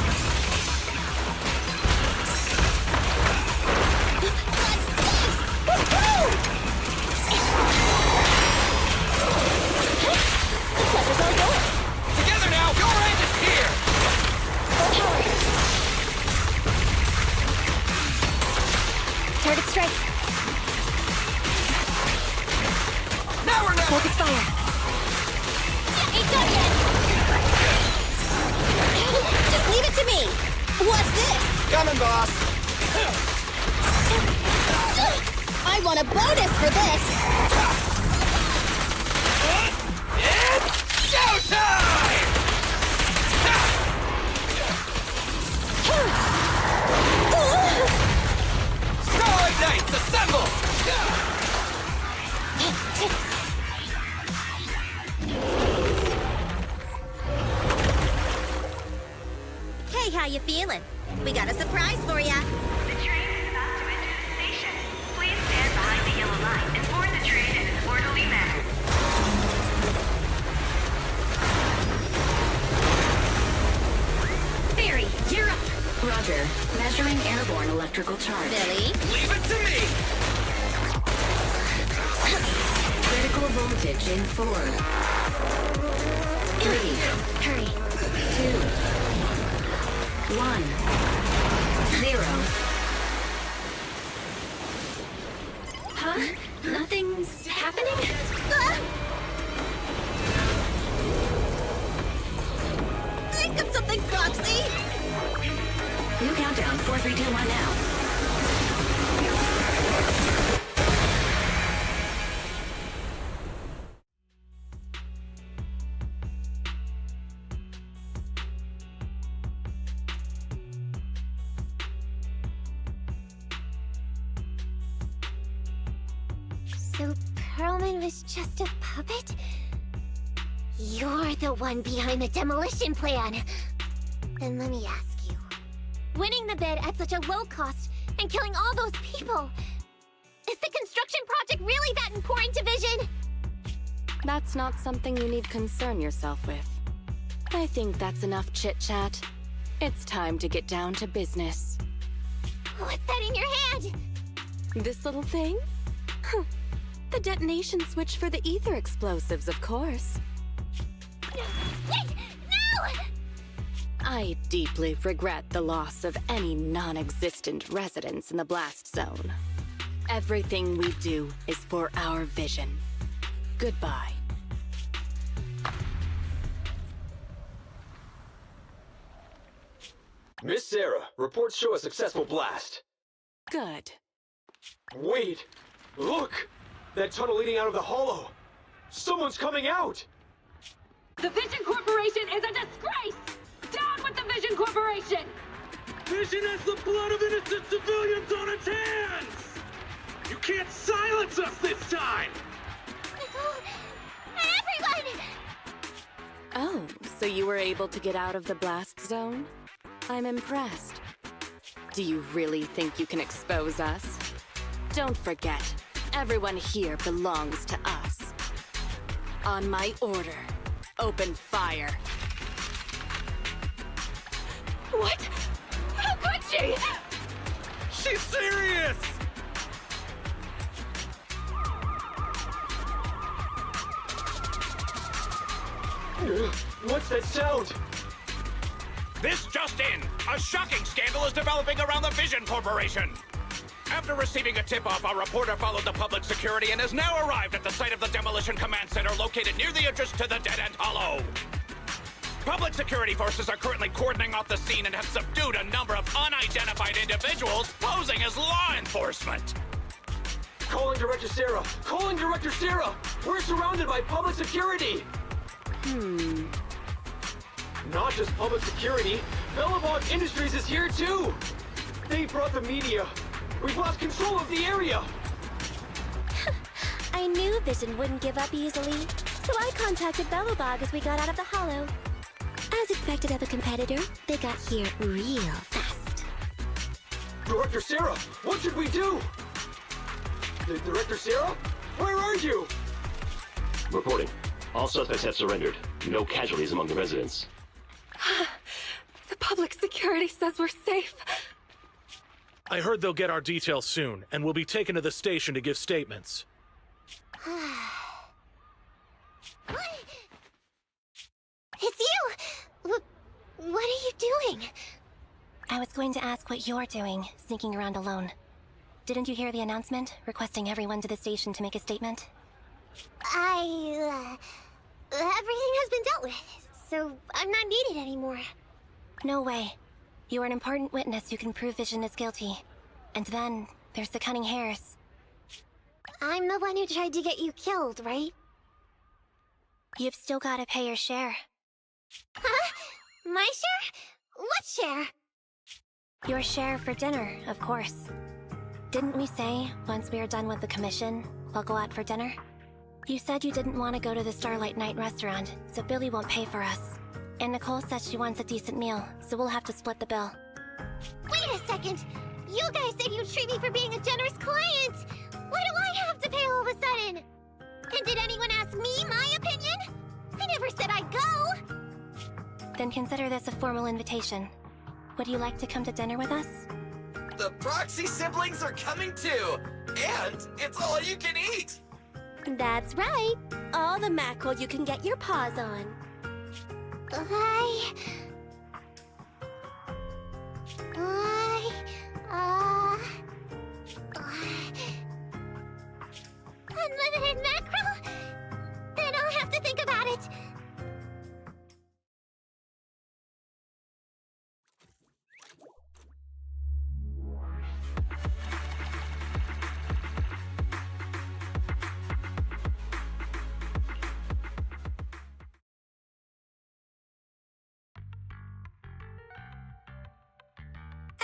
The pleasure's all yours! Together now! Your end is here! Full power. Target strike. Now or never! Focus fire. Ain't done yet! Just leave it to me! What's this? Coming, boss! I want a bonus for this! It's showtime! Starlight Knights, assemble! Hey, how you feeling? We got a surprise for ya! The train is about to enter the station. Please stand behind the yellow line and board the train in an orderly manner. Barry, you're up! Roger. Measuring airborne electrical charge. Billy? Leave it to me! Critical voltage in 4. 3. Hurry. 2. 1. 0. Huh? Nothing's happening? Think of something, Foxy! New countdown. 4, 3, 2, 1 now. So Perlman was just a puppet? You're the one behind the demolition plan. Then let me ask you. Winning the bid at such a low cost and killing all those people, is the construction project really that important to Vision? That's not something you need concern yourself with. I think that's enough chit-chat. It's time to get down to business. What's that in your hand? This little thing? The detonation switch for the ether explosives, of course. Wait! No! I deeply regret the loss of any non-existent residents in the blast zone. Everything we do is for our vision. Goodbye. Miss Sarah, reports show a successful blast. Good. Wait! Look! That tunnel leading out of the hollow! Someone's coming out! The Vision Corporation is a disgrace! Down with the Vision Corporation! Vision has the blood of innocent civilians on its hands! You can't silence us this time! Everyone! Oh, so you were able to get out of the blast zone? I'm impressed. Do you really think you can expose us? Don't forget, everyone here belongs to us. On my order, open fire. What? How could she? She's serious! What's that sound? This just in! A shocking scandal is developing around the Vision Corporation! After receiving a tip-off, our reporter followed the public security and has now arrived at the site of the Demolition Command Center located near the entrance to the Dead End Hollow. Public security forces are currently cordoning off the scene and have subdued a number of unidentified individuals posing as law enforcement. Calling Director Sarah! Calling Director Sarah! We're surrounded by public security! Not just public security, Belobog Industries is here too! They brought the media. We've lost control of the area! I knew Vision wouldn't give up easily, so I contacted Belobog as we got out of the hollow. As expected of a competitor, they got here real fast. Director Sarah, what should we do? Director Sarah? Where are you? Reporting. All suspects have surrendered. No casualties among the residents. The public security says we're safe. I heard they'll get our details soon, and we'll be taken to the station to give statements. It's you! What are you doing? I was going to ask what you're doing, sneaking around alone. Didn't you hear the announcement, requesting everyone to the station to make a statement? Everything has been dealt with, so I'm not needed anymore. No way. You are an important witness who can prove Vision is guilty. And then, there's the Cunning Hares. I'm the one who tried to get you killed, right? You've still gotta pay your share. Huh? My share? What share? Your share for dinner, of course. Didn't we say, once we are done with the commission, we'll go out for dinner? You said you didn't want to go to the Starlight Night restaurant, so Billy won't pay for us. And Nicole says she wants a decent meal, so we'll have to split the bill. Wait a second! You guys said you'd treat me for being a generous client! Why do I have to pay all of a sudden? And did anyone ask me my opinion? I never said I'd go! Then consider this a formal invitation. Would you like to come to dinner with us? The Proxy siblings are coming too! And it's all you can eat! That's right. All the mackerel you can get your paws on. Unlimited mackerel? Then I'll have to think about it.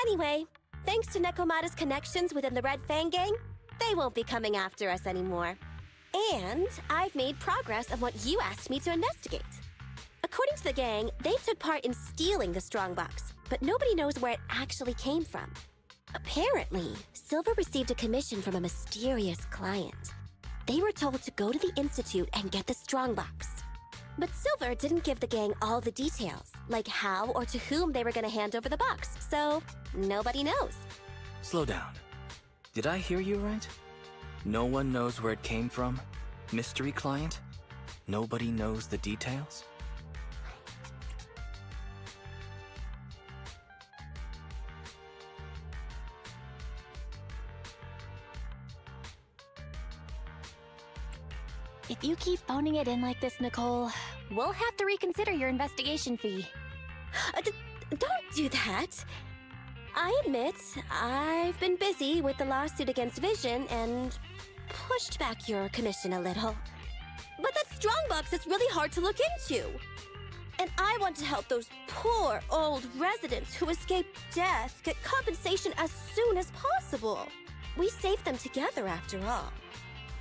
Anyway, thanks to Nekomata's connections within the Red Fang Gang, they won't be coming after us anymore. And I've made progress on what you asked me to investigate. According to the gang, they took part in stealing the Strongbox, but nobody knows where it actually came from. Apparently, Silver received a commission from a mysterious client. They were told to go to the Institute and get the Strongbox. But Silver didn't give the gang all the details, like how or to whom they were going to hand over the box, so nobody knows. Slow down. Did I hear you right? No one knows where it came from? Mystery client? Nobody knows the details? If you keep phoning it in like this, Nicole, we'll have to reconsider your investigation fee. Don't do that. I admit, I've been busy with the lawsuit against Vision and pushed back your commission a little. But that Strongbox is really hard to look into. And I want to help those poor old residents who escaped death get compensation as soon as possible. We saved them together after all.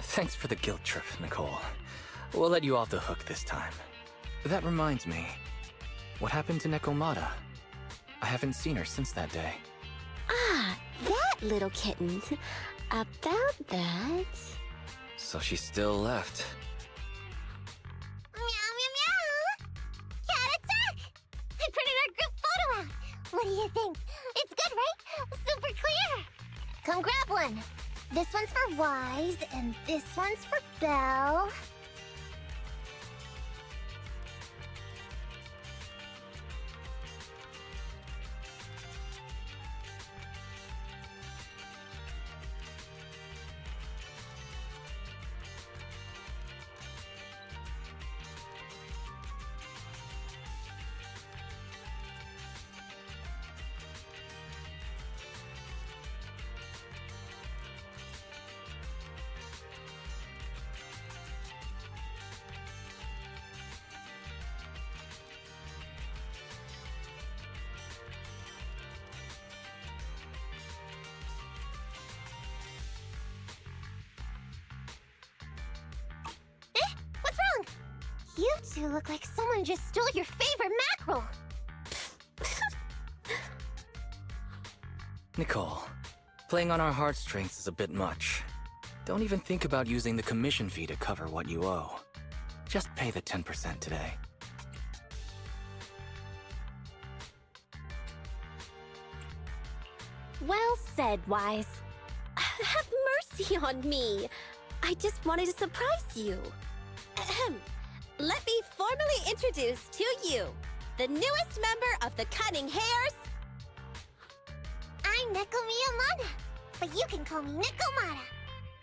Thanks for the guilt trip, Nicole. We'll let you off the hook this time. That reminds me. What happened to Nekomata? I haven't seen her since that day. Ah, that little kitten. About that... So she still left. Meow, meow, meow! Cat attack! I printed our group photo out! What do you think? It's good, right? Super clear! Come grab one. This one's for Wise, and this one's for Belle. You two look like someone just stole your favorite mackerel! Nicole, playing on our heartstrings is a bit much. Don't even think about using the commission fee to cover what you owe. Just pay the 10% today. Well said, Wise. Have mercy on me. I just wanted to surprise you. Ahem. Let me formally introduce to you the newest member of the Cunning Hares. I'm Neko Miyamada, but you can call me Nekomata.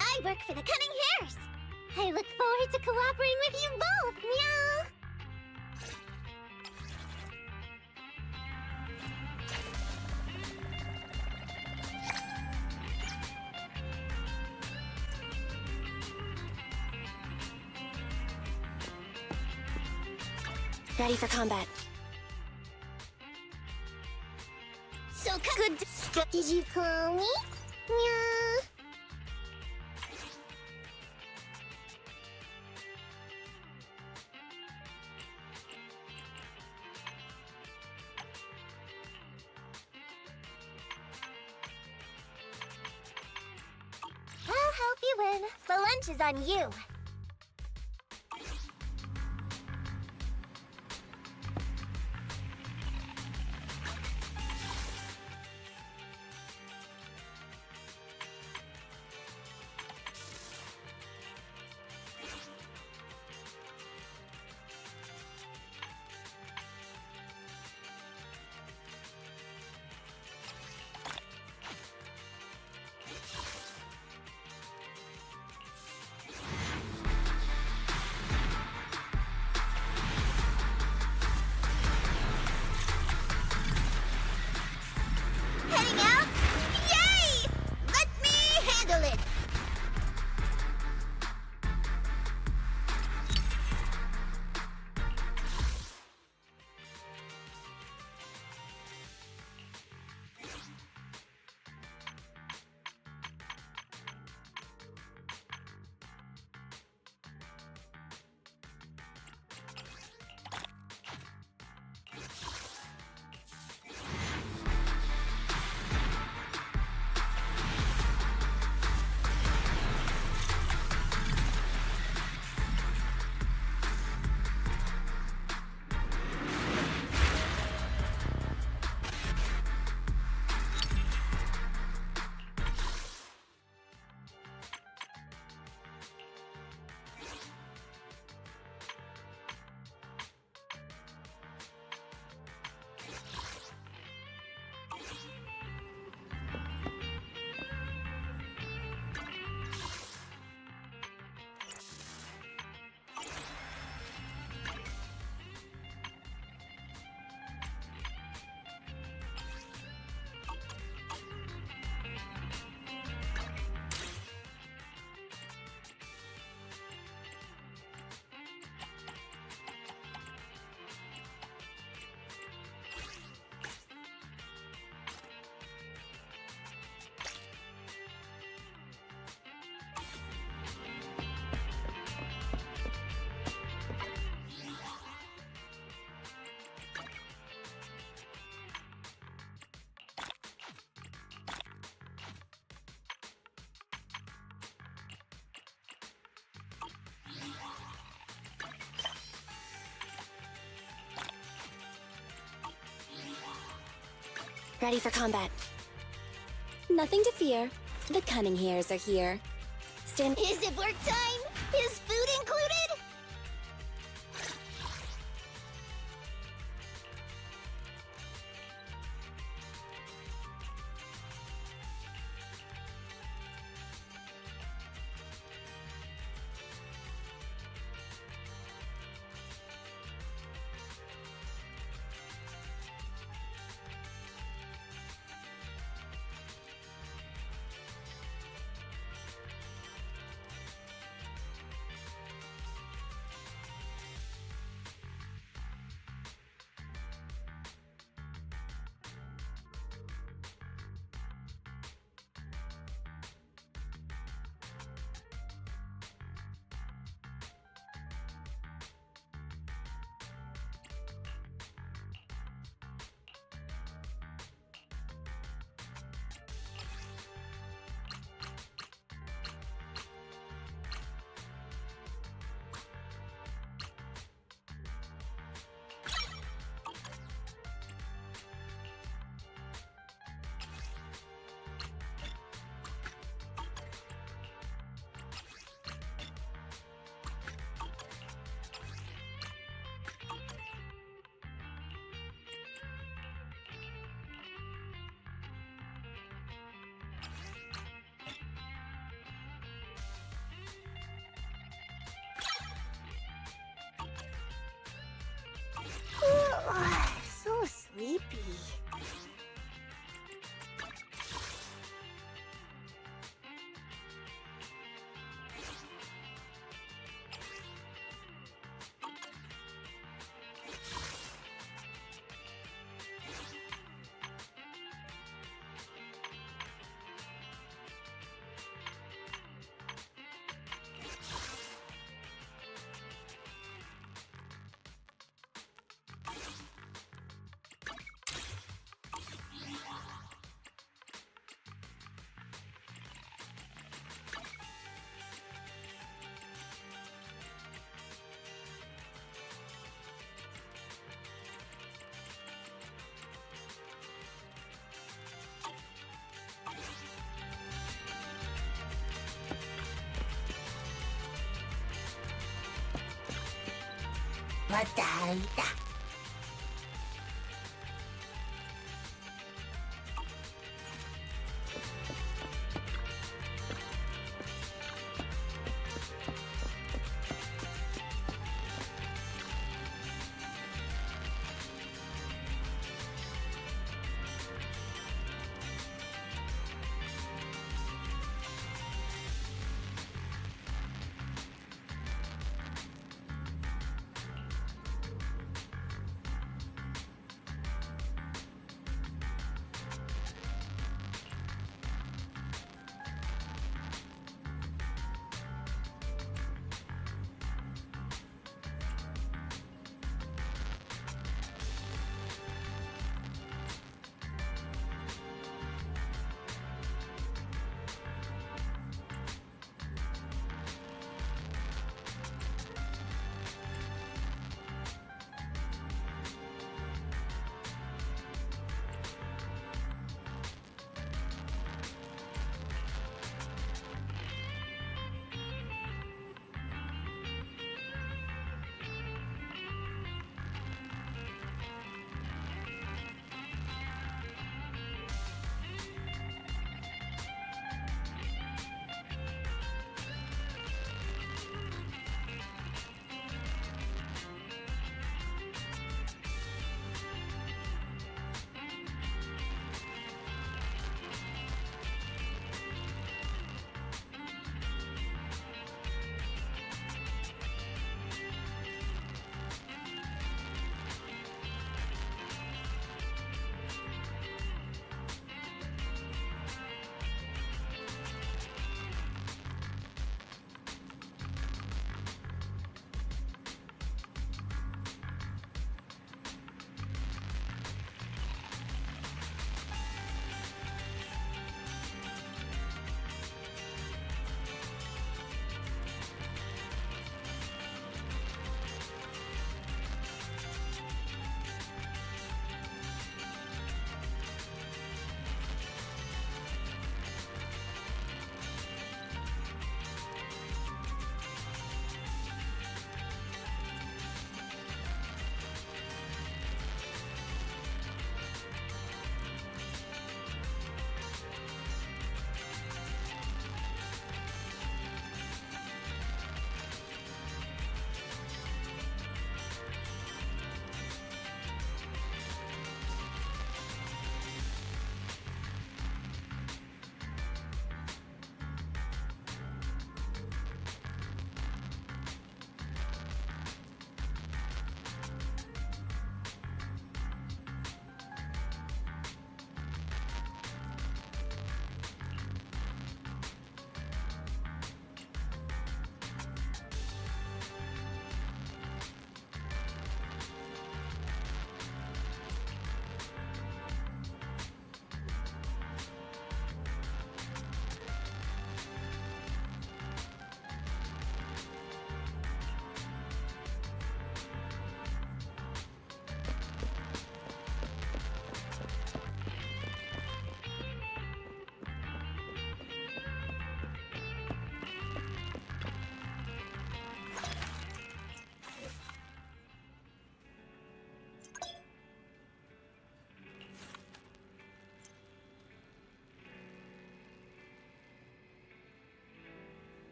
I work for the Cunning Hares. I look forward to cooperating with you both, meow! Ready for combat. So good. Did you call me? Meow. you win. The lunch is on you. Heading out? Yay! Let me handle it! Ready for combat. Nothing to fear. The cunning hairs are here. Stand. Is it work time? Is food included? Potato.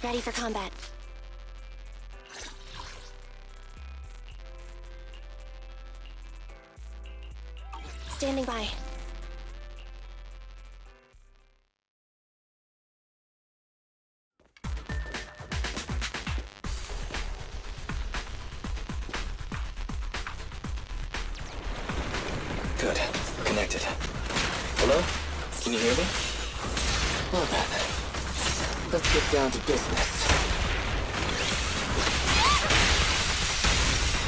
Ready for combat. Standing by. Good. We're connected. Hello? Can you hear me? Well then, let's get down to business.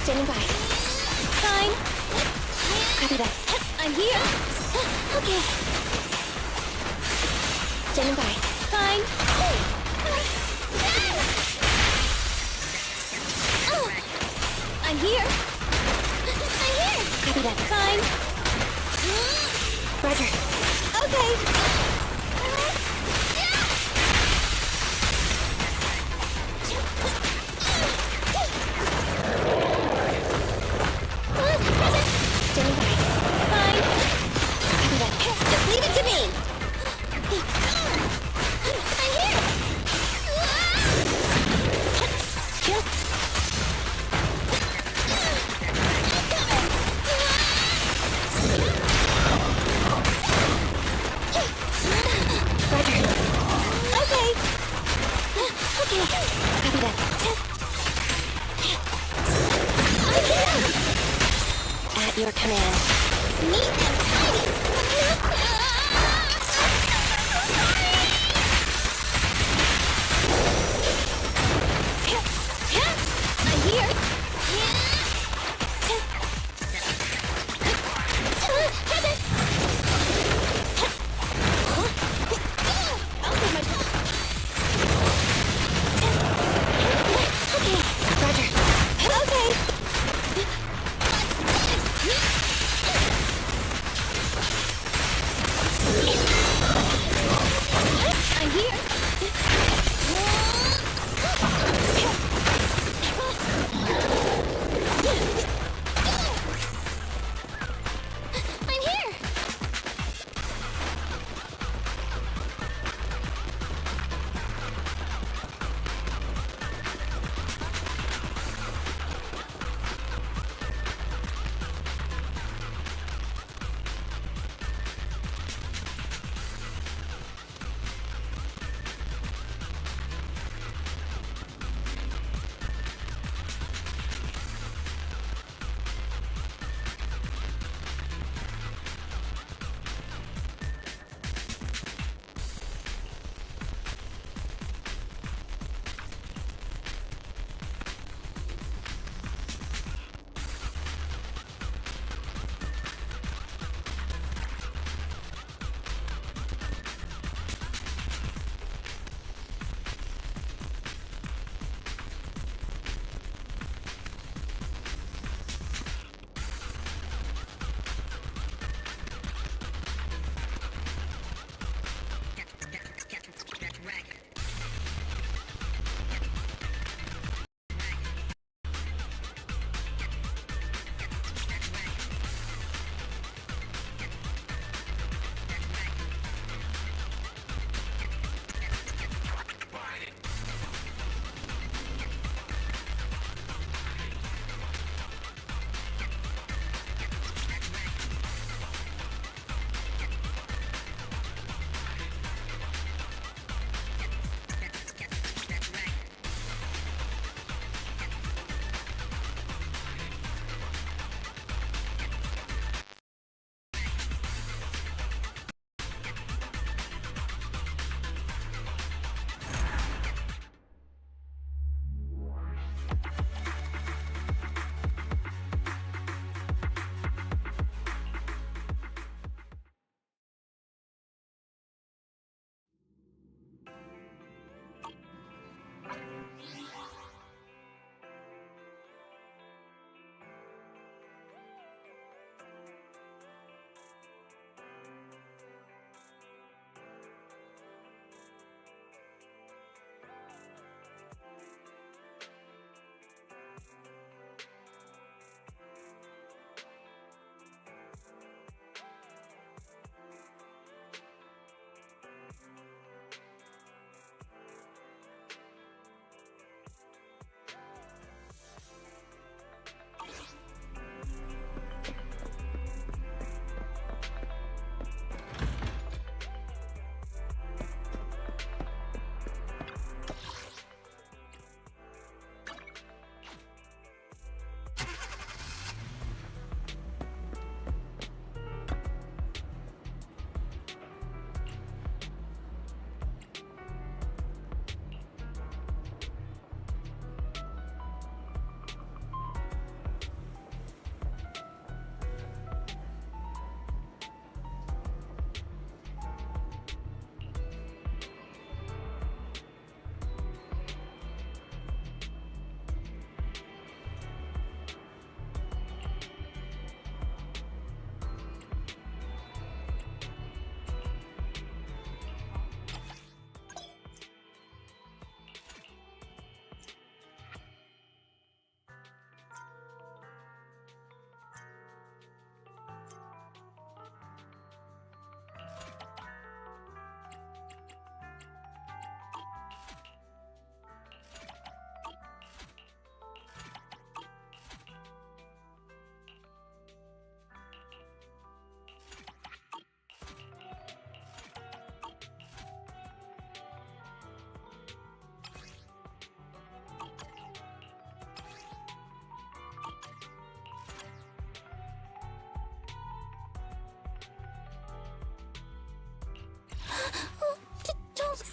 Standing by. Fine. Copy that. I'm here. Okay. Standing by. Fine. I'm here. I'm here. Copy that. Fine. Roger. Okay. Standing by. Fine. Copy that. Just leave it to me. I'm here. Chill. Roger. Okay. Okay. Copy that. I'm here. At your command. Neat and tidy. I'm here. Present. I'll take my time. Okay. Roger. Okay.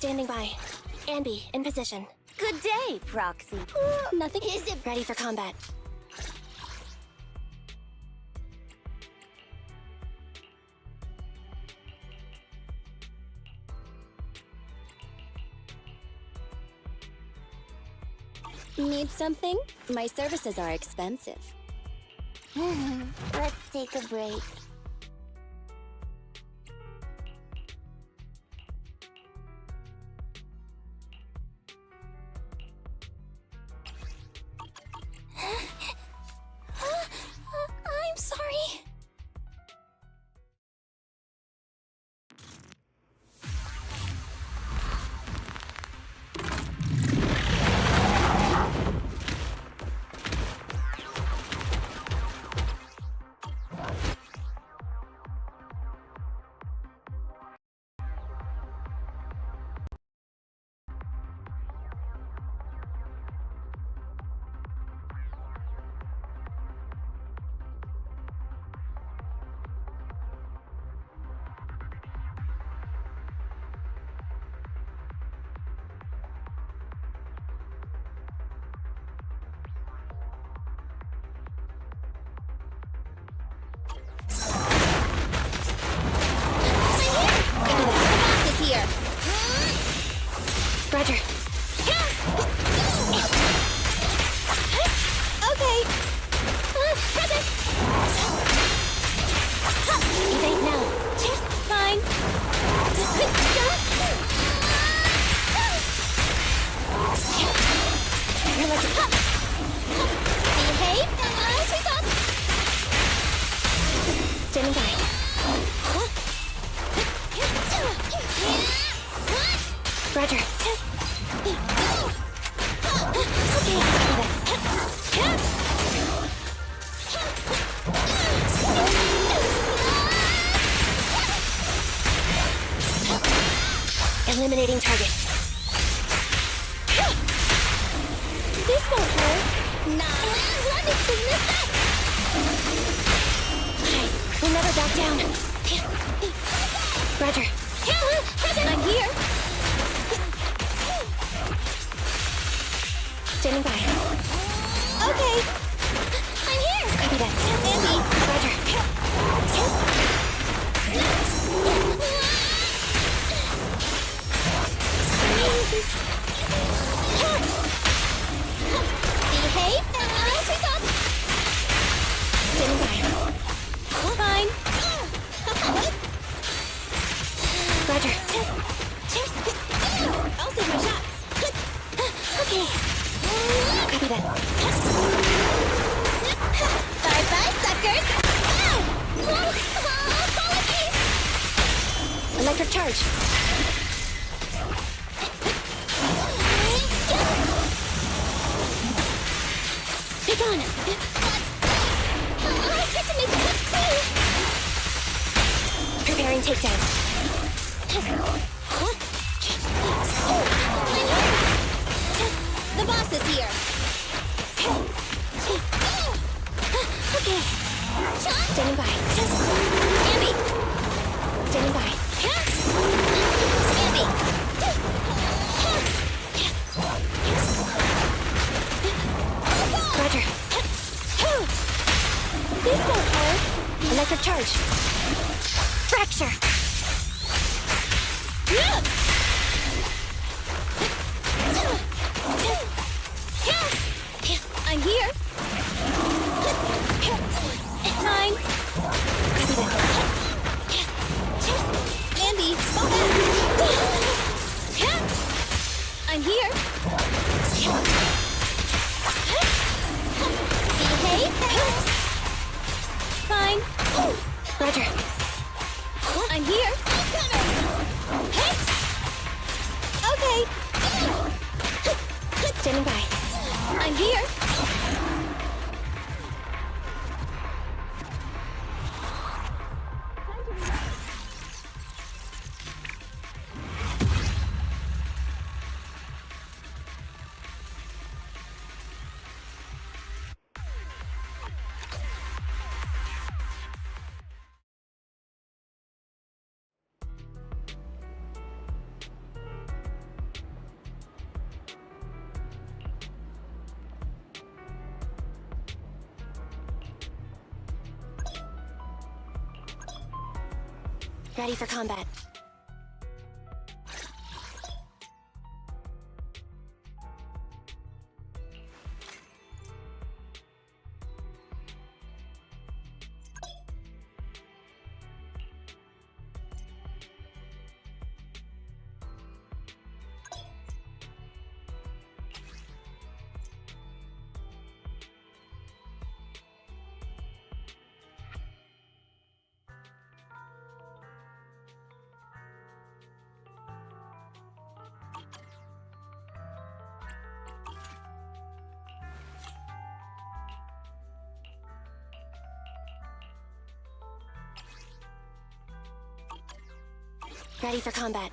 Standing by. Ambi, in position. Good day, Proxy. Nothing is it. Ready for combat. Need something? My services are expensive. Let's take a break. I'm sorry. Here. Roger. Okay. Present. Evade now. Fine. You're lucky. Behave. Sweep up. Standing by. Roger. Eliminating target. This won't hurt. Nah. Run it to miss that. We'll never back down. Roger. Present. I'm here. Standing by. Okay. I'm here. Copy that. Ambi. Roger. Behave. Sweep up. Standing by. Fine. Roger. I'll save my shots. Okay. Copy that. Bye-bye, suckers. Apologies. Electric charge. Be gone. I tried to make the cuts clean. Preparing takedown. The boss is here. Okay. Standing by. Ambi. Standing by. Ambi. Roger. This won't hurt. Electric charge. Fracture. I'm here. Fine. Ambi, fall back. I'm here. Behave. Fine. Roger. I'm here. Ready for combat. Ready for combat.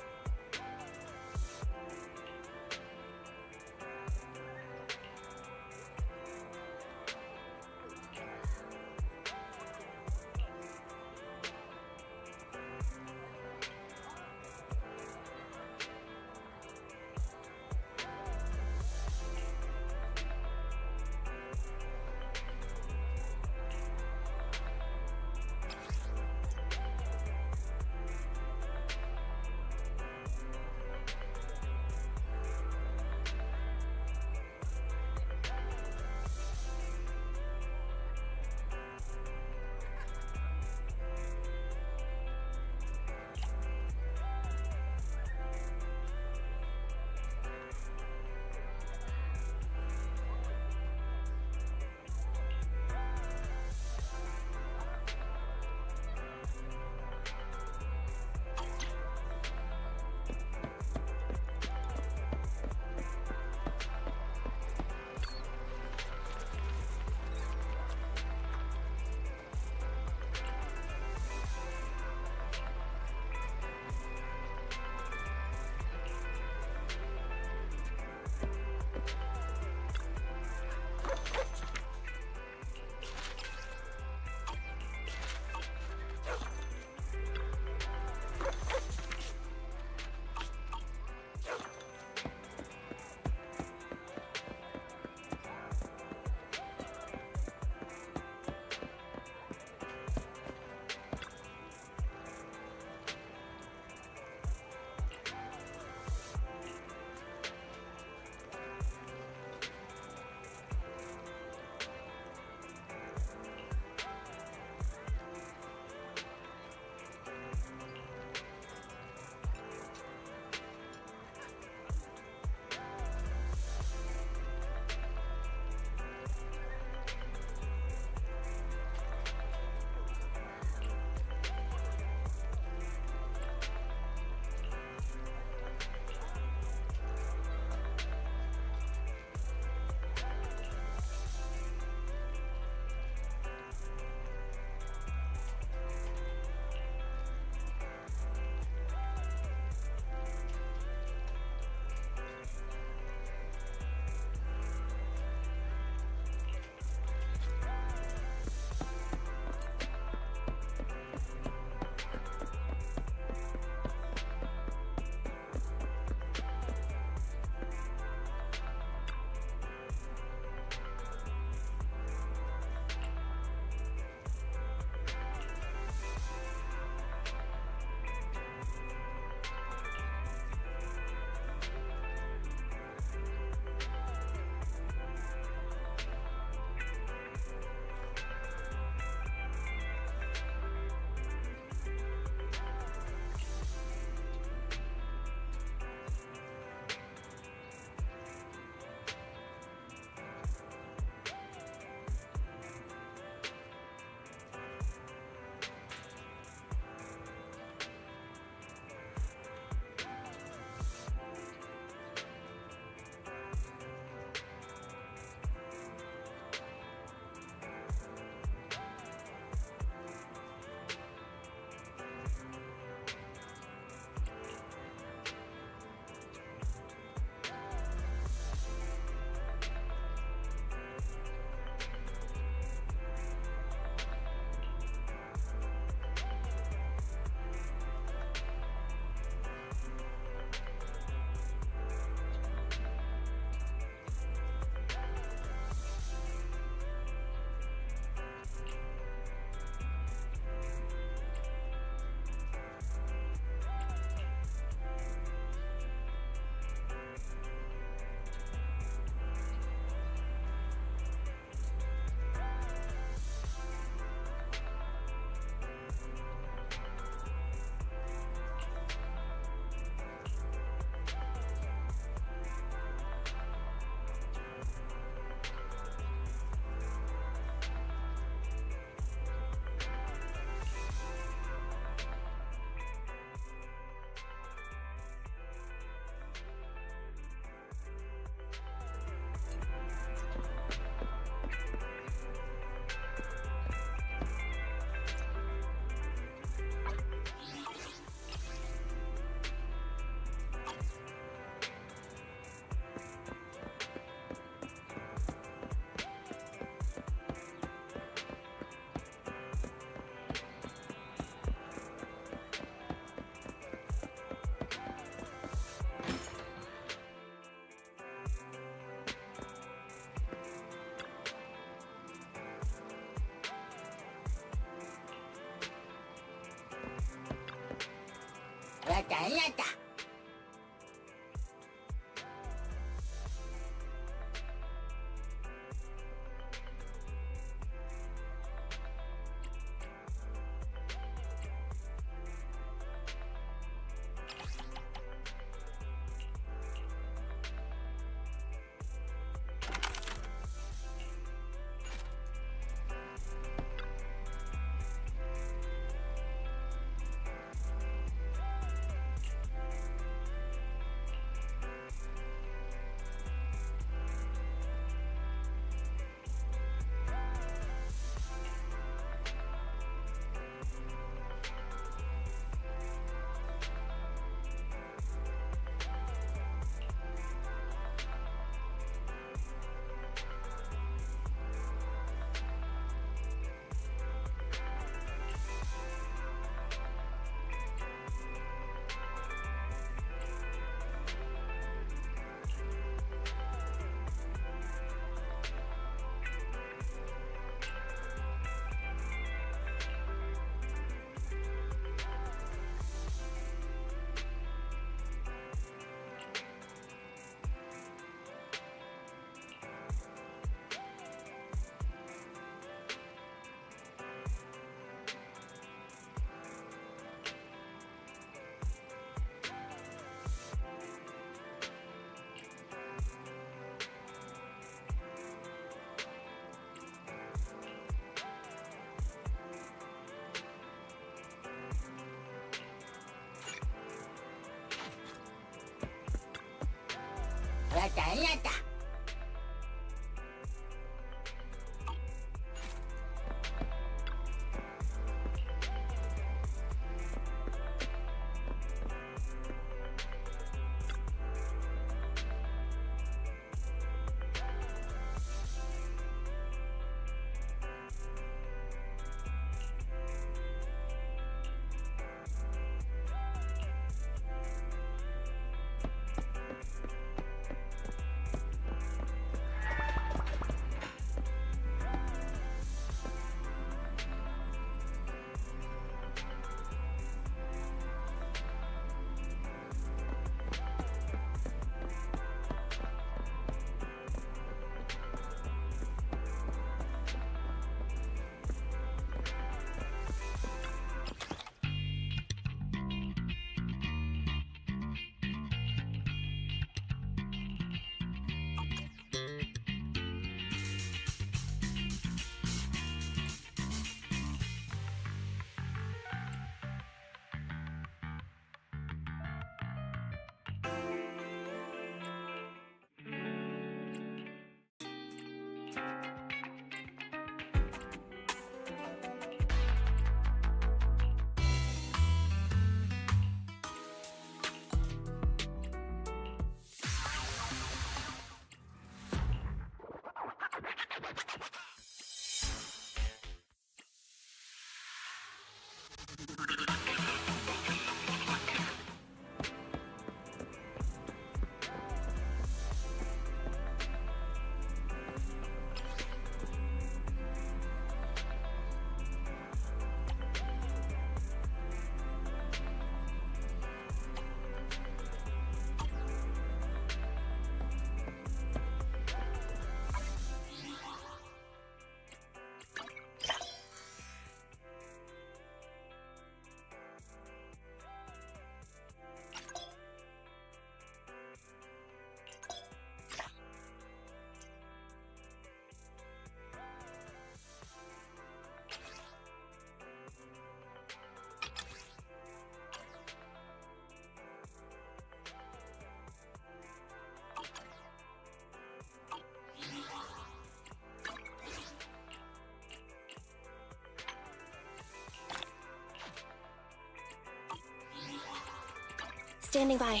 Standing by.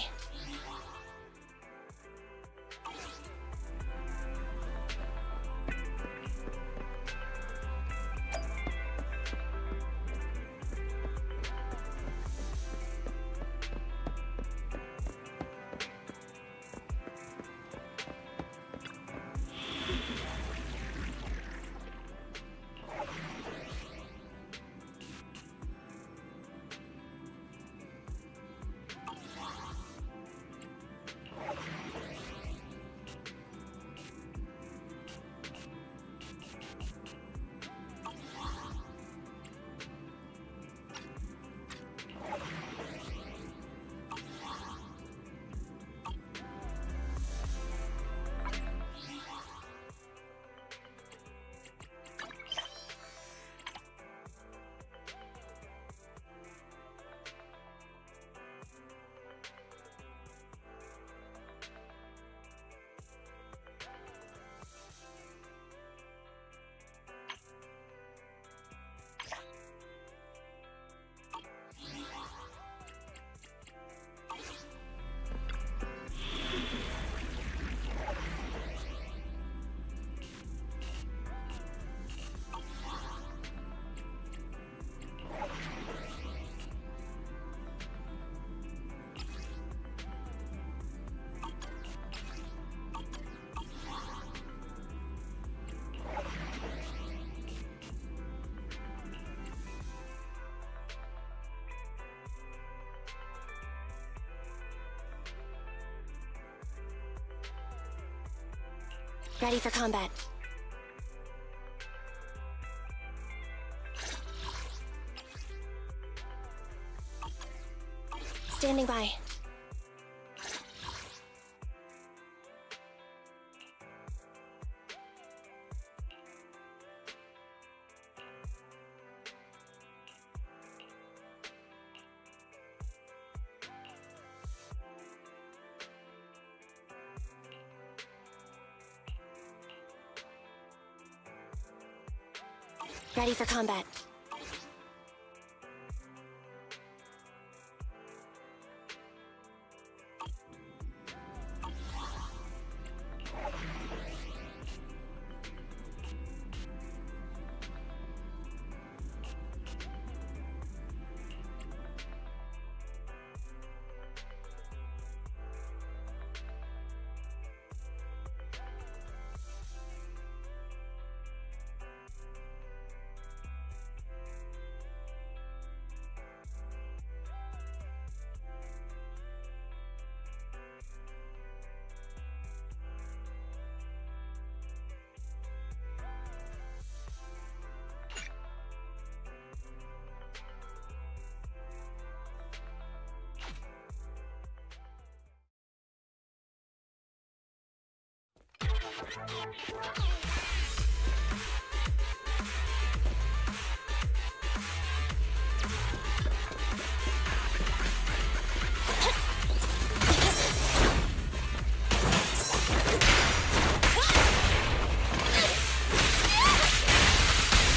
Ready for combat. Standing by. Ready for combat.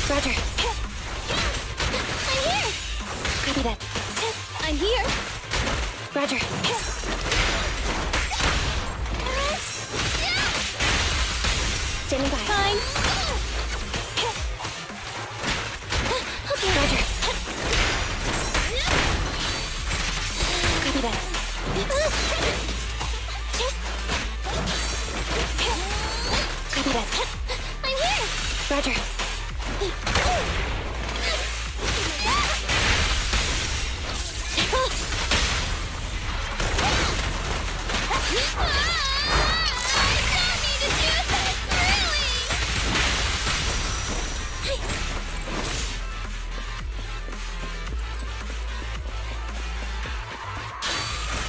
Roger. I'm here! Copy that. I'm here! Roger. Standing by. Fine. Okay, Roger. Copy that. Copy that. I'm here! Roger.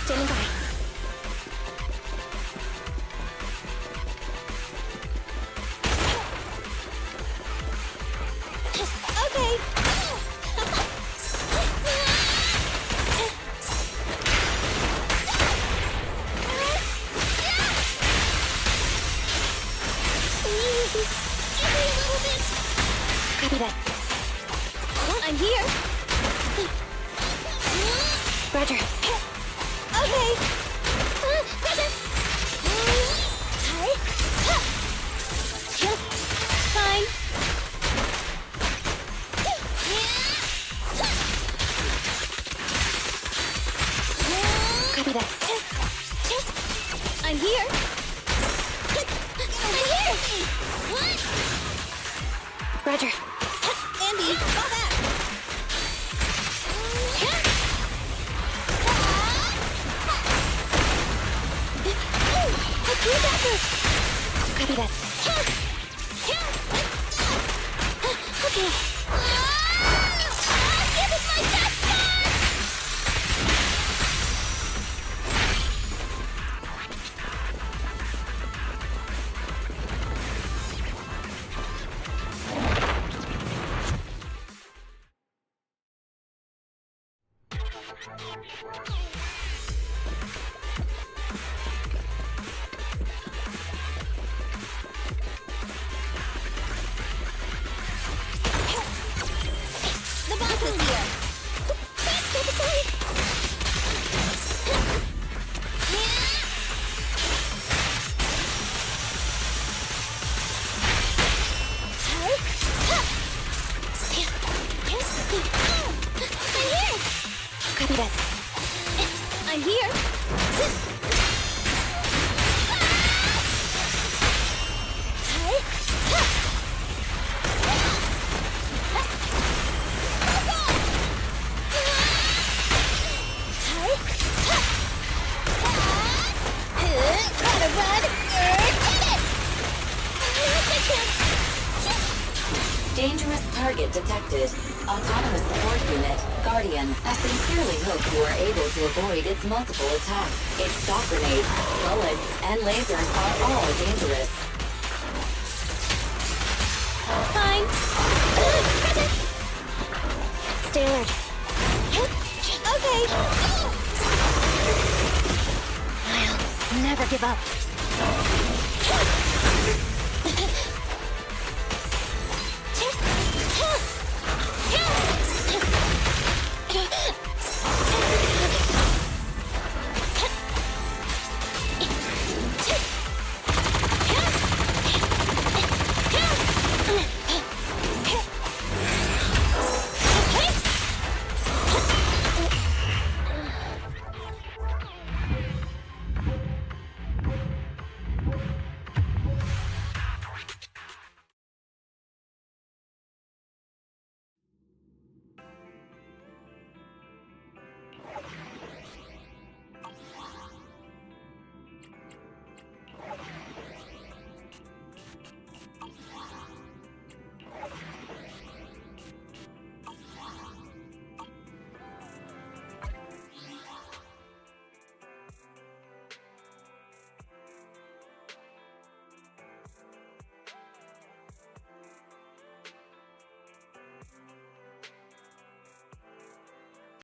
Standing by. Okay. Copy that. I'm here. Roger. Okay. Roger. Fine. Copy that. I'm here. I'm here. Roger. Andy, fall back. Copy that. Okay. Give us my best shot! The boss is here. Please step aside. I'm here. Copy that. I'm here. Gotta run. Take it. Dangerous target detected. Autonomous support unit, Guardian. I sincerely hope you are able to avoid its multiple attacks. Its stock grenades, bullets, and lasers are all dangerous. Fine. Stay alert. Okay. I'll never give up.